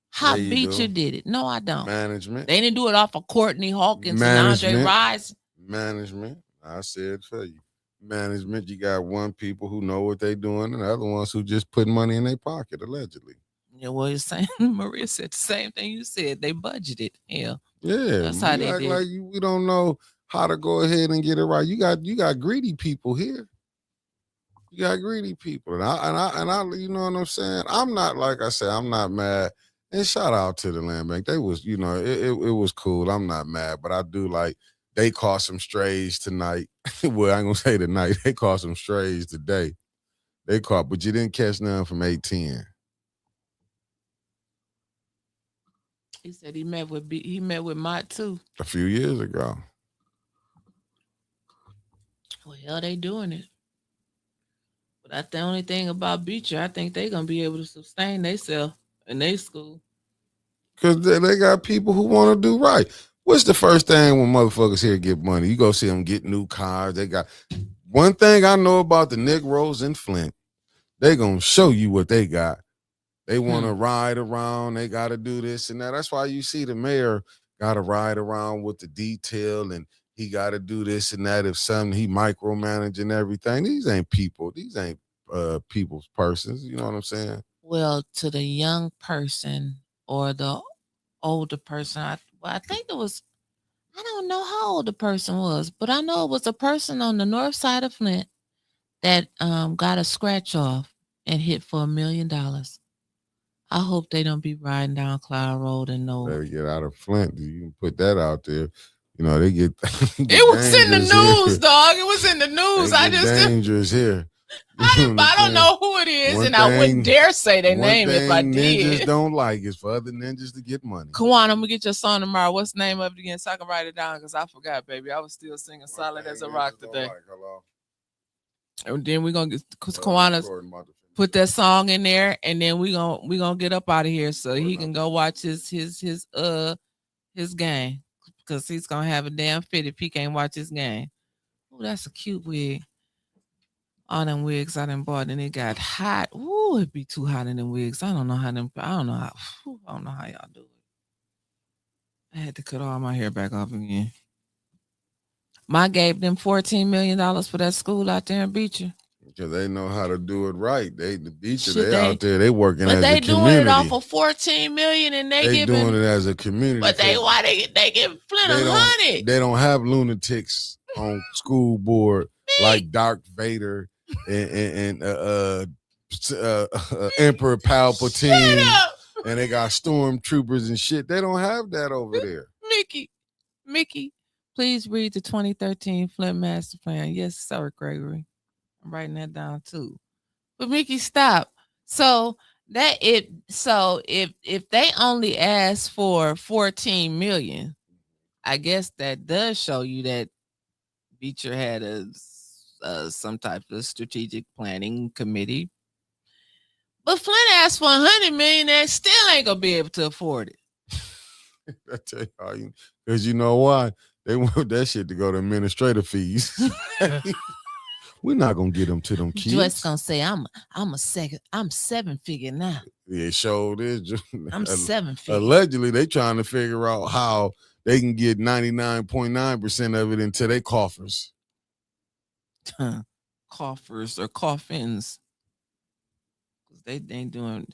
Speaker 6: how Beecher did it. No, I don't.
Speaker 1: Management.
Speaker 6: They didn't do it off of Courtney Hawkins and Andre Rice.
Speaker 1: Management. I said for you. Management, you got one people who know what they're doing and the other ones who just put money in their pocket, allegedly.
Speaker 6: Yeah, well, you're saying Maria said the same thing you said. They budgeted. Yeah.
Speaker 1: Yeah.
Speaker 6: That's how they did.
Speaker 1: Like we don't know how to go ahead and get it right. You got greedy people here. You got greedy people. And I you know what I'm saying? I'm not, like I said, I'm not mad. And shout out to the land bank. They was, you know, it was cool. I'm not mad, but I do like they caught some strays tonight. Well, I ain't gonna say tonight. They caught some strays today. But you didn't catch none from 810.
Speaker 6: He said he met with Mott too.
Speaker 1: A few years ago.
Speaker 6: Well, they doing it. But that's the only thing about Beecher. I think they're going to be able to sustain themselves in their school.
Speaker 1: Because they got people who want to do right. What's the first thing when motherfuckers here get money? You go see them get new cars. They got one thing I know about the Negroes in Flint. They going to show you what they got. They want to ride around. They got to do this and that. That's why you see the mayor got to ride around with the detail and he got to do this and that. If something, he micromanaging everything. These ain't people. These ain't people's persons. You know what I'm saying?
Speaker 6: Well, to the young person or the older person, I think it was, I don't know how old the person was, but I know it was a person on the north side of Flint that got a scratch off and hit for $1 million. I hope they don't be riding down Cloud Road and no.
Speaker 1: Better get out of Flint. You can put that out there. You know, they get.
Speaker 6: It was in the news, dog. It was in the news. I just
Speaker 1: dangerous here.
Speaker 6: I don't know who it is, and I wouldn't dare say their name if I did.
Speaker 1: Ninjas don't like is for other ninjas to get money.
Speaker 6: Kawan, I'm gonna get your song tomorrow. What's the name of it again, so I can write it down? Because I forgot, baby. I was still singing "Solid as a Rock" today. And then we're gonna get Kawana's put that song in there, and then we gonna get up out of here so he can go watch his game, because he's gonna have a damn fit if he can't watch his game. Oh, that's a cute wig. All them wigs I done bought and it got hot. Ooh, it'd be too hot in them wigs. I don't know how y'all do it. I had to cut all my hair back off again. I gave them $14 million for that school out there in Beecher.
Speaker 1: Because they know how to do it right. They out there, they working as a community. But
Speaker 6: they doing it off of $14 million and they
Speaker 1: doing it as a community.
Speaker 6: But they give Flint $100.
Speaker 1: They don't have lunatics on school board like Darth Vader and Emperor Palpatine, and they got stormtroopers and shit. They don't have that over there.
Speaker 6: Mickey, please read the 2013 Flint Master Plan. Yes, sir, Gregory. I'm writing that down too. But Mickey, stop. So if they only ask for 14 million, I guess that does show you that Beecher had some type of strategic planning committee. But Flint asked for 100 million and still ain't gonna be able to afford it.
Speaker 1: I tell you how, because you know why? They want that shit to go to administrative fees. We're not gonna get them to them kids.
Speaker 6: Just gonna say I'm 7-figure now.
Speaker 1: Yeah, showed is.
Speaker 6: I'm 7-figure.
Speaker 1: Allegedly, they trying to figure out how they can get 99.9% of it into their coffers.
Speaker 6: Coffers or coffins. They ain't doing,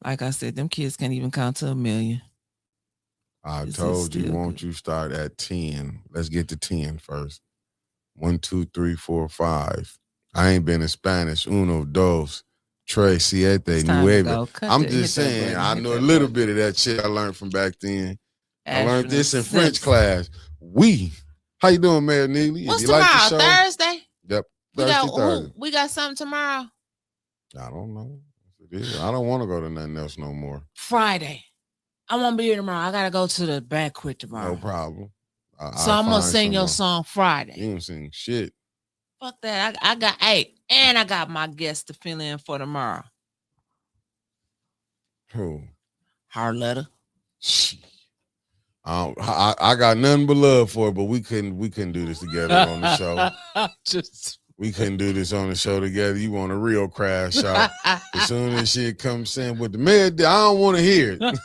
Speaker 6: like I said, them kids can't even count to 1 million.
Speaker 1: I told you, won't you start at 10? Let's get to 10 first. 1, 2, 3, 4, 5. I ain't been in Spanish. Uno, dos, tres, siete, nueve. I'm just saying, I know a little bit of that shit I learned from back then. I learned this in French class. How you doing, Mayor Neely?
Speaker 6: What's tomorrow?
Speaker 1: Like the show?
Speaker 6: Thursday?
Speaker 1: Yep.
Speaker 6: Thursday. We got something tomorrow?
Speaker 1: I don't know. I don't want to go to nothing else no more.
Speaker 6: Friday. I won't be here tomorrow. I got to go to the banquet tomorrow.
Speaker 1: No problem.
Speaker 6: So I'm going to sing your song Friday.
Speaker 1: You don't sing shit.
Speaker 6: Fuck that. I got my guest to fill in for tomorrow.
Speaker 1: Who?
Speaker 6: Harletta.
Speaker 1: I got nothing but love for it, but we couldn't do this together on the show. We couldn't do this on the show together. You want a real crash out. As soon as she comes in with the mayor, I don't want to hear it.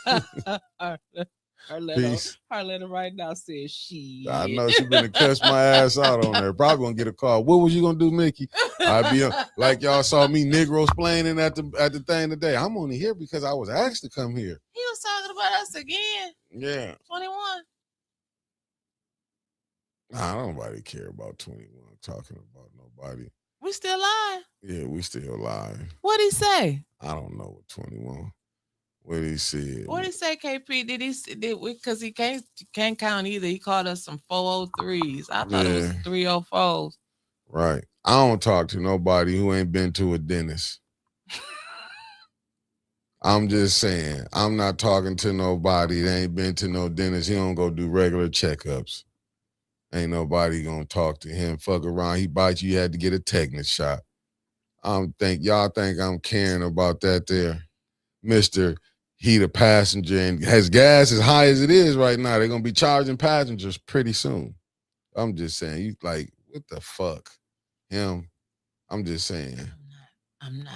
Speaker 6: Harletta right now says she.
Speaker 1: I know she been to cuss my ass out on there. Probably gonna get a call. What was you gonna do, Mickey? I'd be like y'all saw me Negroes playing at the thing today. I'm only here because I was asked to come here.
Speaker 6: He was talking about us again.
Speaker 1: Yeah.
Speaker 6: 21.
Speaker 1: Nah, nobody care about 21 talking about nobody.
Speaker 6: We still live.
Speaker 1: Yeah, we still live.
Speaker 6: What'd he say?
Speaker 1: I don't know what 21. What he said.
Speaker 6: What did he say, KP? Because he can't count either. He called us some 403s. I thought it was 304s.
Speaker 1: Right. I don't talk to nobody who ain't been to a dentist. I'm just saying, I'm not talking to nobody that ain't been to no dentist. He don't go do regular checkups. Ain't nobody gonna talk to him. Fuck around. He bite you had to get a tetanus shot. Y'all think I'm caring about that there. Mr. He the passenger and has gas as high as it is right now. They're gonna be charging passengers pretty soon. I'm just saying, you like, what the fuck? Him. I'm just saying.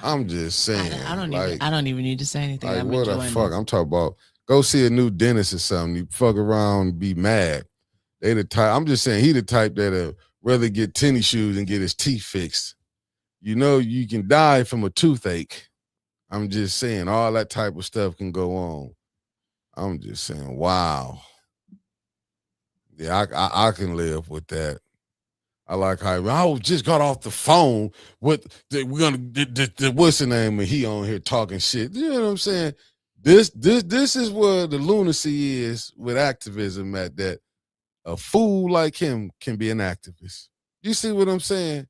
Speaker 1: I'm just saying.
Speaker 6: I don't even need to say anything.
Speaker 1: Like, what the fuck? I'm talking about go see a new dentist or something. You fuck around and be mad. They the type. I'm just saying he the type that'll rather get tennis shoes and get his teeth fixed. You know, you can die from a toothache. I'm just saying all that type of stuff can go on. I'm just saying, wow. Yeah, I can live with that. I like how I just got off the phone with what's the name of he on here talking shit. You know what I'm saying? This is where the lunacy is with activism at that. A fool like him can be an activist. You see what I'm saying?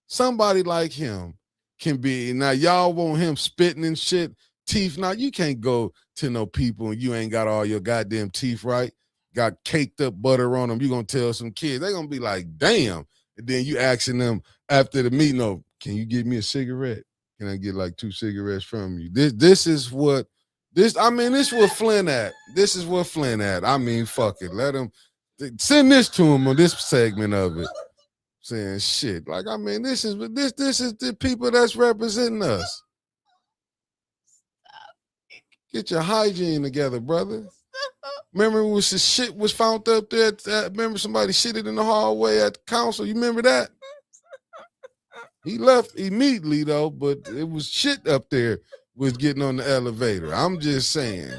Speaker 1: Somebody like him can be. Now, y'all want him spitting and shit, teeth. Now, you can't go to no people and you ain't got all your goddamn teeth right, got caked up butter on them. You going to tell some kids. They going to be like, damn. And then you asking them after the meeting, oh, can you give me a cigarette? Can I get like 2 cigarettes from you? This is what Flynn at. This is what Flynn at. I mean, fuck it. Let him. Send this to him on this segment of it. Saying shit. Like, I mean, this is the people that's representing us. Get your hygiene together, brother. Remember when the shit was found up there? Remember somebody shitted in the hallway at the council? You remember that? He left immediately, though, but it was shit up there was getting on the elevator. I'm just saying.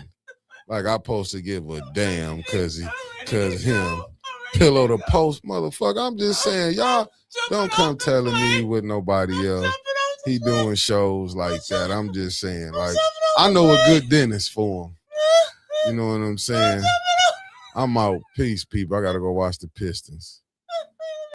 Speaker 1: Like, I'm supposed to give a damn because him pillow the post, motherfucker. I'm just saying, y'all don't come telling me with nobody else. he doing shows like that. I'm just saying, like, I know a good dentist for him. You know what I'm saying? I'm out. Peace, people. I got to go watch the Pistons.